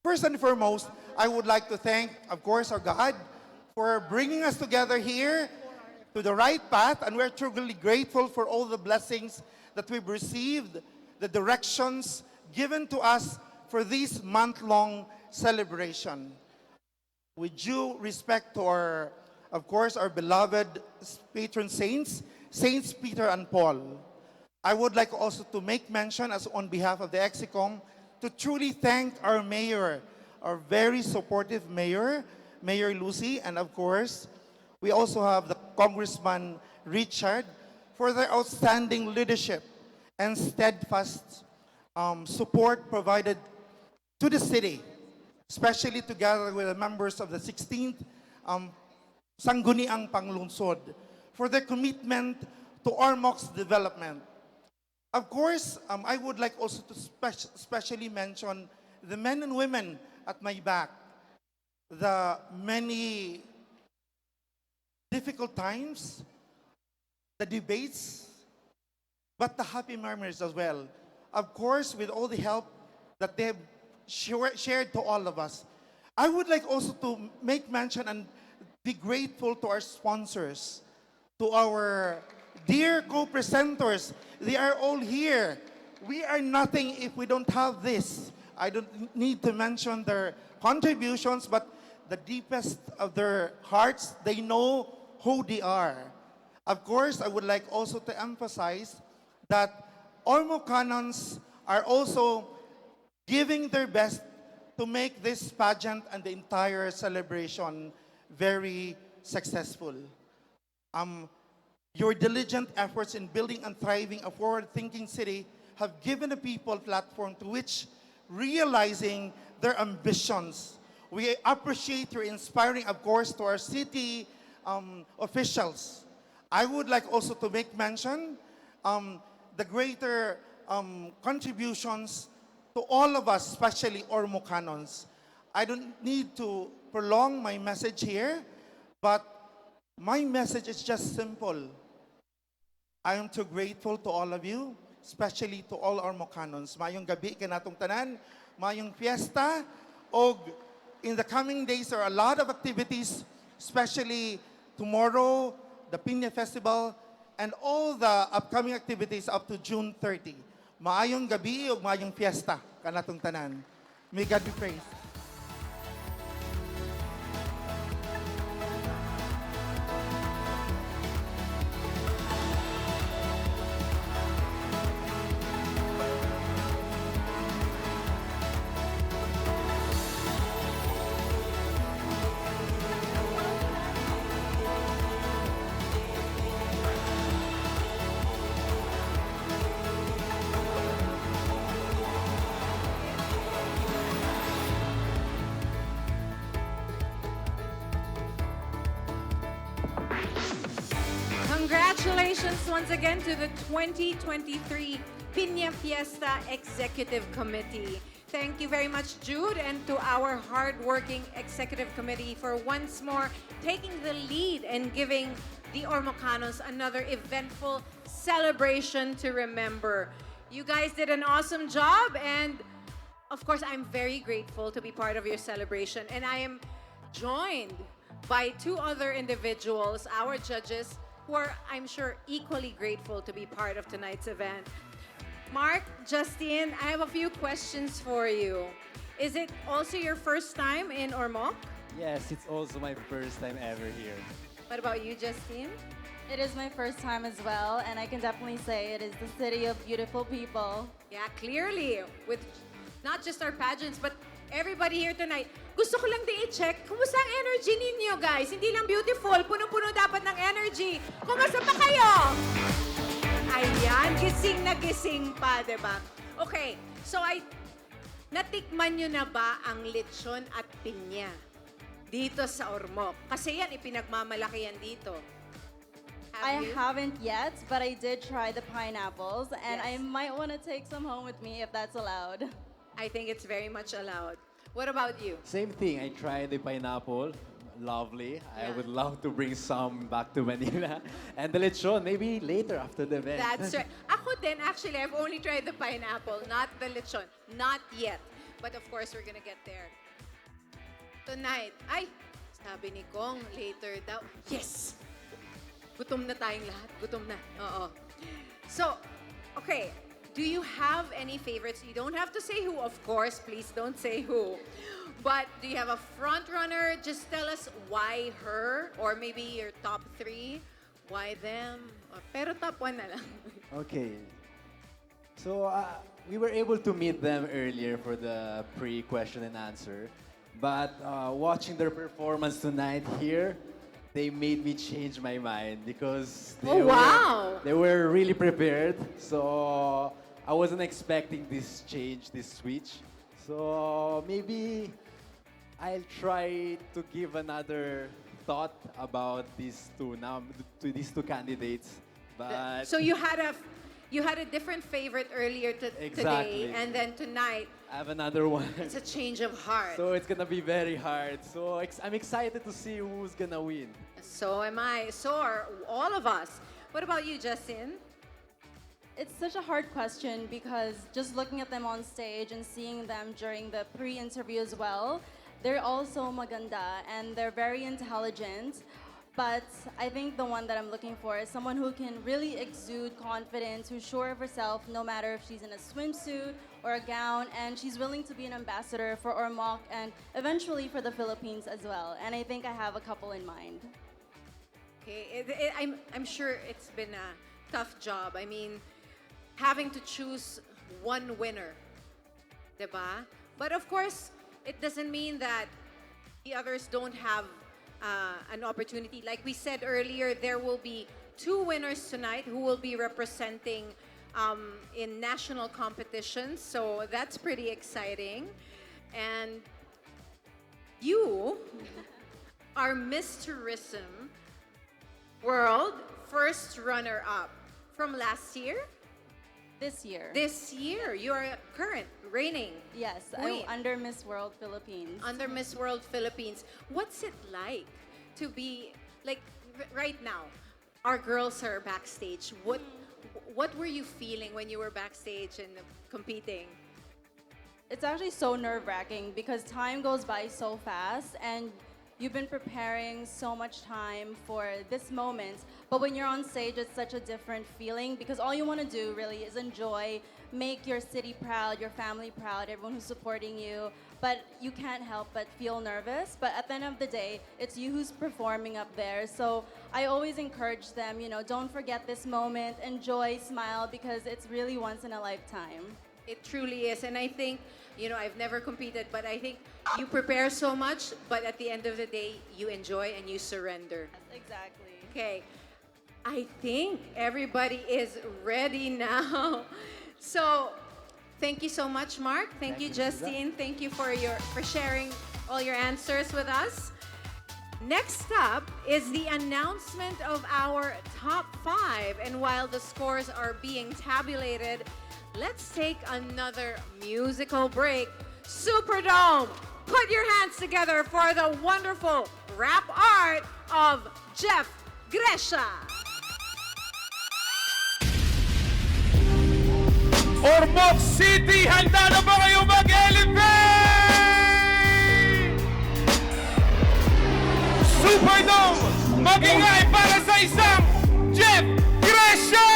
First and foremost, I would like to thank, of course, our God for bringing us together here to the right path, and we're truly grateful for all the blessings that we've received, the directions given to us for this month-long celebration. With due respect to our, of course, our beloved patron saints, Saints Peter and Paul, I would like also to make mention, as on behalf of the EXICOM, to truly thank our mayor, our very supportive mayor, Mayor Lucy, and of course, we also have the Congressman Richard for their outstanding leadership and steadfast support provided to the city, especially together with the members of the 16th Sangguniang Panglungsod for their commitment to Ormoc's development. Of course, I would like also to especially mention the men and women at my back, the many difficult times, the debates, but the happy memories as well. Of course, with all the help that they have shared to all of us. I would like also to make mention and be grateful to our sponsors, to our dear co-presenters. They are all here. We are nothing if we don't have this. I don't need to mention their contributions, but the deepest of their hearts, they know who they are. Of course, I would like also to emphasize that Ormocanons are also giving their best to make this pageant and the entire celebration very successful. Your diligent efforts in building and thriving a forward-thinking city have given the people a platform to which realizing their ambitions. We appreciate your inspiring, of course, to our city officials. I would like also to make mention the greater contributions to all of us, especially Ormocanons. I don't need to prolong my message here, but my message is just simple. I am too grateful to all of you, especially to all Ormocanons. Mayong gabi kanatong tanan, mayong fiesta, og in the coming days there are a lot of activities, especially tomorrow, the Piña Festival, and all the upcoming activities up to June 30. Maayong gabi o maayong fiesta kanatong tanan. May God be praised. Congratulations once again to the 2023 Piña Fiesta Executive Committee. Thank you very much, Jude, and to our hardworking Executive Committee for once more taking the lead and giving the Ormocanos another eventful celebration to remember. You guys did an awesome job, and of course, I'm very grateful to be part of your celebration. And I am joined by two other individuals, our judges, who are, I'm sure, equally grateful to be part of tonight's event. Mark, Justine, I have a few questions for you. Is it also your first time in Ormoc? Yes, it's also my first time ever here. What about you, Justine? It is my first time as well, and I can definitely say it is the city of beautiful people. Yeah, clearly. With not just our pageants, but everybody here tonight. Gusto ko lang din i-check, kumusta ang energy ninyo, guys? Hindi lang beautiful, punong-puno dapat ng energy. Kumusta pa kayo? Ayan, gising na gising pa, diba? Okay, so natikman nyo na ba ang lechon at pinya dito sa Ormoc? Kasi yan, ipinagmamalaki yan dito. I haven't yet, but I did try the pineapples, and Yes. I might want to take some home with me if that's allowed. I think it's very much allowed. What about you? Same thing. I tried the pineapple. Lovely. I Yeah. would love to bring some back to Manila. And the lechon, maybe later after the event. That's right. Ako din, actually, I've only tried the pineapple, not the lechon. Not yet. But of course, we're gonna get there. Tonight, ay, sabi ni Kong, later daw. Yes! Gutom na tayong lahat. Gutom na. Oo. So, okay. Do you have any favorites? You don't have to say who, of course. Please don't say who. But do you have a front runner? Just tell us why her, or maybe your top 3. Why them? Pero top 1 na lang. Okay. So, we were able to meet them earlier for the pre-question and answer. But watching their performance tonight here, they made me change my mind because they were really prepared. So I wasn't expecting this change, this switch. So maybe I'll try to give another thought about these two now, to these two candidates. But So you had a different favorite earlier Exactly. today, and then tonight, I have another one. it's a change of heart. So it's gonna be very hard. So I'm excited to see who's gonna win. So am I. So are all of us. What about you, Justin? It's such a hard question because just looking at them on stage and seeing them during the pre-interview as well, they're also maganda and they're very intelligent. But I think the one that I'm looking for is someone who can really exude confidence, who's sure of herself no matter if she's in a swimsuit or a gown, and she's willing to be an ambassador for Ormoc and eventually for the Philippines as well. And I think I have a couple in mind. Okay, I'm sure it's been a tough job. I mean, having to choose one winner, diba? But of course, it doesn't mean that the others don't have an opportunity. Like we said earlier, there will be 2 winners tonight who will be representing in national competitions. So that's pretty exciting. And you are Miss Tourism World first runner-up from last year? This year. This year. You are current, reigning. Yes, queen. I'm under Miss World Philippines. Under Miss World Philippines. What's it like to be, like, right now, our girls are backstage. What were you feeling when you were backstage and competing? It's actually so nerve-wracking because time goes by so fast and you've been preparing so much time for this moment. But when you're on stage, it's such a different feeling because all you want to do really is enjoy, make your city proud, your family proud, everyone who's supporting you. But you can't help but feel nervous. But at the end of the day, it's you who's performing up there. So I always encourage them, don't forget this moment, enjoy, smile, because it's really once in a lifetime. It truly is. And I think, I've never competed, but I think you prepare so much, but at the end of the day, you enjoy and you surrender. Exactly. Okay. I think everybody is ready now. So, thank you so much, Mark. Thank you, Justine. Thank you for sharing all your answers with us. Next up is the announcement of our top 5. And while the scores are being tabulated, let's take another musical break. Superdome, put your hands together for the wonderful rap art of Jeff Gresha. Ormoc City, handa na ba kayo mag-elevate? Superdome, mag-ingay para sa isang Jeff Gresha!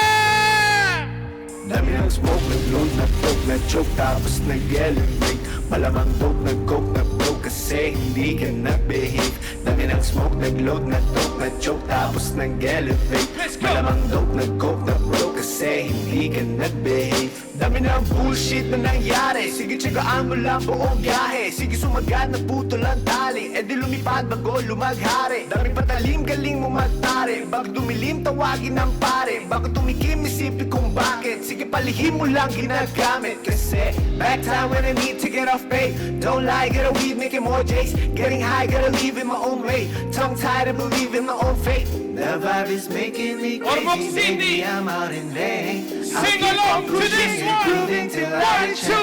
Dami ng smoke, nag-load, nag-poke, nag-choke, tapos nag-elevate. Malamang dope, nag-coke, nag-broke kasi hindi ka nag-behave. Dami ng smoke, nag-load, nag-toke, nag-choke, tapos nag-elevate. Malamang dope, nag-coke, nag-broke kasi hindi ka nag-behave. Dami ng bullshit na nangyari. Sige, tsagaan mo lang buong biyahe. Sige, sumagat na puto lang tali. E di lumipad bago lumaghari. Dami patalim, galing mo magtari. Bago dumilim, tawagin ng pare. Bago tumikim, isipin kung bakit. Sige, palihim mo lang ginagamit. Kasi back time when I need to get off pay. Don't lie, get a weed, making more J's. Getting high, gotta leave in my own way. Tongue tied, I believe in my own fate. The vibe is making me crazy. Baby, I'm out in vain. Sing along to this one! 1, 2,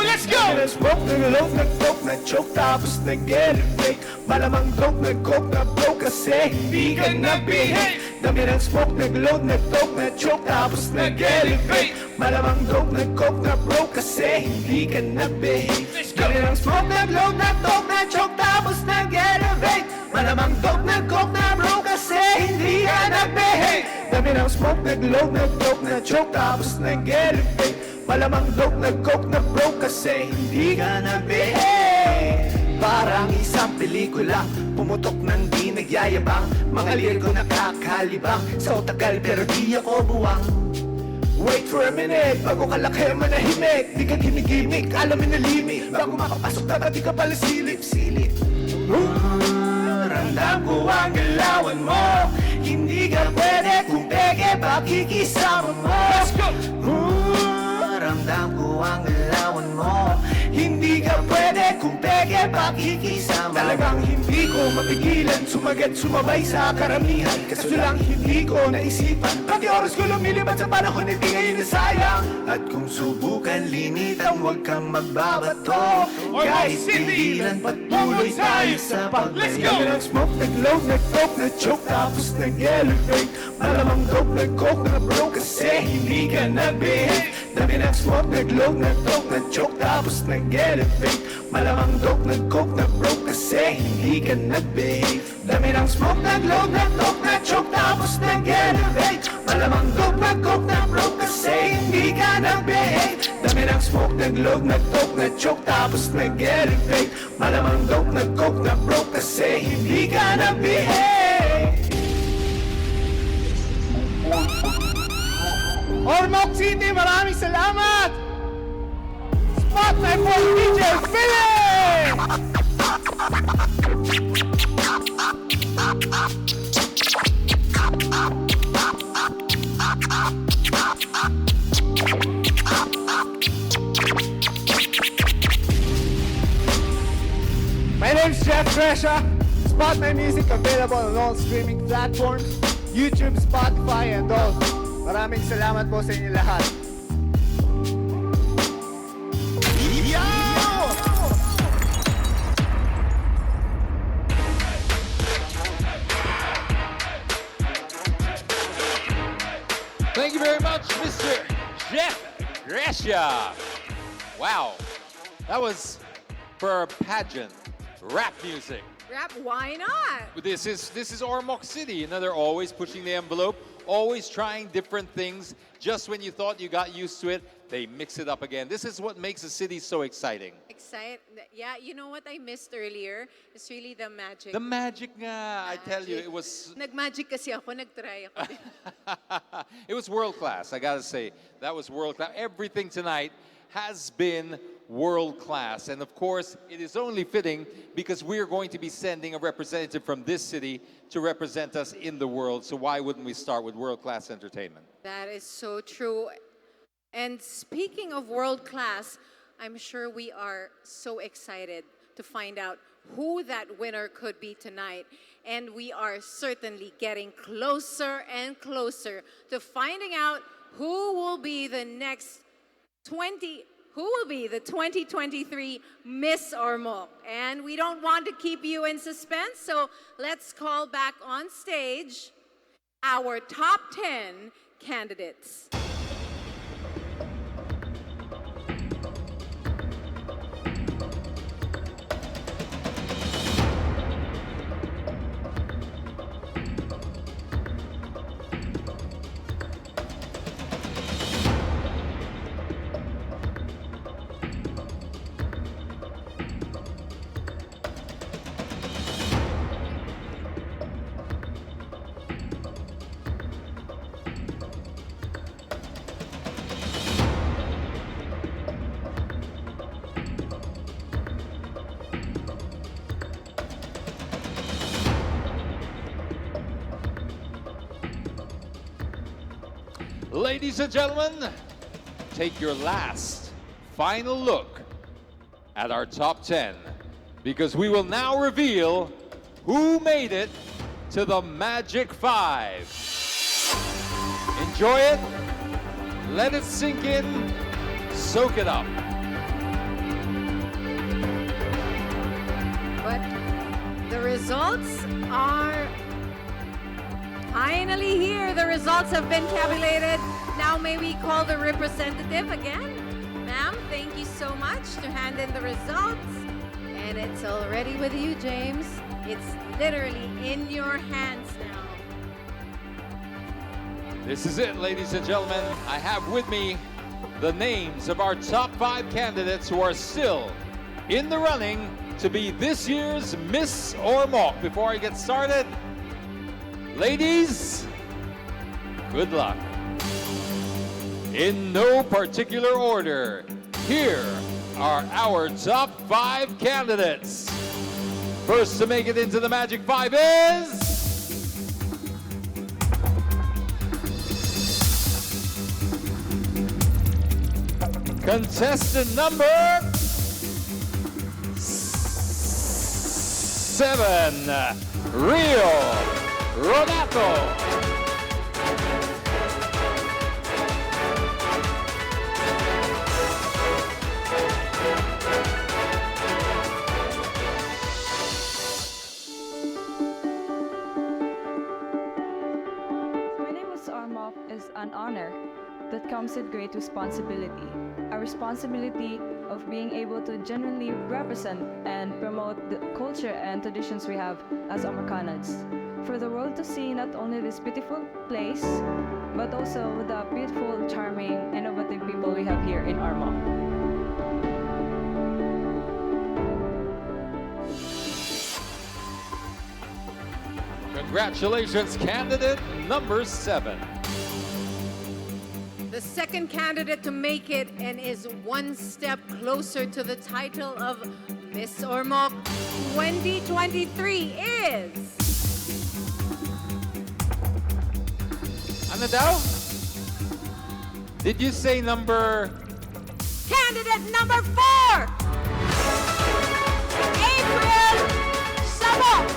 let's go! Nag-smoke, nag-load, nag-coke, nag-choke, tapos nag-elevate. Malamang dope, nag-coke, nag-broke kasi hindi ka nag-behave. Dami ng smoke, nag-load, nag-toke, nag-choke, tapos nag-elevate. Malamang dope, nag-coke, nag-broke kasi hindi ka nag-behave. Dami ng smoke, nag-load, nag-toke, nag-choke, tapos nag-elevate. Malamang dope, nag-coke, nag-broke kasi hindi ka nag-behave. Dami ng smoke, nag-load, nag-toke, nag-choke, tapos nag-elevate. Malamang dope, nag-coke, nag-broke kasi hindi ka nag-behave. Parang isang pelikula, pumutok ng di nagyayabang. Mga liriko nakakalibang, sa tagal pero di ako buwang. Wait for a minute, bago ka laki manahimik. Di ka ginigimik, alam mo na limit. Bago makapasok dapat di ka pala silip-silip. Ramdam ko ang galawan mo. Hindi ka pwede kung peke pakikisama mo. Let's go! Ramdam ko ang galawan mo. Hindi ka pwede kung peke pakikisama. Talagang hindi ko mapigilan, sumagat sumabay sa karamihan. Kaso lang hindi ko naisipan, pati oras ko lumilipad sa panahon, hindi ngayon nasayang. At kung subukan limitan, huwag kang magbabato. Kahit pigilan, patuloy tayo sa paglayo. Dami ng smoke, nag-load, nag-coke, nag-choke, tapos nag-elevate. Malamang dope, nag-coke, nag-broke kasi hindi ka nag-behave. Dami ng smoke, nag-load, nag-toke, nag-choke, tapos nag-elevate. Malamang dope, nag-coke, nag-broke kasi hindi ka nag-behave. Dami ng smoke, nag-load, nag-toke, nag-choke, tapos nag-elevate. Malamang dope, nag-coke, nag-broke kasi hindi ka nag-behave. Dami ng smoke, nag-load, nag-toke, nag-choke, tapos nag-elevate. Malamang dope, nag-coke, nag-broke kasi hindi ka nag-behave. Ormoc City, maraming salamat! Spotlight for DJ Philip! My name is Jeff Gresha. Spot my music available on all streaming platforms, YouTube, Spotify, and all. Maraming salamat po sa inyo lahat. Thank you very much, Mr. Jeff Gresha. Wow, that was for pageant rap music. Rap, why not? This is Ormoc City. You know, they're always pushing the envelope, always trying different things. Just when you thought you got used to it, they mix it up again. This is what makes a city so exciting. Yeah, you know what I missed earlier? It's really the magic. The magic nga, I tell you, it was... Nag-magic kasi ako, nag-try ako. It was world class, I gotta say. That was world class. Everything tonight has been world class. And of course, it is only fitting because we're going to be sending a representative from this city to represent us in the world. So why wouldn't we start with world class entertainment? That is so true. And speaking of world class, I'm sure we are so excited to find out who that winner could be tonight. And we are certainly getting closer and closer to finding out who will be the next 2023 Miss Ormoc. And we don't want to keep you in suspense, so let's call back on stage our top 10 candidates. Ladies and gentlemen, take your last, final look at our top 10, because we will now reveal who made it to the Magic 5. Enjoy it, let it sink in, soak it up. But the results are finally here. The results have been tabulated. Now may we call the representative again? Ma'am, thank you so much to hand in the results. And it's already with you, James. It's literally in your hands now. This is it, ladies and gentlemen. I have with me the names of our top 5 candidates who are still in the running to be this year's Miss Ormoc. Before I get started, ladies, good luck. In no particular order, here are our top 5 candidates. First to make it into the Magic 5 is... contestant number 7, Rio Rodato. My name is Ormoc is an honor that comes with great responsibility. A responsibility of being able to genuinely represent and promote the culture and traditions we have as Americanans. For the world to see not only this beautiful place, but also the beautiful, charming, innovative people we have here in Ormoc. Congratulations, candidate number 7. The second candidate to make it and is one step closer to the title of Miss Ormoc 2023 is... Ano daw? Did you say number... Candidate number 4! April Sabok!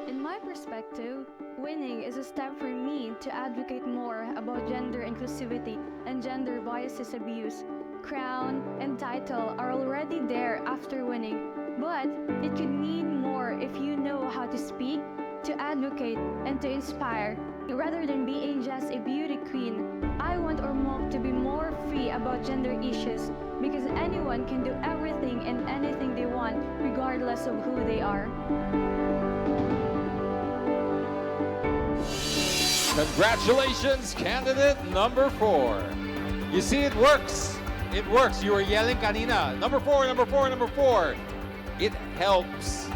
In my perspective, winning is a step for me to advocate more about gender inclusivity and gender biases abuse. Crown and title are already there after winning, but it could mean more if you know how to speak, to advocate, and to inspire. Rather than being just a beauty queen, I want Ormoc to be more free about gender issues because anyone can do everything and anything they want regardless of who they are. Congratulations, candidate number 4. You see, it works. It works. You were yelling kanina. Number 4, number 4, number 4. It helps.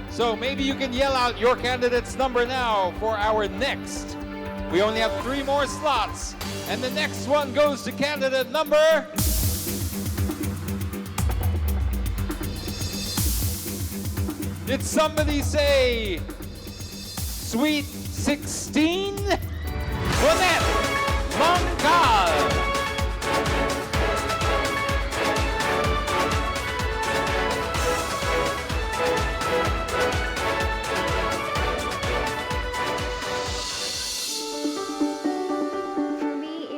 So maybe you can yell out your candidate's number now for our next. We only have 3 more slots. And the next one goes to candidate number... Did somebody say Sweet 16? Bonnet Mangkal. For me,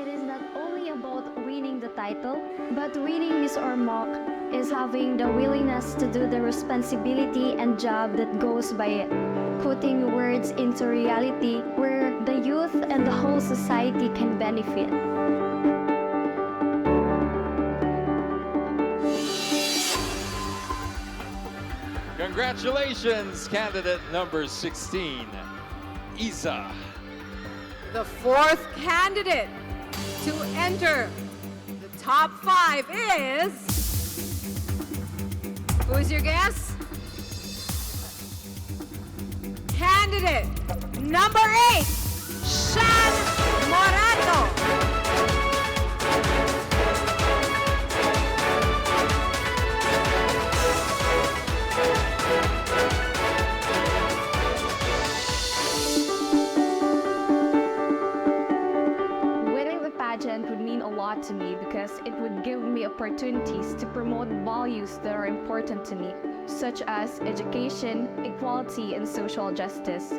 title, but winning Miss Ormoc is having the willingness to do the responsibility and job that goes by it, putting words into reality where the youth and the whole society can benefit. Congratulations, candidate number 16, Isa. The fourth candidate to enter the top 5 is... Who's your guess? Candidate number 8, Shan Morato. Winning the pageant would mean a lot to me because it would give me opportunities to promote values that are important to me, such as education, equality, and social justice.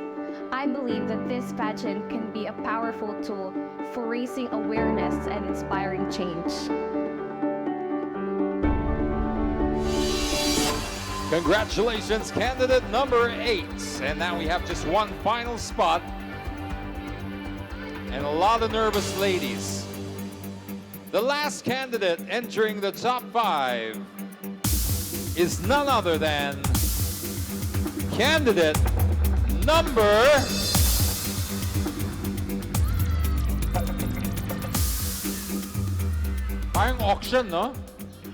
I believe that this pageant can be a powerful tool for raising awareness and inspiring change. Congratulations, candidate number 8. And now we have just one final spot. And a lot of nervous ladies. The last candidate entering the top 5 is none other than candidate number... Parang auction, no?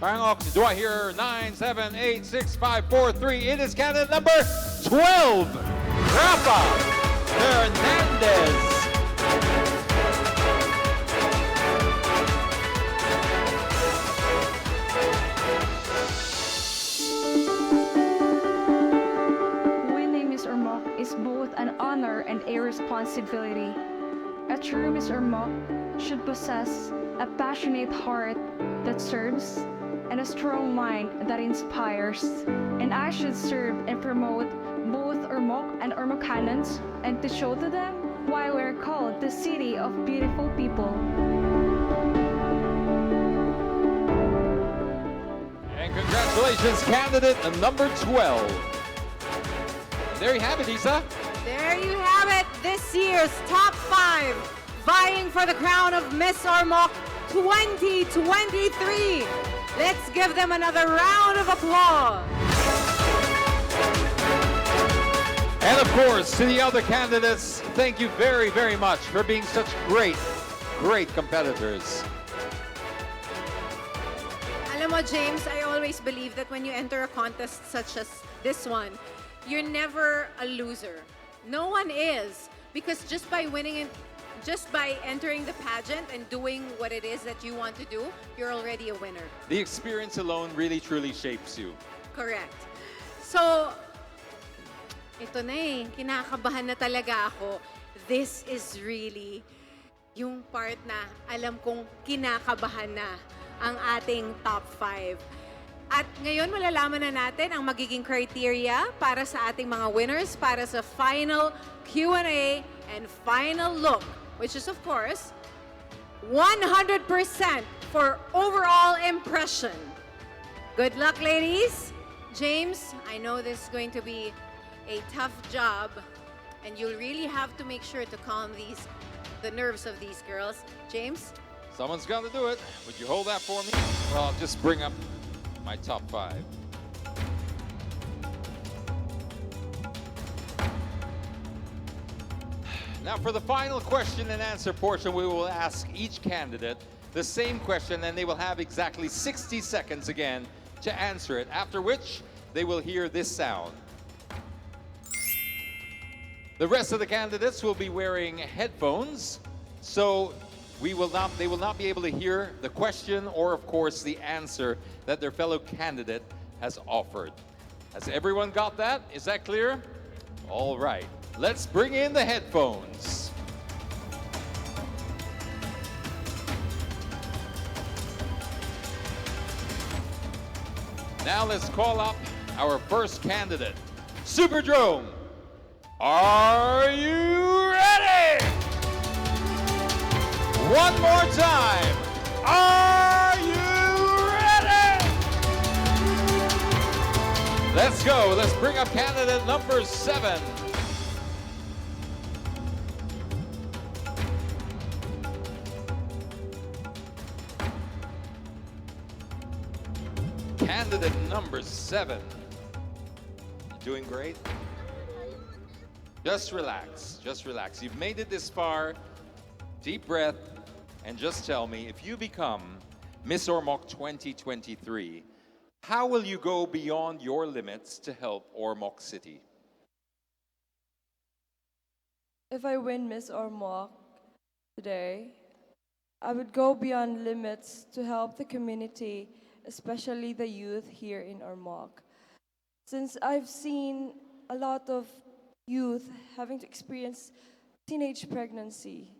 Parang auction. Do I hear 9, 7, 8, 6, 5, 4, 3? It is candidate number 12, Rafa Hernandez. Winning Miss Ormoc is both an honor and a responsibility. A true Miss Ormoc should possess a passionate heart that serves and a strong mind that inspires. And I should serve and promote both Ormoc and Ormocanans and to show to them why we're called the city of beautiful people. And congratulations, candidate number 12. And there you have it, Isa. There you have it, this year's top 5 vying for the crown of Miss Ormoc 2023. Let's give them another round of applause. And of course, to the other candidates, thank you very, very much for being such great, great competitors. Alam mo, James, I always believe that when you enter a contest such as this one, you're never a loser. No one is, because just by winning it, just by entering the pageant and doing what it is that you want to do, you're already a winner. The experience alone really, truly shapes you. Correct. So, ito na eh, kinakabahan na talaga ako. This is really yung part na alam kong kinakabahan na ang ating top 5. At ngayon malalaman na natin ang magiging criteria para sa ating mga winners para sa final Q&A and final look, which is of course 100% for overall impression. Good luck, ladies. James, I know this is going to be a tough job and you'll really have to make sure to calm the nerves of these girls. James? Someone's got to do it. Would you hold that for me? Well, I'll just bring up my top 5. Now for the final question and answer portion, we will ask each candidate the same question and they will have exactly 60 seconds again to answer it, after which they will hear this sound. The rest of the candidates will be wearing headphones, so they will not be able to hear the question or, of course, the answer that their fellow candidate has offered. Has everyone got that? Is that clear? All right. Let's bring in the headphones. Now let's call up our first candidate. Superdrome, are you ready? One more time. Are you Let's go. Let's bring up candidate number 7. Candidate number 7. You doing great? Just relax. Just relax. You've made it this far. Deep breath. And just tell me, if you become Miss Ormoc 2023, how will you go beyond your limits to help Ormoc City? If I win Miss Ormoc today, I would go beyond limits to help the community, especially the youth here in Ormoc. Since I've seen a lot of youth having to experience teenage pregnancy,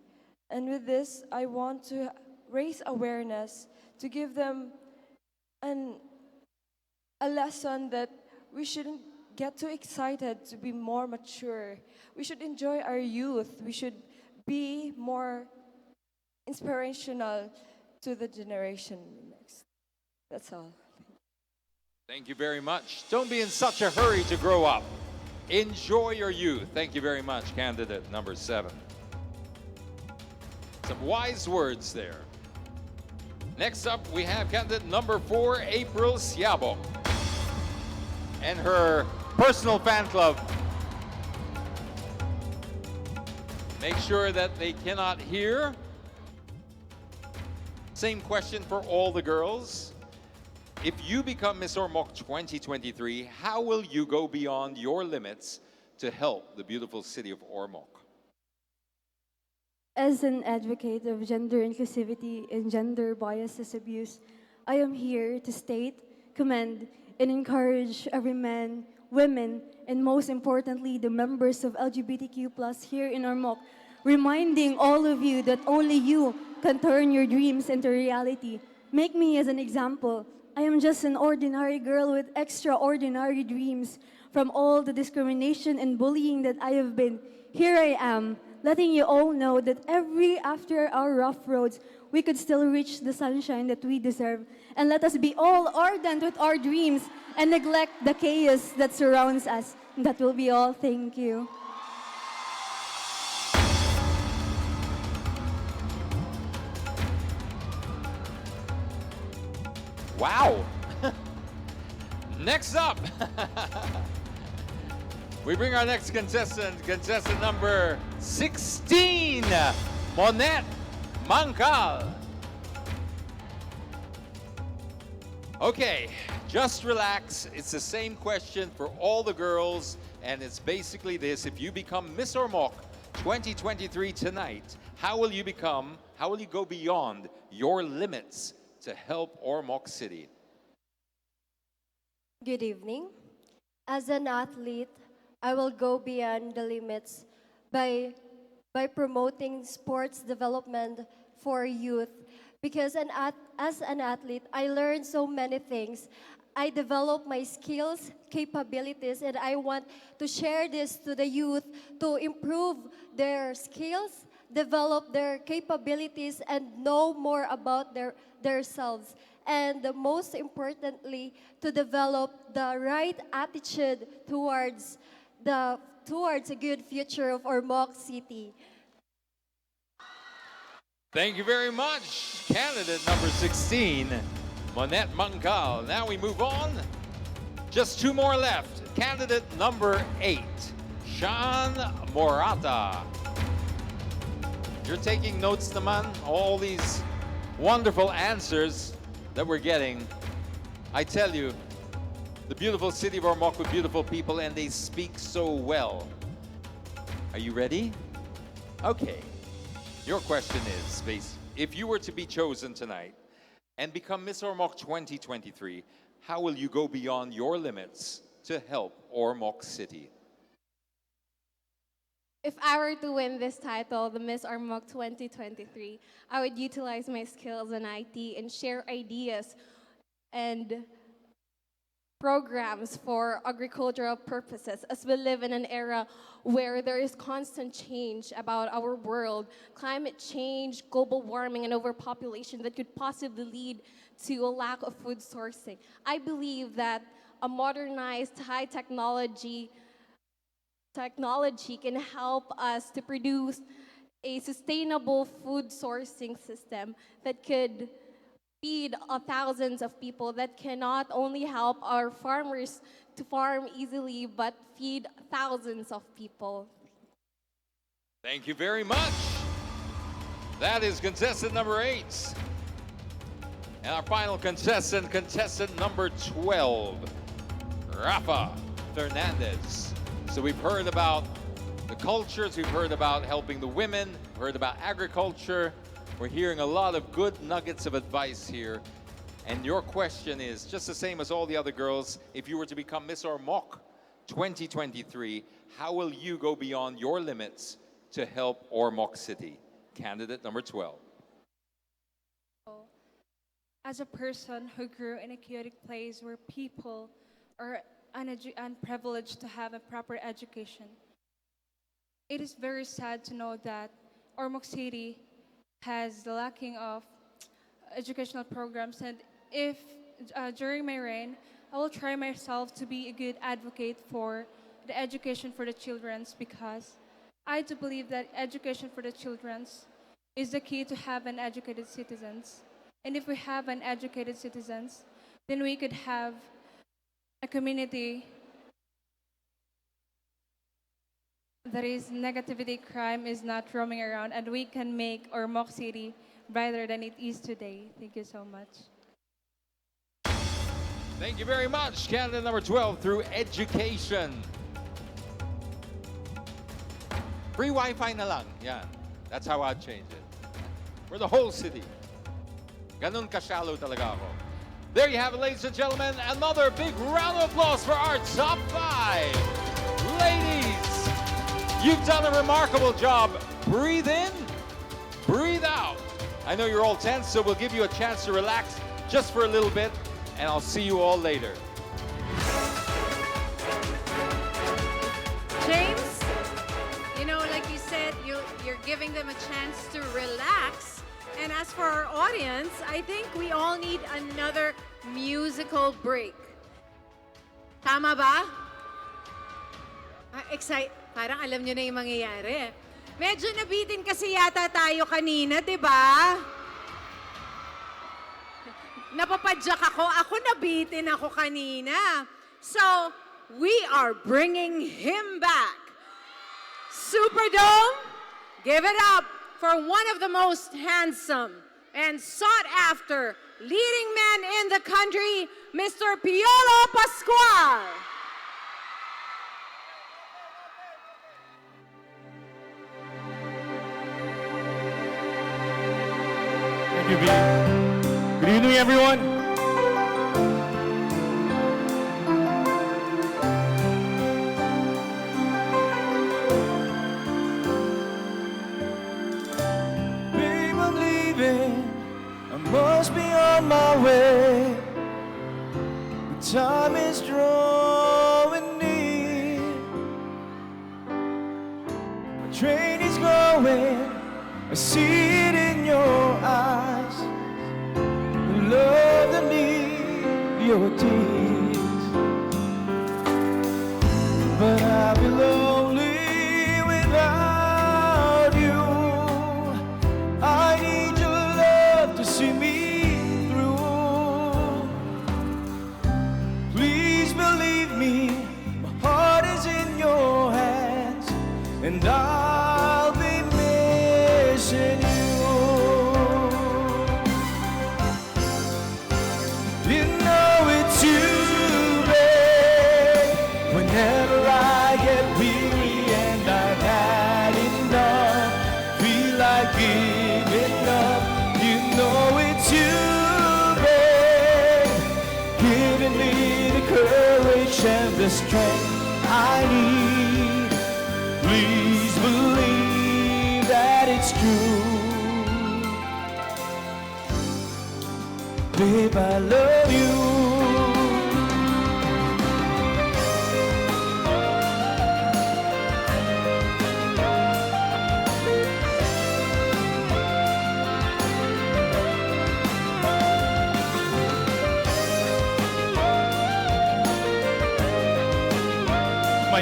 and with this, I want to raise awareness to give them a lesson that we shouldn't get too excited to be more mature. We should enjoy our youth. We should be more inspirational to the generation next. That's all. Thank you very much. Don't be in such a hurry to grow up. Enjoy your youth. Thank you very much, candidate number 7. Some wise words there. Next up, we have candidate number 4, April Siabo, and her personal fan club. Make sure that they cannot hear. Same question for all the girls. If you become Miss Ormoc 2023, how will you go beyond your limits to help the beautiful city of Ormoc? As an advocate of gender inclusivity and gender biases abuse, I am here to state, commend, and encourage every man, women, and most importantly, the members of LGBTQ+ here in Ormoc, reminding all of you that only you can turn your dreams into reality. Make me as an example. I am just an ordinary girl with extraordinary dreams. From all the discrimination and bullying that I have been, here I am, letting you all know that after our rough roads, we could still reach the sunshine that we deserve. And let us be all ardent with our dreams and neglect the chaos that surrounds us. That will be all. Thank you. Wow! Next up, we bring our next contestant number 16, Monette Mangkal. Okay, just relax. It's the same question for all the girls, and it's basically this. If you become Miss Ormoc 2023 tonight, how will you go beyond your limits to help Ormoc City? Good evening. As an athlete, I will go beyond the limits by promoting sports development for youth. Because as an athlete, I learned so many things. I develop my skills, capabilities, and I want to share this to the youth to improve their skills, develop their capabilities, and know more about themselves. And most importantly, to develop the right attitude towards a good future of Ormoc City. Thank you very much, candidate number 16, Monette Mangkal. Now we move on. Just 2 more left. Candidate number 8, Sean Morata. You're taking notes, naman? All these wonderful answers that we're getting. I tell you, the beautiful city of Ormoc with beautiful people, and they speak so well. Are you ready? Okay. Your question is, if you were to be chosen tonight and become Miss Ormoc 2023, how will you go beyond your limits to help Ormoc City? If I were to win this title, the Miss Ormoc 2023, I would utilize my skills in IT and share ideas and programs for agricultural purposes, as we live in an era where there is constant change about our world, climate change, global warming, and overpopulation that could possibly lead to a lack of food sourcing. I believe that a modernized high technology can help us to produce a sustainable food sourcing system that could feed thousands of people, that can not only help our farmers to farm easily, but feed thousands of people. Thank you very much. That is contestant number 8. And our final contestant, contestant number 12, Rafa Fernandez. So we've heard about the cultures, we've heard about helping the women, we've heard about agriculture. We're hearing a lot of good nuggets of advice here. And your question is, just the same as all the other girls, if you were to become Miss Ormoc 2023, how will you go beyond your limits to help Ormoc City? Candidate number 12. As a person who grew in a chaotic place where people are unprivileged to have a proper education, it is very sad to know that Ormoc City has the lacking of educational programs. And if during my reign, I will try myself to be a good advocate for the education for the children, because I do believe that education for the children is the key to have an educated citizens. And if we have an educated citizens, then we could have a community that is negativity, crime is not roaming around, and we can make Ormoc City brighter than it is today. Thank you so much. Thank you very much. Candidate number 12, through education. Free Wi-Fi na lang. Yan. That's how I'd change it. For the whole city. Ganun ka-shallow talaga ako. There you have it, ladies and gentlemen. Another big round of applause for our top 5. Ladies, you've done a remarkable job. Breathe in, breathe out. I know you're all tense, so we'll give you a chance to relax just for a little bit, and I'll see you all later. James, you know, like you said, you're giving them a chance to relax. And as for our audience, I think we all need another musical break. Tama ba? Parang alam nyo na yung mangyayari. Medyo nabitin kasi yata tayo kanina, di ba? Napapadyak ako. Ako nabitin ako kanina. So, we are bringing him back. Superdome, give it up for one of the most handsome and sought-after leading men in the country, Mr. PIOLO Pascual. Thank you, V. Good evening, everyone. Babe, I'm leaving. I must be on my way. The time is drawing near. My train is going. I see it in your eyes. The love that leave your tears. But I'll be lonely without you. I need your love to see me through. Please believe me, my heart is in your hands, and I'll be missing you. You know it's you, babe. Whenever I get weary and I've had enough, feel like giving up. You know it's you, babe, giving me the courage and the strength I need. Please believe that it's true. Babe, I love you.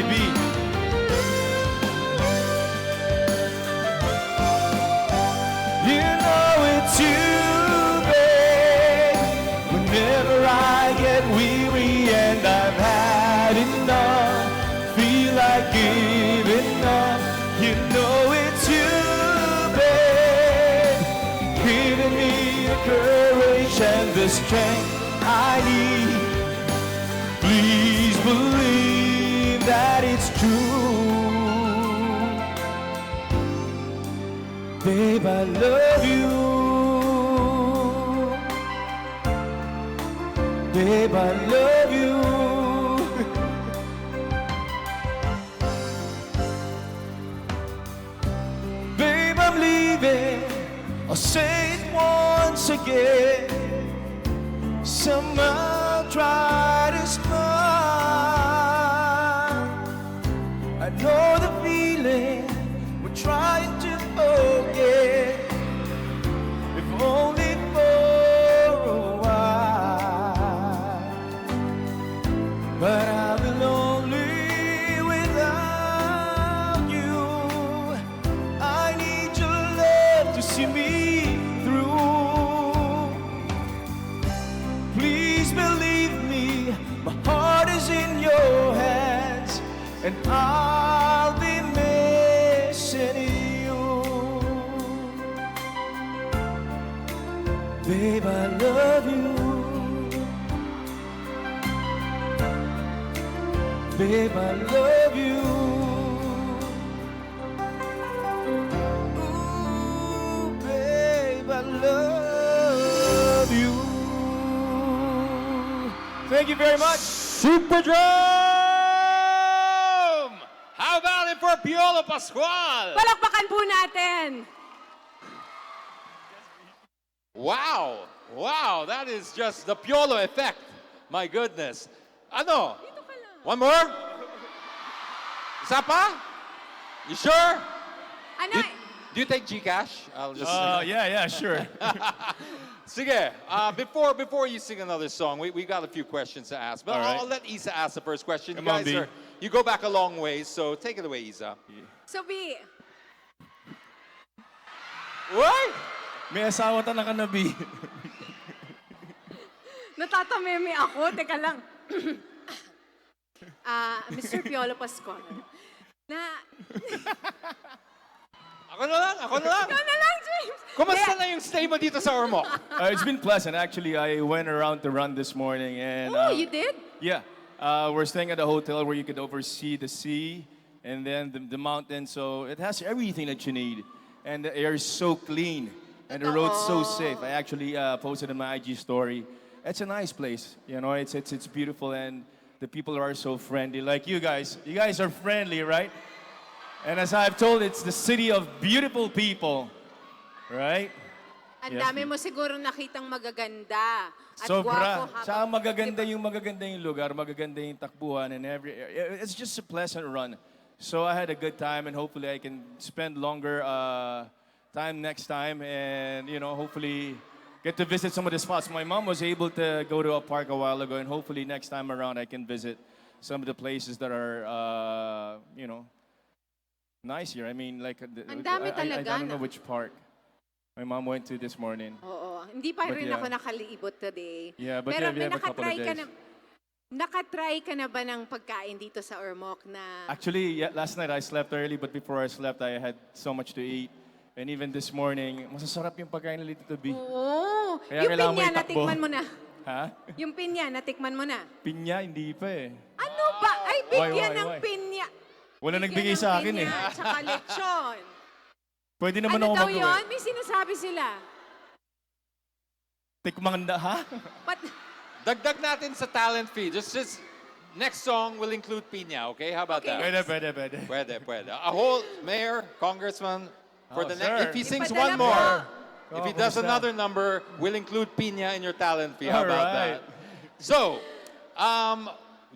IB. You know it's you, babe. Whenever I get weary and I've had enough, feel like giving up. You know it's you, babe. Giving me the courage and the strength I need. Please believe that it's true. Babe, I love you. Babe, I love you. Babe, I'm leaving. I'll say it once again. Somehow try to smile. I know the feeling we're trying to forget, if only for a while. But I'll be lonely without you. I need your love to see me through. Please believe me, my heart is in your hands, and I'll be missing you. Babe, I love you. Babe, I love you. Ooh, babe, I love you. Thank you very much. Super Drum! How about it for Piolo Pascual? Palakpakan po natin. Wow! Wow, that is just the Piolo effect. My goodness. Ano? One more? Isa pa? You sure? Ano? Do you take GCash? I'll just... Yeah, sure. Sige, before you sing another song, we got a few questions to ask. But All right. I'll let Isa ask the first question. Come on, B. You go back a long way, so take it away, Isa. So, B, What? May asawa ta na ka na, B. natatameme ako. Teka lang. Mr. Piolo Pascual, Ako na lang! Ikaw na lang, James! Kumusta na yung stay mo dito sa Ormoc? It's been pleasant. Actually, I went around to run this morning. And, Oh, you did? Yeah. We're staying at a hotel where you could oversee the sea and then the mountains. So it has everything that you need. And the air is so clean. And the road's so safe. I actually posted in my IG story. It's a nice place. You know, it's beautiful and the people are so friendly. Like you guys. You guys are friendly, right? And as I've told, it's the city of beautiful people. Right? Ang Yes, dami mo siguro nakitang magaganda. At Sobra. gwapo Tsaka habang... magaganda yung lugar, magaganda yung takbuhan and it's just a pleasant run. So I had a good time and hopefully I can spend longer time next time and, you know, hopefully get to visit some of the spots. My mom was able to go to a park a while ago and hopefully next time around I can visit some of the places that are, you know, nice here. I mean, like, Ang dami I talaga, don't know no? which park my mom went to this morning. Oo. Hindi pa But rin yeah. ako nakaliibot today. Yeah, but Pero yeah, we have a couple of nakatry ka days. na... Nakatry ka na ba ng pagkain dito sa Ormoc na... Actually, yeah, last night I slept early, but before I slept, I had so much to eat. And even this morning, masasarap yung pagkain nila Tito B. Oo. Kaya Yung kailangan mo pinya, itakbo. natikman mo na. Ha? Yung pinya, natikman mo na. Pinya, hindi pa eh. Ano ba? Ay, bigyan ng why? pinya. Wala nagbigay sa akin eh. Pinya, tsaka lechon. Pwede naman Ano ako daw magawa. yun? May sinasabi sila. Tikmanda, ha? Dagdag natin sa talent fee. Just next song will include piña, okay? How about that? Pwede. A whole mayor, congressman, for the next. If he sings one more, if he does another number, we'll include piña in your talent fee. How about that? So,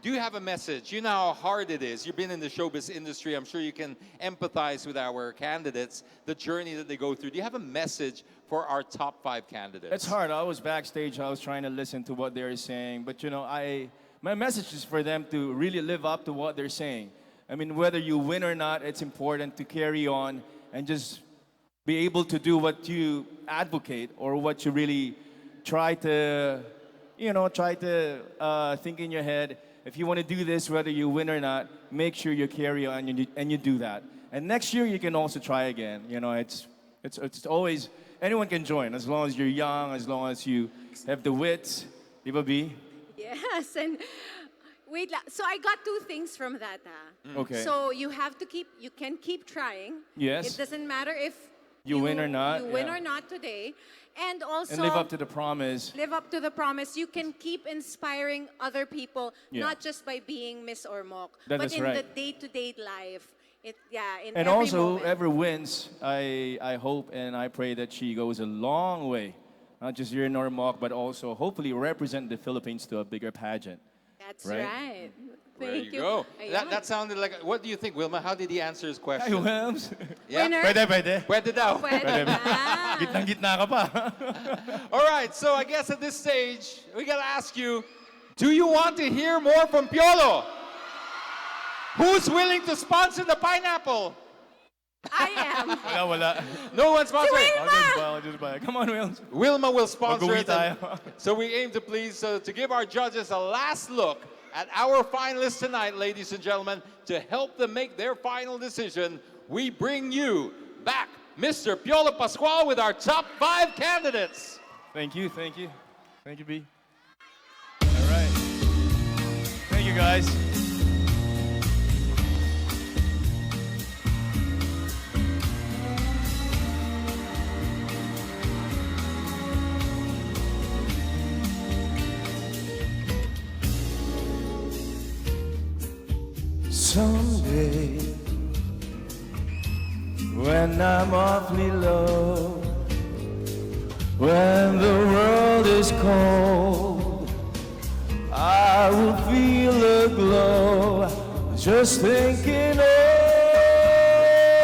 do you have a message? You know how hard it is. You've been in the showbiz industry. I'm sure you can empathize with our candidates, the journey that they go through. Do you have a message for our top 5 candidates? It's hard. I was backstage. I was trying to listen to what they're saying. But, you know, my message is for them to really live up to what they're saying. I mean, whether you win or not, it's important to carry on and just be able to do what you advocate or what you really try to, think in your head. If you want to do this, whether you win or not, make sure you carry on and you do that. And next year you can also try again. It's always, anyone can join as long as you're young, as long as you have the wits. Di ba, B? Yes, and wait, so I got two things from that. Okay. So you can keep trying. Yes. It doesn't matter if You win or not, You win yeah. or not today. And also And live up to the promise. live up to the promise. You can keep inspiring other people, Yeah. not just by being Miss Ormoc, That but is in right. the day-to-day life. In And every also, moment. whoever wins, I hope and I pray that she goes a long way. Not just here in Ormoc, but also hopefully represent the Philippines to a bigger pageant. That's right. right. There Thank you go. Ayan. That sounded like. What do you think, Wilma? How did he answer his question? Ay, Wilms. Yeah. Winner. Pwede daw. Pwede na. Gitnang-gitna ka pa. All right, so I guess at this stage, we gotta ask you, do you want to hear more from Piolo? Who's willing to sponsor the pineapple? I am. Wala. No one sponsors. I'll just buy. Come on, Wilms. Wilma will sponsor Mag-uwi it. and- tayo. So we aim to please, to give our judges a last look at our finalists tonight, ladies and gentlemen, to help them make their final decision. We bring you back Mr. Piolo Pascual with our top 5 candidates. Thank you, thank you. Thank you, B. All right. Thank you, guys. Someday, when I'm awfully low, when the world is cold, I will feel a glow just thinking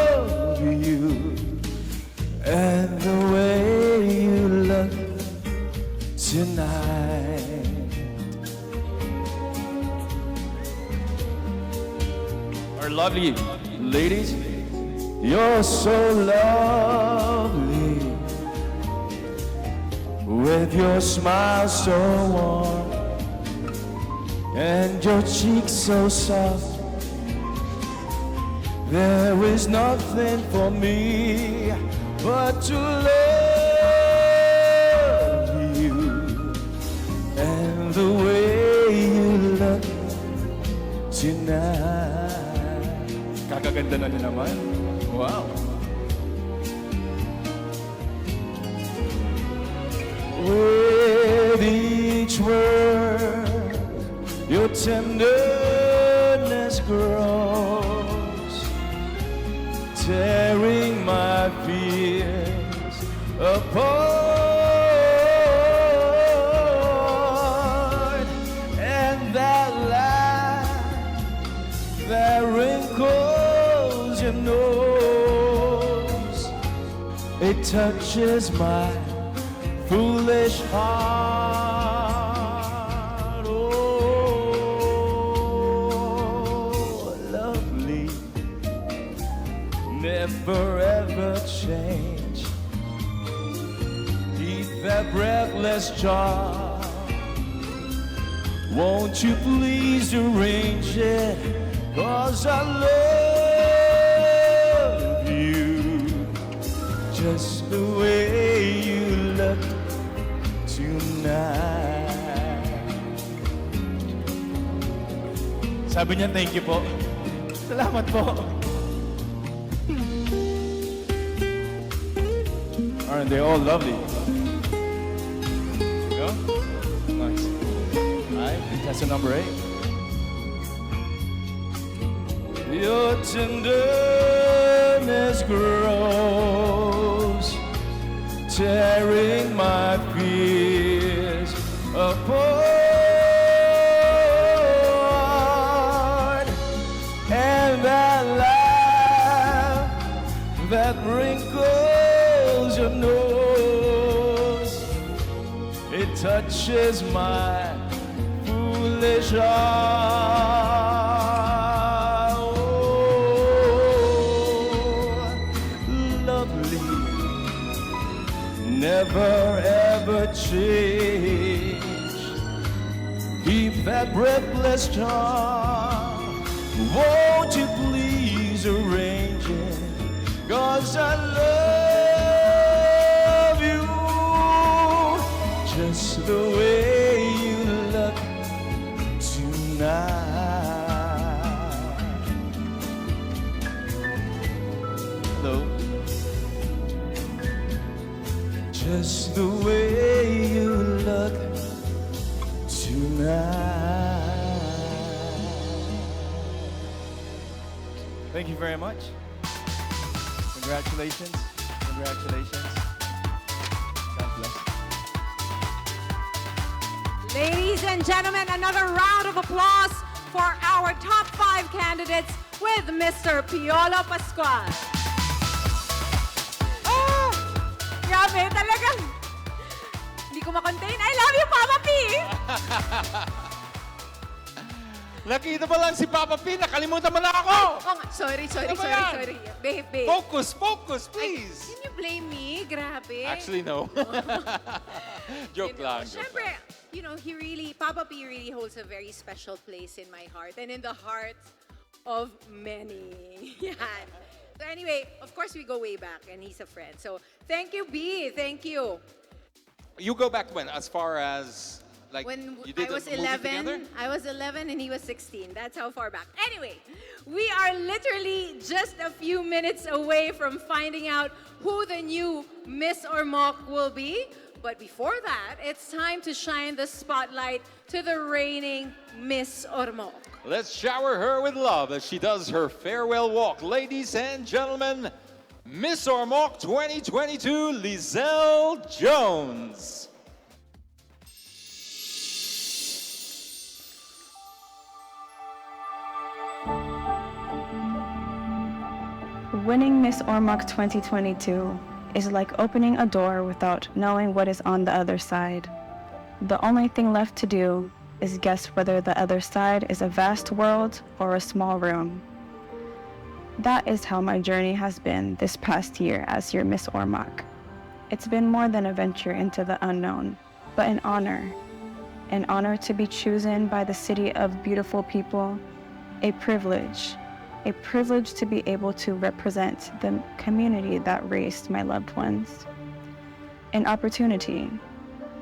of you and the way you look tonight. Our lovely ladies. You're so lovely, with your smile so warm and your cheeks so soft. There is nothing for me but to love you and the way you look tonight. Kakaganda na niya naman. Wow. With each word, your tenderness grows, tearing my fears apart. And that laugh that wrinkles your nose, it touches my foolish heart. Oh, lovely, never ever change. Keep that breathless charm. Won't you please arrange it? 'Cause I love you just the way you look tonight. Sabi niya, thank you po. Salamat po. Aren't they all lovely? There you go. Nice. All right, contestant number 8. Your tenderness grows, tearing my fears apart. And that laugh that wrinkles your nose, it touches my foolish heart. change. Keep that breathless charm. Won't you please arrange it? 'Cause I love you just the way you look tonight. Hello. Just the way you look tonight. Thank you very much. Congratulations. Congratulations. God bless. Ladies and gentlemen, another round of applause for our top 5 candidates with Mr. PIOLO Pascual. Oh, grabe, talagang hindi ko makontain. I love you, Papa P! Nakita mo lang si Papa P, nakalimutan mo na ako! Oh, sorry. Ano ba yan? Babe. Focus, please! Can you blame me? Grabe. Actually, no. Joke lang. Siyempre, Papa P really holds a very special place in my heart and in the hearts of many. Yan. So anyway, of course, we go way back and he's a friend. So thank you, B. Thank you. You go back when? As far as... Like, When you did I was the movie together? 11, I was 11 and he was 16. That's how far back. Anyway, we are literally just a few minutes away from finding out who the new Miss Ormoc will be. But before that, it's time to shine the spotlight to the reigning Miss Ormoc. Let's shower her with love as she does her farewell walk. Ladies and gentlemen, Miss Ormoc 2022, Lizelle Jones. Winning Miss Ormoc 2022 is like opening a door without knowing what is on the other side. The only thing left to do is guess whether the other side is a vast world or a small room. That is how my journey has been this past year as your Miss Ormoc. It's been more than a venture into the unknown, but an honor. An honor to be chosen by the city of beautiful people, a privilege to be able to represent the community that raised my loved ones. An opportunity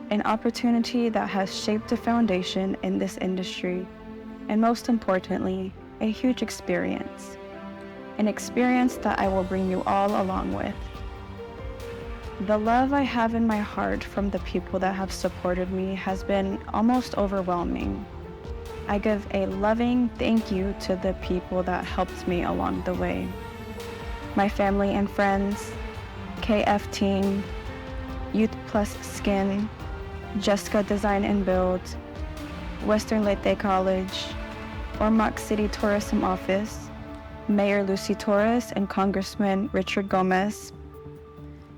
that has shaped a foundation in this industry, and most importantly, a huge experience. An experience that I will bring you all along with. The love I have in my heart from the people that have supported me has been almost overwhelming. I give a loving thank you to the people that helped me along the way. My family and friends, KF Team, Youth Plus Skin, Jessica Design and Build, Western Leyte College, Ormoc City Tourism Office, Mayor Lucy Torres and Congressman Richard Gomez,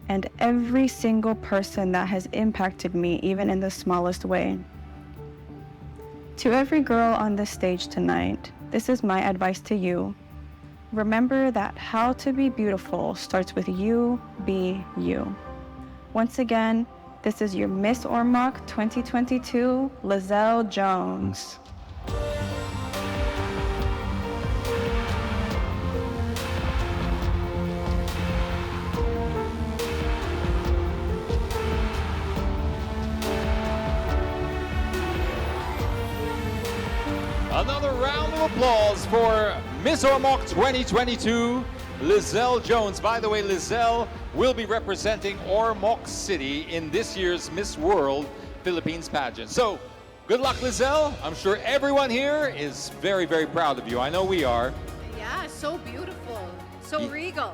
and every single person that has impacted me even in the smallest way. To every girl on this stage tonight, this is my advice to you. Remember that how to be beautiful starts with you be you. Once again, this is your Miss Ormoc 2022, Lizelle Jones. Another round of applause for Miss Ormoc 2022, Lizelle Jones. By the way, Lizelle will be representing Ormoc City in this year's Miss World Philippines pageant. So, good luck, Lizelle. I'm sure everyone here is very, very proud of you. I know we are. Yeah, so beautiful, so regal.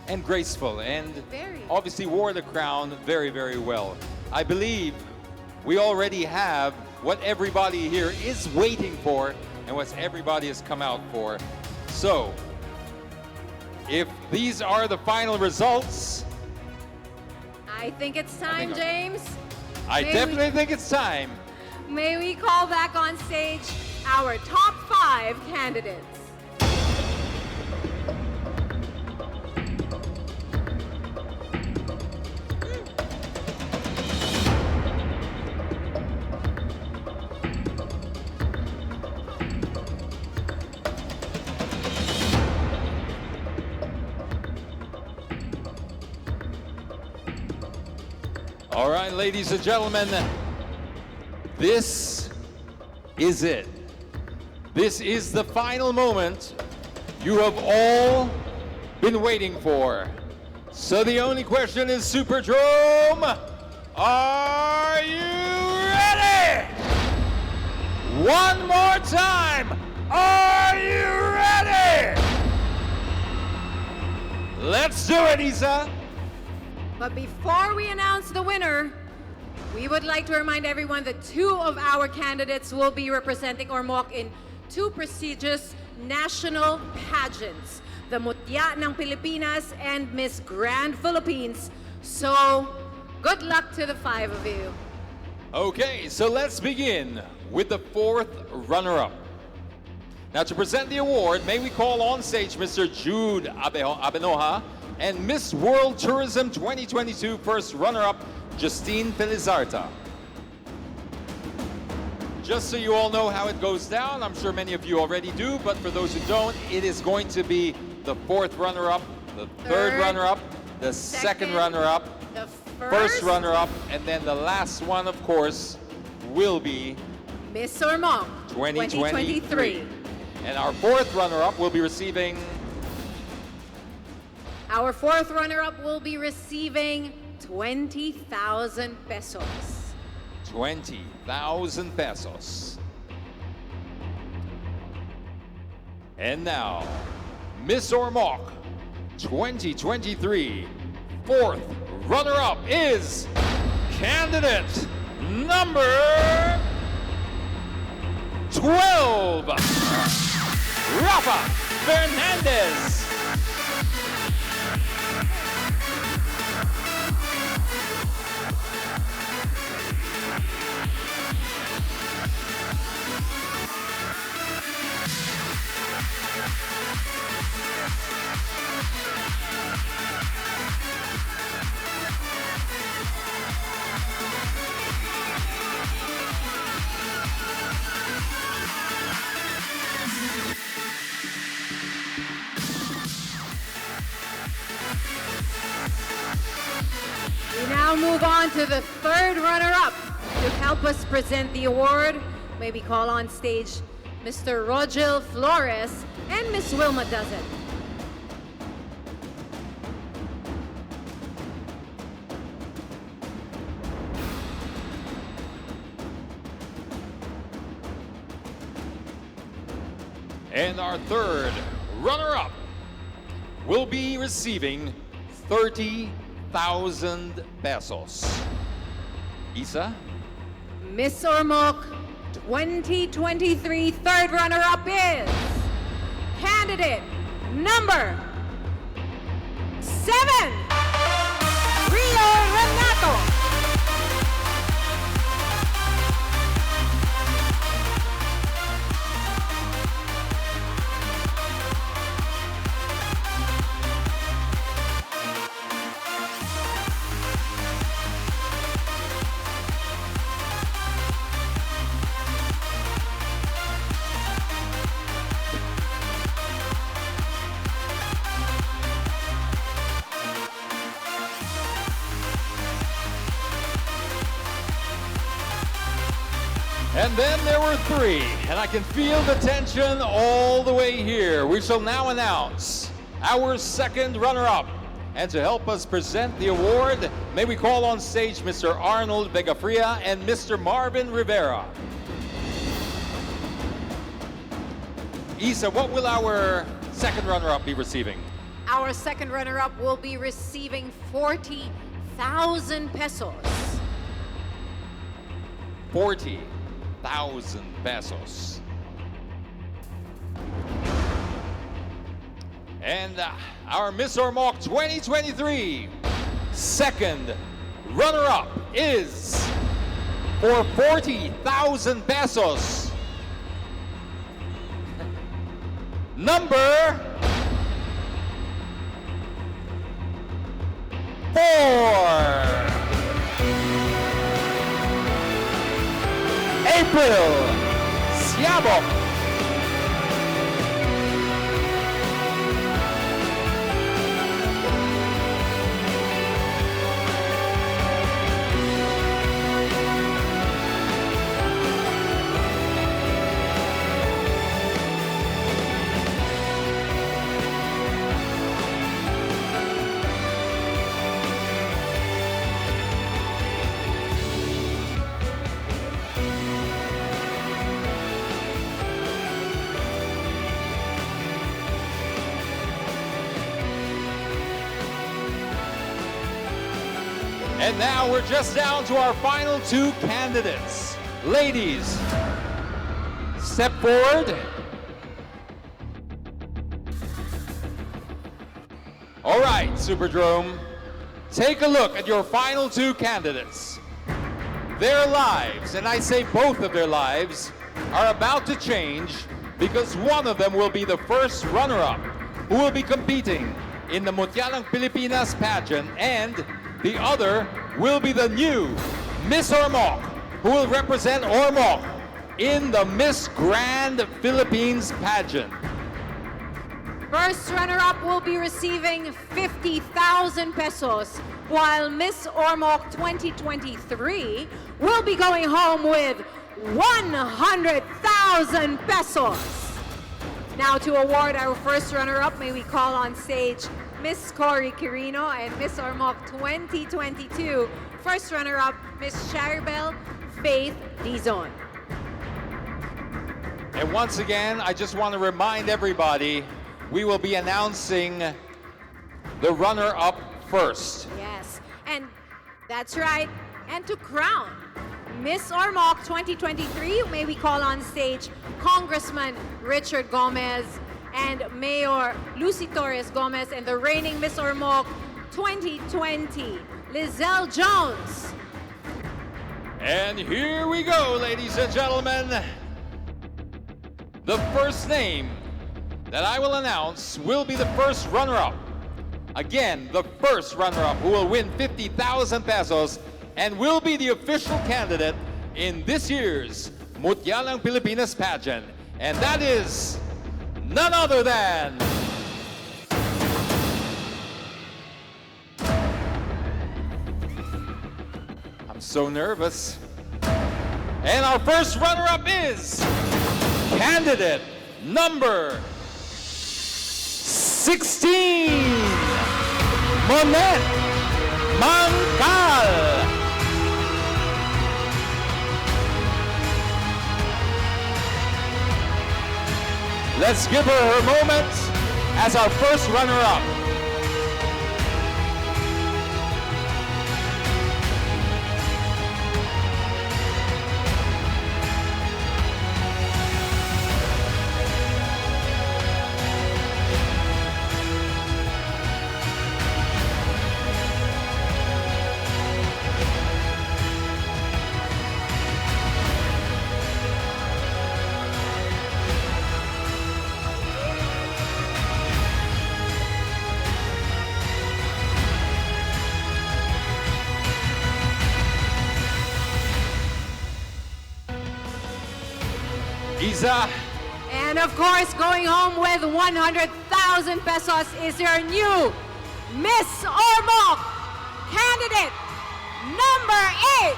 And graceful, and Very. obviously wore the crown very, very well. I believe we already have what everybody here is waiting for and what everybody has come out for. So, if these are the final results, I think it's time, James. I May definitely think it's time. May we call back on stage our top 5 candidates. right, ladies and gentlemen, this is it. This is the final moment you have all been waiting for. So the only question is, Superdrome, are you ready? One more time, are you ready? Let's do it, Isa. But before we announce the winner, we would like to remind everyone that two of our candidates will be representing Ormoc in two prestigious national pageants, the Mutya ng Pilipinas and Miss Grand Philippines. So, good luck to the five of you. Okay, so let's begin with the fourth runner-up. Now, to present the award, may we call on stage Mr. Jude Abenoja and Miss World Tourism 2022 first runner-up, Justine Felizarta. Just so you all know how it goes down, I'm sure many of you already do, but for those who don't, it is going to be the fourth runner-up, the third runner-up, the second runner-up, the first runner-up, and then the last one, of course, will be Miss Ormoc 2023. And our fourth runner-up will be receiving... Our fourth runner-up will be receiving 20,000 pesos. 20,000 pesos. And now, Miss Ormoc 2023 fourth runner-up is candidate number 12, Rafa Fernandez. We now move on to the third runner-up. To help us present the award, may we call on stage Mr. Rogel Flores and Miss Wilma Dozen. And our third runner-up will be receiving 30,000 pesos. Isa? Miss Ormoc 2023 third runner-up is candidate number 7, Rio Renato. And then there were 3, and I can feel the tension all the way here. We shall now announce our second runner-up. And to help us present the award, may we call on stage Mr. Arnold Vegafria and Mr. Marvin Rivera. Isa, what will our second runner-up be receiving? Our second runner-up will be receiving 40,000 pesos. 40,000 pesos. And our Miss Ormoc 2023 second runner-up is for 40,000 pesos. Number 4. April Siabok. And now we're just down to our final two candidates. Ladies, step forward. All right, Superdrome, take a look at your final two candidates. Their lives, and I say both of their lives, are about to change because one of them will be the first runner-up who will be competing in the Mutyalang Pilipinas pageant, and the other will be the new Miss Ormoc, who will represent Ormoc in the Miss Grand Philippines pageant. First runner-up will be receiving 50,000 pesos, while Miss Ormoc 2023 will be going home with 100,000 pesos. Now to award our first runner-up, may we call on stage Miss Cory Quirino and Miss Ormoc 2022. First runner-up, Miss Charibel Faith Dizon. And once again, I just want to remind everybody, we will be announcing the runner-up first. Yes, and that's right. And to crown Miss Ormoc 2023, may we call on stage Congressman Richard Gomez and Mayor Lucy Torres Gomez, and the reigning Miss Ormoc 2020, Lizelle Jones. And here we go, ladies and gentlemen. The first name that I will announce will be the first runner-up. Again, the first runner-up who will win 50,000 pesos and will be the official candidate in this year's Mutyalang Pilipinas pageant. And that is none other than I'm so nervous. And our first runner-up is candidate number 16, Monette Mangkal. Let's give her her moment as our first runner-up. Isa. And of course, going home with 100,000 pesos is your new Miss Ormoc candidate number 8,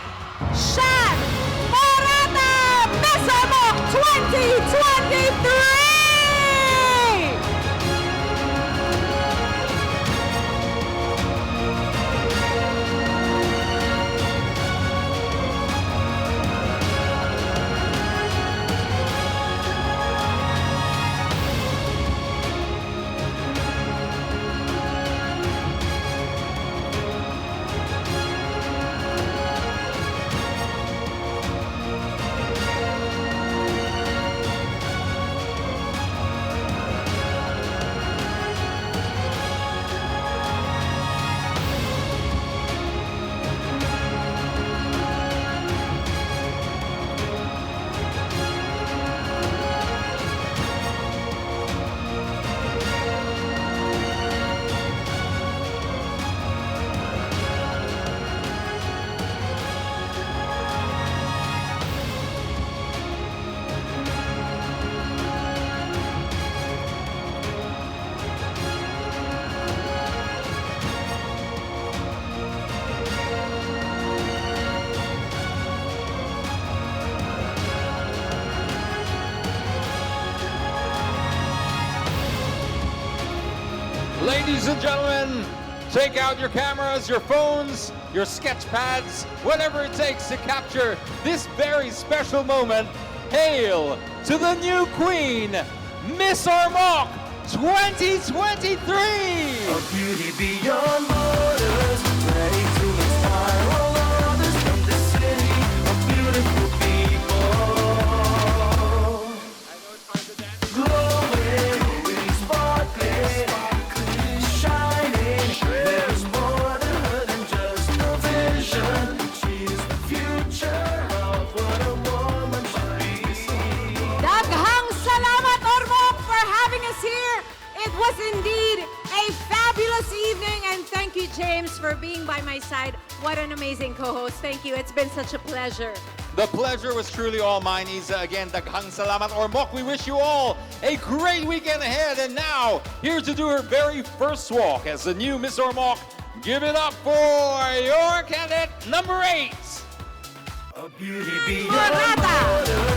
Shan Morata, Miss Ormoc 2023! Ladies and gentlemen, take out your cameras, your phones, your sketch pads, whatever it takes to capture this very special moment. Hail to the new queen, Miss Ormoc 2023! A beauty beyond borders, ready to inspire was indeed a fabulous evening, and thank you, James, for being by my side. What an amazing co-host. Thank you. It's been such a pleasure. The pleasure was truly all mine, Isa. Again, daghang salamat, Ormoc. We wish you all a great weekend ahead. And now, here to do her very first walk as the new Miss Ormoc, give it up for your candidate number 8. A beauty beyond